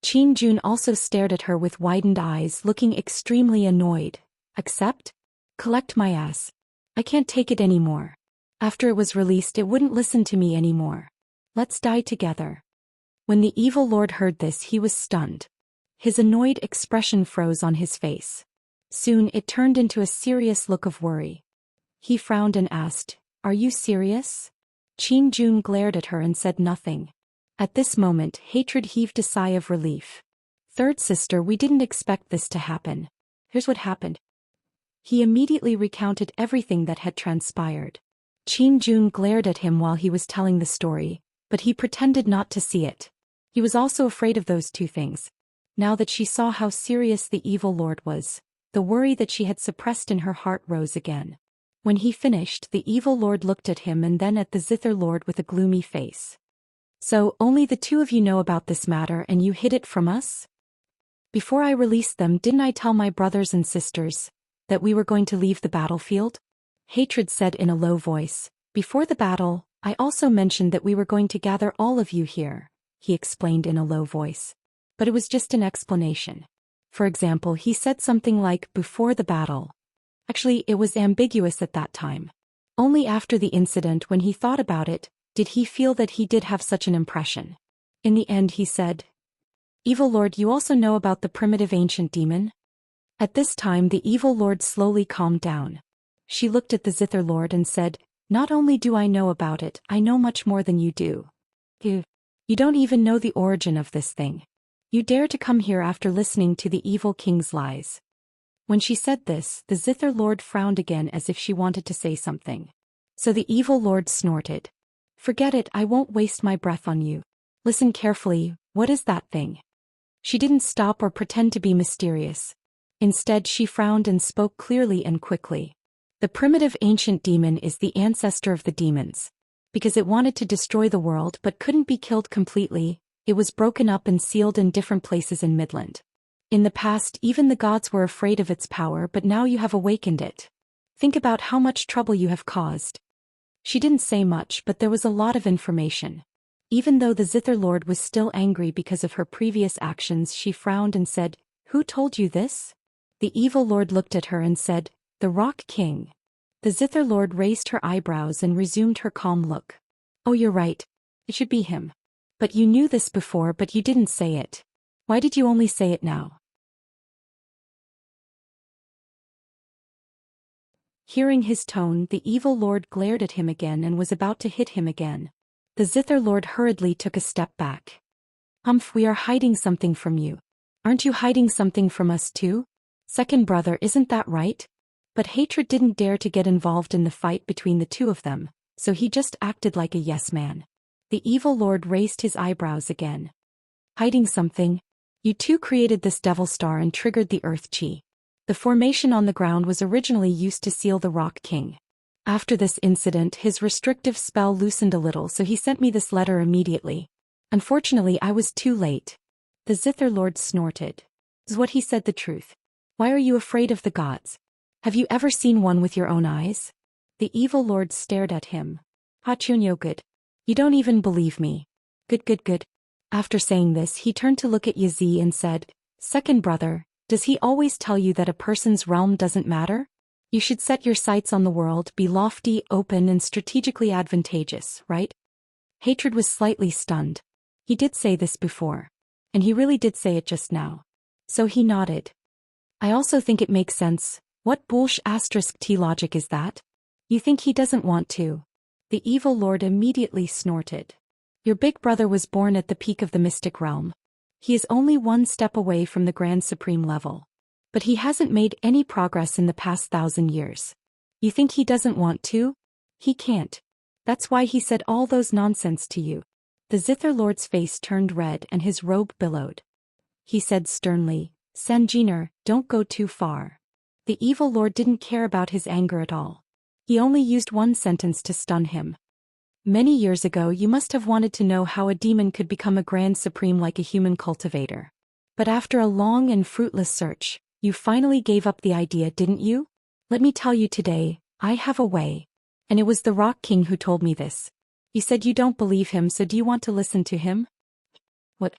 Qinjun also stared at her with widened eyes, looking extremely annoyed. "Accept? Collect my ass. I can't take it anymore. After it was released it wouldn't listen to me anymore. Let's die together." When the evil lord heard this, he was stunned. His annoyed expression froze on his face. Soon it turned into a serious look of worry. He frowned and asked, "Are you serious?" Qinjun glared at her and said nothing. At this moment, Hatred heaved a sigh of relief. "Third sister, we didn't expect this to happen. Here's what happened." He immediately recounted everything that had transpired. Qinjun glared at him while he was telling the story. but he pretended not to see it. He was also afraid of those two things. Now that she saw how serious the evil lord was, the worry that she had suppressed in her heart rose again. When he finished, the evil lord looked at him and then at the zither lord with a gloomy face. So, only the two of you know about this matter and you hid it from us? Before I released them, didn't I tell my brothers and sisters that we were going to leave the battlefield? Hatred said in a low voice. Before the battle, I also mentioned that we were going to gather all of you here, he explained in a low voice. But it was just an explanation. For example, he said something like, before the battle. Actually, it was ambiguous at that time. Only after the incident, when he thought about it, did he feel that he did have such an impression. In the end he said, Evil Lord, you also know about the primitive ancient demon? At this time the evil lord slowly calmed down. She looked at the zither lord and said, Not only do I know about it, I know much more than you do. You don't even know the origin of this thing. You dare to come here after listening to the evil king's lies. When she said this, the zither lord frowned again as if she wanted to say something. So the evil lord snorted. Forget it, I won't waste my breath on you. Listen carefully, what is that thing? She didn't stop or pretend to be mysterious. Instead she frowned and spoke clearly and quickly. The primitive ancient demon is the ancestor of the demons. Because it wanted to destroy the world but couldn't be killed completely, it was broken up and sealed in different places in Midland. In the past even the gods were afraid of its power, but now you have awakened it. Think about how much trouble you have caused. She didn't say much, but there was a lot of information. Even though the zither lord was still angry because of her previous actions, she frowned and said, Who told you this? The evil lord looked at her and said, The Rock King. The zither lord raised her eyebrows and resumed her calm look. Oh, you're right. It should be him. But you knew this before, but you didn't say it. Why did you only say it now? Hearing his tone, the evil lord glared at him again and was about to hit him again. The zither lord hurriedly took a step back. We are hiding something from you. Aren't you hiding something from us too? Second brother, isn't that right? But hatred didn't dare to get involved in the fight between the two of them, so he just acted like a yes man. The evil lord raised his eyebrows again. Hiding something? You two created this devil star and triggered the earth chi. The formation on the ground was originally used to seal the Rock King. After this incident, his restrictive spell loosened a little, so he sent me this letter immediately. Unfortunately, I was too late. The zither lord snorted. Is what he said the truth? Why are you afraid of the gods? Have you ever seen one with your own eyes? The evil lord stared at him. Hachunyo, good. You don't even believe me. Good. After saying this, he turned to look at Yazi and said, Second brother, does he always tell you that a person's realm doesn't matter? You should set your sights on the world, be lofty, open, and strategically advantageous, right? Hatred was slightly stunned. He did say this before. And he really did say it just now. So he nodded. I also think it makes sense. What **T logic is that? You think he doesn't want to? The evil lord immediately snorted. Your big brother was born at the peak of the mystic realm. He is only one step away from the Grand Supreme level. But he hasn't made any progress in the past 1,000 years. You think he doesn't want to? He can't. That's why he said all those nonsense to you. The zither lord's face turned red and his robe billowed. He said sternly, Sanjiner, don't go too far. The evil lord didn't care about his anger at all. He only used one sentence to stun him. Many years ago you must have wanted to know how a demon could become a grand supreme like a human cultivator. But after a long and fruitless search, you finally gave up the idea, didn't you? Let me tell you today, I have a way. And it was the Rock King who told me this. You said you don't believe him, so do you want to listen to him? What?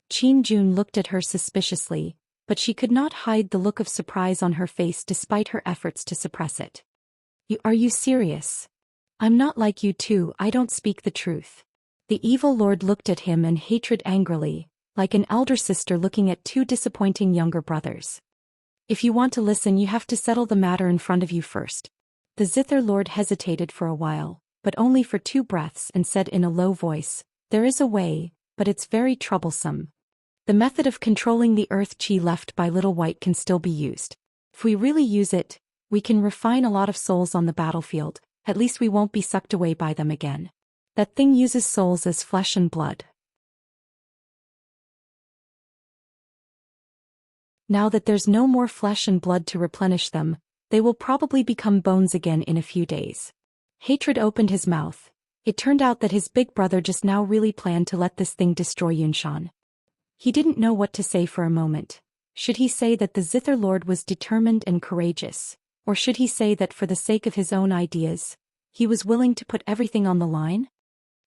Qin Jun looked at her suspiciously, but she could not hide the look of surprise on her face despite her efforts to suppress it. Are you serious? I'm not like you two, I don't speak the truth. The evil lord looked at him in hatred angrily, like an elder sister looking at two disappointing younger brothers. If you want to listen, you have to settle the matter in front of you first. The zither lord hesitated for a while, but only for 2 breaths, and said in a low voice, There is a way, but it's very troublesome. The method of controlling the earth chi left by Little White can still be used. If we really use it, we can refine a lot of souls on the battlefield. At least we won't be sucked away by them again. That thing uses souls as flesh and blood. Now that there's no more flesh and blood to replenish them, they will probably become bones again in a few days. Hatred opened his mouth. It turned out that his big brother just now really planned to let this thing destroy Yunshan. He didn't know what to say for a moment. Should he say that the Zither Lord was determined and courageous, or should he say that for the sake of his own ideas, he was willing to put everything on the line?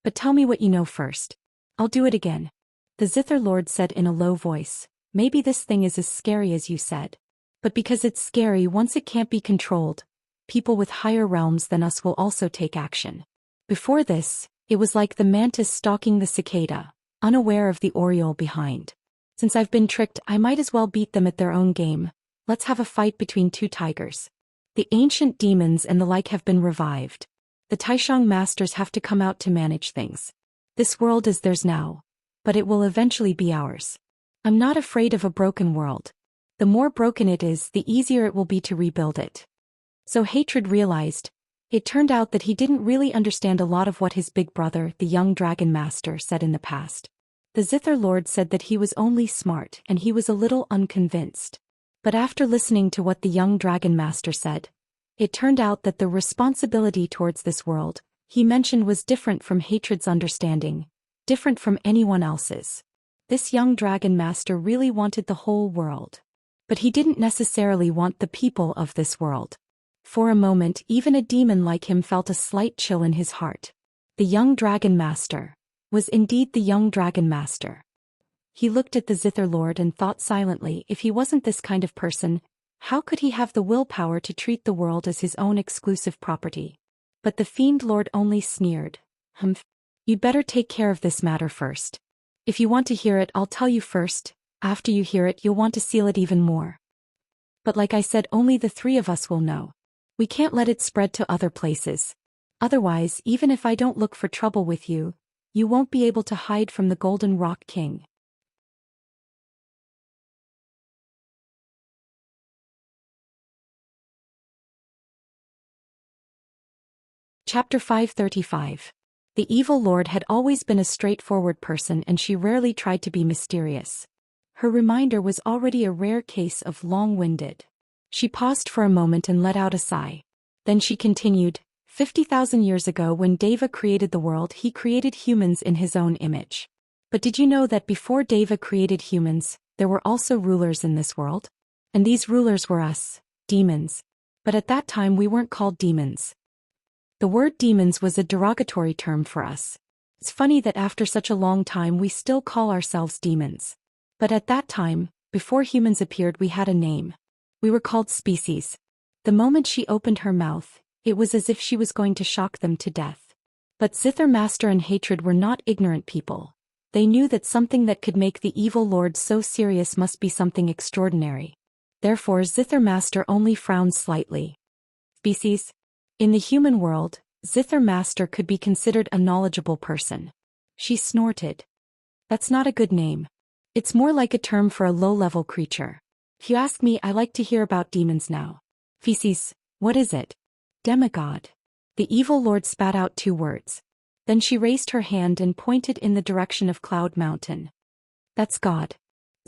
But tell me what you know first. I'll do it again. The Zither Lord said in a low voice. Maybe this thing is as scary as you said. But because it's scary, once it can't be controlled, people with higher realms than us will also take action. Before this, it was like the mantis stalking the cicada, unaware of the oriole behind. Since I've been tricked, I might as well beat them at their own game. Let's have a fight between two tigers. The ancient demons and the like have been revived. The Taishang masters have to come out to manage things. This world is theirs now, but it will eventually be ours. I'm not afraid of a broken world. The more broken it is, the easier it will be to rebuild it. So Hatred realized. It turned out that he didn't really understand a lot of what his big brother, the young dragon master, said in the past. The Zither Lord said that he was only smart and he was a little unconvinced. But after listening to what the young dragon master said, it turned out that the responsibility towards this world he mentioned was different from Hatred's understanding, different from anyone else's. This young dragon master really wanted the whole world. But he didn't necessarily want the people of this world. For a moment, even a demon like him felt a slight chill in his heart. The young dragon master was indeed the young dragon master. He looked at the Zither Lord and thought silently, if he wasn't this kind of person, how could he have the willpower to treat the world as his own exclusive property? But the Fiend Lord only sneered. You'd better take care of this matter first. If you want to hear it, I'll tell you first. After you hear it, you'll want to seal it even more. But like I said, only the three of us will know. We can't let it spread to other places. Otherwise, even if I don't look for trouble with you, you won't be able to hide from the Golden Rock King. Chapter 535. The evil lord had always been a straightforward person and she rarely tried to be mysterious. Her reminder was already a rare case of long-winded. She paused for a moment and let out a sigh. Then she continued, 50,000 years ago when Deva created the world, he created humans in his own image. But did you know that before Deva created humans, there were also rulers in this world? And these rulers were us, demons. But at that time we weren't called demons. The word demons was a derogatory term for us. It's funny that after such a long time we still call ourselves demons. But at that time, before humans appeared, we had a name. We were called species. The moment she opened her mouth, it was as if she was going to shock them to death. But Zither Master and Hatred were not ignorant people. They knew that something that could make the evil lord so serious must be something extraordinary. Therefore Zither Master only frowned slightly. Species? In the human world, Zither Master could be considered a knowledgeable person. She snorted. That's not a good name. It's more like a term for a low-level creature. If you ask me, I like to hear about demons now. Feces, what is it? Demigod. The evil lord spat out 2 words. Then she raised her hand and pointed in the direction of Cloud Mountain. That's God.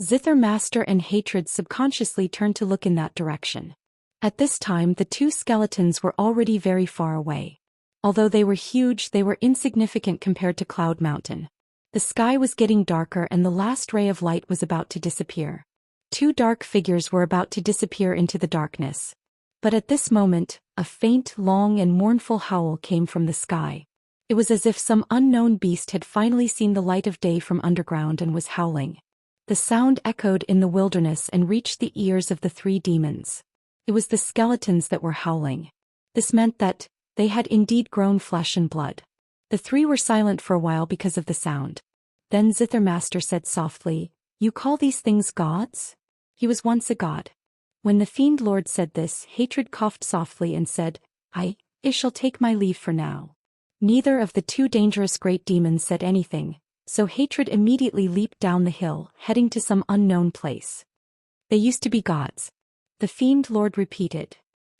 Zither Master and Hatred subconsciously turned to look in that direction. At this time the 2 skeletons were already very far away. Although they were huge, they were insignificant compared to Cloud Mountain. The sky was getting darker and the last ray of light was about to disappear. 2 dark figures were about to disappear into the darkness. But at this moment, a faint, long and mournful howl came from the sky. It was as if some unknown beast had finally seen the light of day from underground and was howling. The sound echoed in the wilderness and reached the ears of the 3 demons. It was the skeletons that were howling. This meant that they had indeed grown flesh and blood. The 3 were silent for a while because of the sound. Then Zither Master said softly, "You call these things gods?" He was once a god. When the Fiend Lord said this, Hatred coughed softly and said, I shall take my leave for now. Neither of the 2 dangerous great demons said anything, so Hatred immediately leaped down the hill, heading to some unknown place. They used to be gods. The Fiend Lord repeated.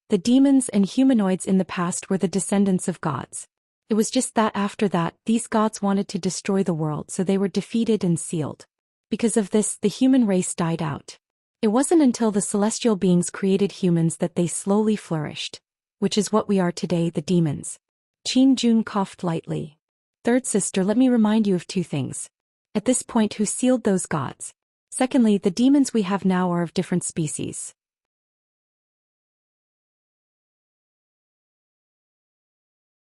The demons and humanoids in the past were the descendants of gods. It was just that after that, these gods wanted to destroy the world, so they were defeated and sealed. Because of this, the human race died out. It wasn't until the celestial beings created humans that they slowly flourished, which is what we are today, the demons. Qin Jun coughed lightly. Third sister, let me remind you of two things. At this point, who sealed those gods? Secondly, the demons we have now are of different species.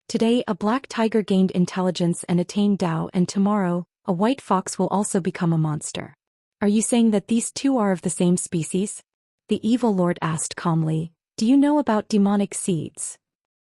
Today, a black tiger gained intelligence and attained Dao, and tomorrow, a white fox will also become a monster. Are you saying that these two are of the same species? The evil lord asked calmly. Do you know about demonic seeds?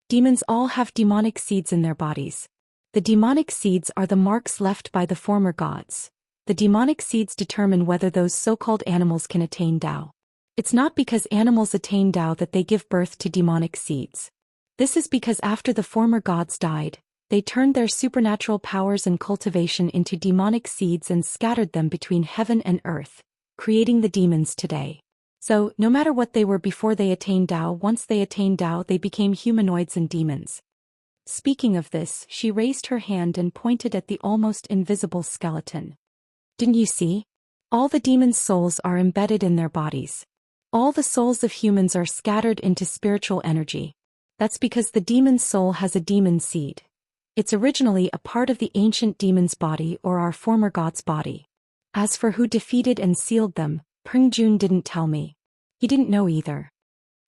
Demons all have demonic seeds in their bodies. The demonic seeds are the marks left by the former gods. The demonic seeds determine whether those so-called animals can attain Dao. It's not because animals attain Dao that they give birth to demonic seeds. This is because after the former gods died, they turned their supernatural powers and cultivation into demonic seeds and scattered them between heaven and earth, creating the demons today. So, no matter what they were before they attained Dao, once they attained Dao, they became humanoids and demons. Speaking of this, she raised her hand and pointed at the almost invisible skeleton. Didn't you see? All the demons' souls are embedded in their bodies. All the souls of humans are scattered into spiritual energy. That's because the demon's soul has a demon seed. It's originally a part of the ancient demon's body or our former god's body. As for who defeated and sealed them, Peng Jun didn't tell me. He didn't know either.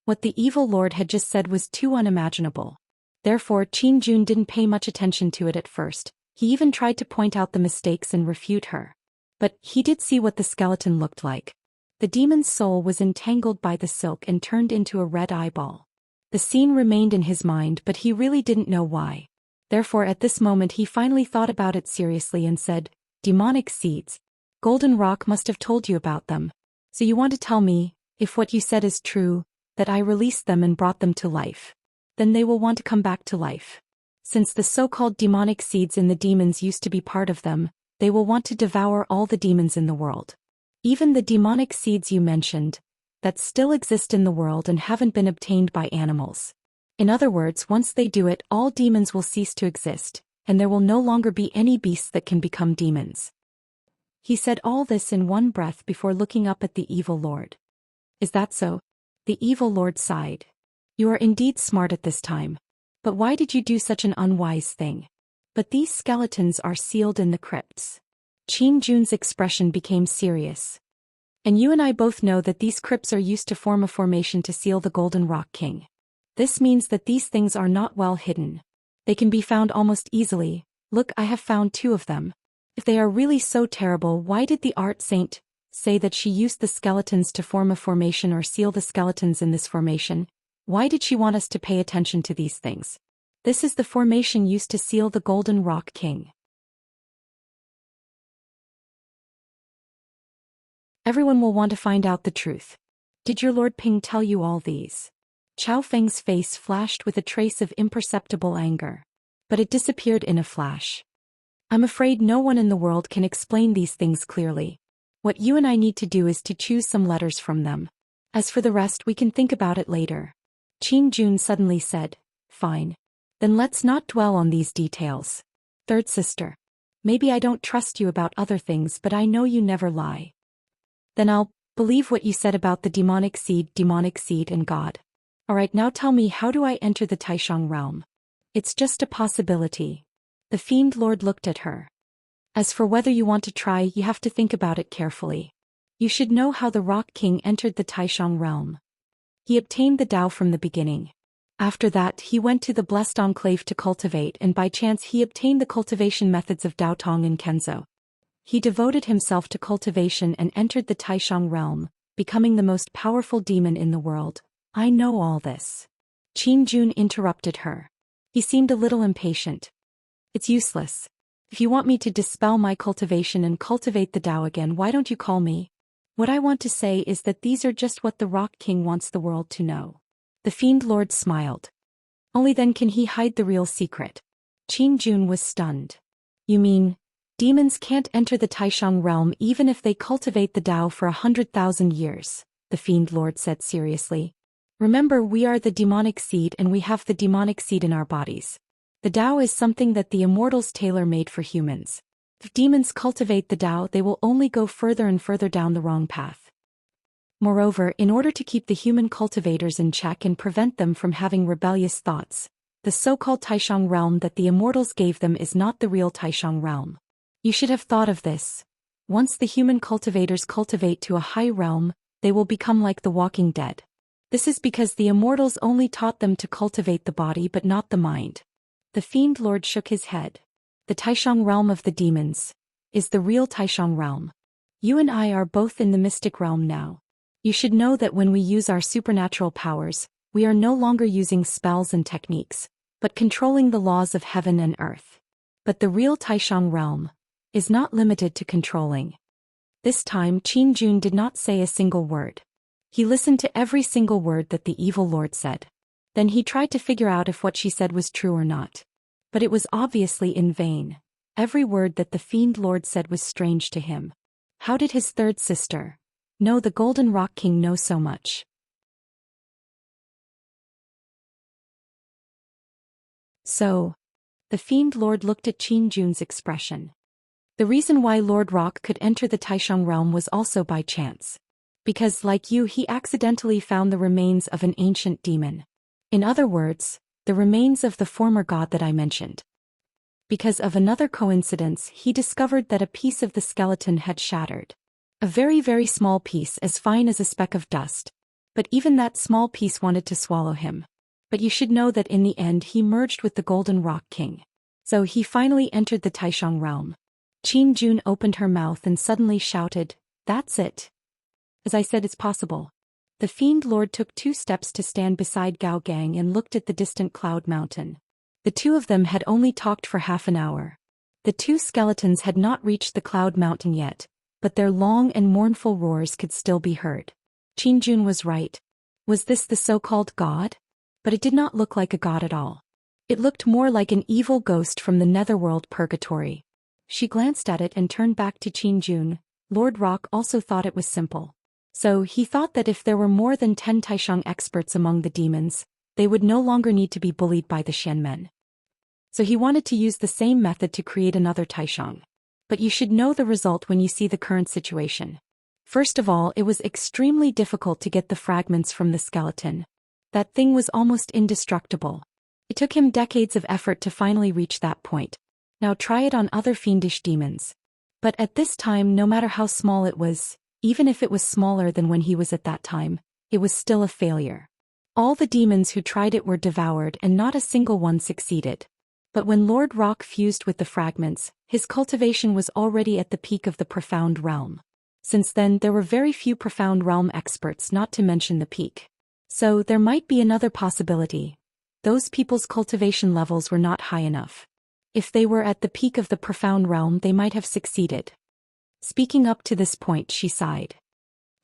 What the evil lord had just said was too unimaginable. Therefore, Qin Jun didn't pay much attention to it at first. He even tried to point out the mistakes and refute her. But he did see what the skeleton looked like. The demon's soul was entangled by the silk and turned into a red eyeball. The scene remained in his mind, but he really didn't know why. Therefore, at this moment he finally thought about it seriously and said, "Demonic seeds. Golden Rock must have told you about them. So you want to tell me, if what you said is true, that I released them and brought them to life. Then they will want to come back to life. Since the so-called demonic seeds in the demons used to be part of them, they will want to devour all the demons in the world. Even the demonic seeds you mentioned, that still exist in the world and haven't been obtained by animals. In other words, once they do it, all demons will cease to exist, and there will no longer be any beasts that can become demons." He said all this in one breath before looking up at the evil lord. "Is that so?" The evil lord sighed. "You are indeed smart at this time. But why did you do such an unwise thing? But these skeletons are sealed in the crypts." Qin Jun's expression became serious. "And you and I both know that these crypts are used to form a formation to seal the Golden Rock King. This means that these things are not well hidden. They can be found almost easily. Look, I have found 2 of them. If they are really so terrible, why did the art saint say that she used the skeletons to form a formation or seal the skeletons in this formation? Why did she want us to pay attention to these things? This is the formation used to seal the Golden Rock King. Everyone will want to find out the truth. Did your Lord Ping tell you all these?" Chao Feng's face flashed with a trace of imperceptible anger. But it disappeared in a flash. "I'm afraid no one in the world can explain these things clearly. What you and I need to do is to choose some letters from them. As for the rest, we can think about it later." Qin Jun suddenly said, "Fine. Then let's not dwell on these details. Third sister. Maybe I don't trust you about other things, but I know you never lie. Then I'll believe what you said about the demonic seed, and God. Alright, now tell me, how do I enter the Taishang realm? It's just a possibility." The Fiend Lord looked at her. "As for whether you want to try, you have to think about it carefully. You should know how the Rock King entered the Taishang realm. He obtained the Dao from the beginning. After that, he went to the Blessed Enclave to cultivate, and by chance he obtained the cultivation methods of Dao Tong and Kenzo. He devoted himself to cultivation and entered the Taishang realm, becoming the most powerful demon in the world. I know all this." Qin Jun interrupted her. He seemed a little impatient. "It's useless. If you want me to dispel my cultivation and cultivate the Dao again, why don't you call me? What I want to say is that these are just what the Rock King wants the world to know." The Fiend Lord smiled. "Only then can he hide the real secret." Qin Jun was stunned. "You mean, demons can't enter the Taishang realm even if they cultivate the Dao for 100,000 years, the Fiend Lord said seriously. "Remember, we are the demonic seed and we have the demonic seed in our bodies. The Dao is something that the Immortals tailor-made for humans. If demons cultivate the Dao, they will only go further and further down the wrong path. Moreover, in order to keep the human cultivators in check and prevent them from having rebellious thoughts, the so-called Taishang realm that the Immortals gave them is not the real Taishang realm. You should have thought of this. Once the human cultivators cultivate to a high realm, they will become like the walking dead. This is because the Immortals only taught them to cultivate the body but not the mind. The Fiend Lord shook his head. The Taishang realm of the demons is the real Taishang realm. You and I are both in the mystic realm now. You should know that when we use our supernatural powers, we are no longer using spells and techniques, but controlling the laws of heaven and earth. But the real Taishang realm is not limited to controlling. This time Qin Jun did not say a single word. He listened to every single word that the evil lord said. Then he tried to figure out if what she said was true or not. But it was obviously in vain. Every word that the Fiend Lord said was strange to him. How did his third sister know the Golden Rock King know so much? So, the Fiend Lord looked at Qin Jun's expression. The reason why Lord Rock could enter the Taishang realm was also by chance. Because, like you, he accidentally found the remains of an ancient demon. In other words, the remains of the former god that I mentioned. Because of another coincidence, he discovered that a piece of the skeleton had shattered. A very, very small piece, as fine as a speck of dust. But even that small piece wanted to swallow him. But you should know that in the end he merged with the Golden Rock King. So he finally entered the Taishang realm. Qin Jun opened her mouth and suddenly shouted, "That's it. As I said, it's possible." The Fiend Lord took 2 steps to stand beside Gao Gang and looked at the distant cloud mountain. The two of them had only talked for half an hour. The 2 skeletons had not reached the cloud mountain yet, but their long and mournful roars could still be heard. Qin Jun was right. Was this the so-called god? But it did not look like a god at all. It looked more like an evil ghost from the netherworld purgatory. She glanced at it and turned back to Qin Jun. Lord Rock also thought it was simple. So he thought that if there were more than 10 Taishang experts among the demons, they would no longer need to be bullied by the Xianmen. So he wanted to use the same method to create another Taishang. But you should know the result when you see the current situation. First of all, it was extremely difficult to get the fragments from the skeleton. That thing was almost indestructible. It took him decades of effort to finally reach that point. Now try it on other fiendish demons. But at this time, no matter how small it was, even if it was smaller than when he was at that time, it was still a failure. All the demons who tried it were devoured and not a single one succeeded. But when Lord Rock fused with the fragments, his cultivation was already at the peak of the profound realm. Since then, there were very few profound realm experts, not to mention the peak. So there might be another possibility. Those people's cultivation levels were not high enough. If they were at the peak of the profound realm, they might have succeeded. Speaking up to this point, she sighed.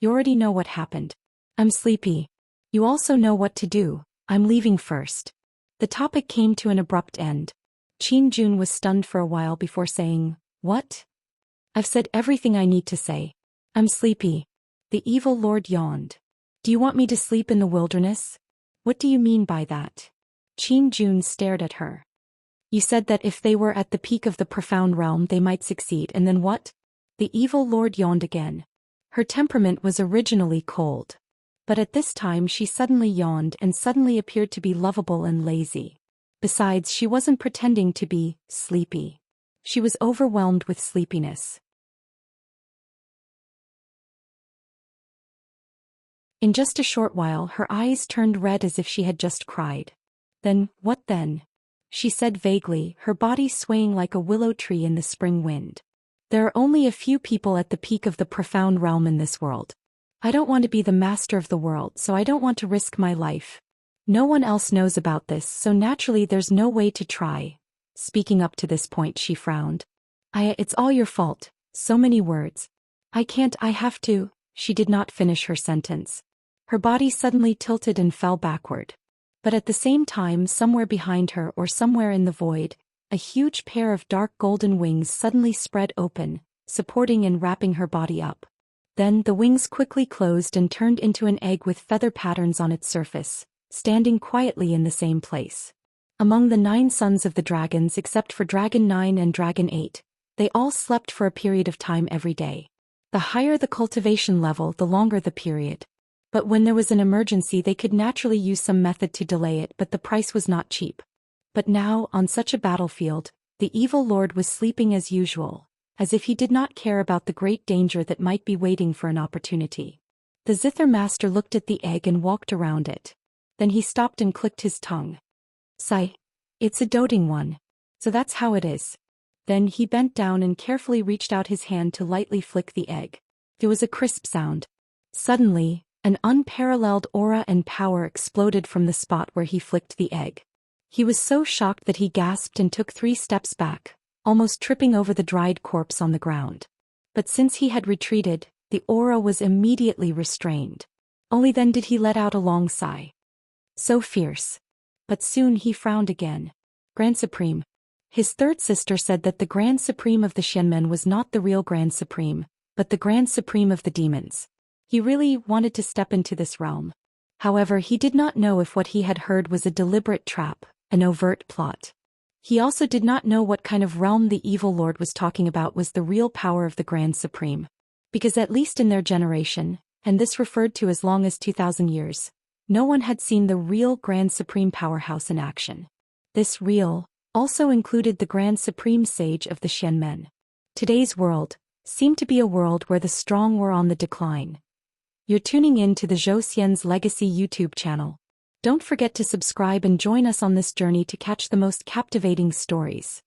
You already know what happened. I'm sleepy. You also know what to do. I'm leaving first. The topic came to an abrupt end. Qin Jun was stunned for a while before saying, "What? I've said everything I need to say. I'm sleepy." The evil lord yawned. "Do you want me to sleep in the wilderness? What do you mean by that?" Qin Jun stared at her. "You said that if they were at the peak of the profound realm they might succeed, and then what?" The evil lord yawned again. Her temperament was originally cold. But at this time she suddenly yawned and suddenly appeared to be lovable and lazy. Besides, she wasn't pretending to be sleepy. She was overwhelmed with sleepiness. In just a short while her eyes turned red as if she had just cried. "Then, what then?" she said vaguely, her body swaying like a willow tree in the spring wind. "There are only a few people at the peak of the profound realm in this world. I don't want to be the master of the world, so I don't want to risk my life. No one else knows about this, so naturally there's no way to try." Speaking up to this point, she frowned. It's all your fault. So many words. I can't, I have to." She did not finish her sentence. Her body suddenly tilted and fell backward. But at the same time, somewhere behind her or somewhere in the void, a huge pair of dark golden wings suddenly spread open, supporting and wrapping her body up. Then the wings quickly closed and turned into an egg with feather patterns on its surface, standing quietly in the same place. Among the 9 sons of the dragons except for Dragon 9 and Dragon 8, they all slept for a period of time every day. The higher the cultivation level, the longer the period. But when there was an emergency they could naturally use some method to delay it, but the price was not cheap. But now, on such a battlefield, the evil lord was sleeping as usual, as if he did not care about the great danger that might be waiting for an opportunity. The Zither master looked at the egg and walked around it. Then he stopped and clicked his tongue. Sigh. It's a doting one. So that's how it is. Then he bent down and carefully reached out his hand to lightly flick the egg. There was a crisp sound. Suddenly, an unparalleled aura and power exploded from the spot where he flicked the egg. He was so shocked that he gasped and took 3 steps back, almost tripping over the dried corpse on the ground. But since he had retreated, the aura was immediately restrained. Only then did he let out a long sigh. So fierce. But soon he frowned again. Grand Supreme. His third sister said that the Grand Supreme of the Xianmen was not the real Grand Supreme, but the Grand Supreme of the demons. He really wanted to step into this realm. However, he did not know if what he had heard was a deliberate trap, an overt plot. He also did not know what kind of realm the evil lord was talking about was the real power of the Grand Supreme. Because at least in their generation, and this referred to as long as 2,000 years, no one had seen the real Grand Supreme powerhouse in action. This real also included the Grand Supreme Sage of the Xianmen. Today's world seemed to be a world where the strong were on the decline. You're tuning in to the Zhou Xian's Legacy YouTube channel. Don't forget to subscribe and join us on this journey to catch the most captivating stories.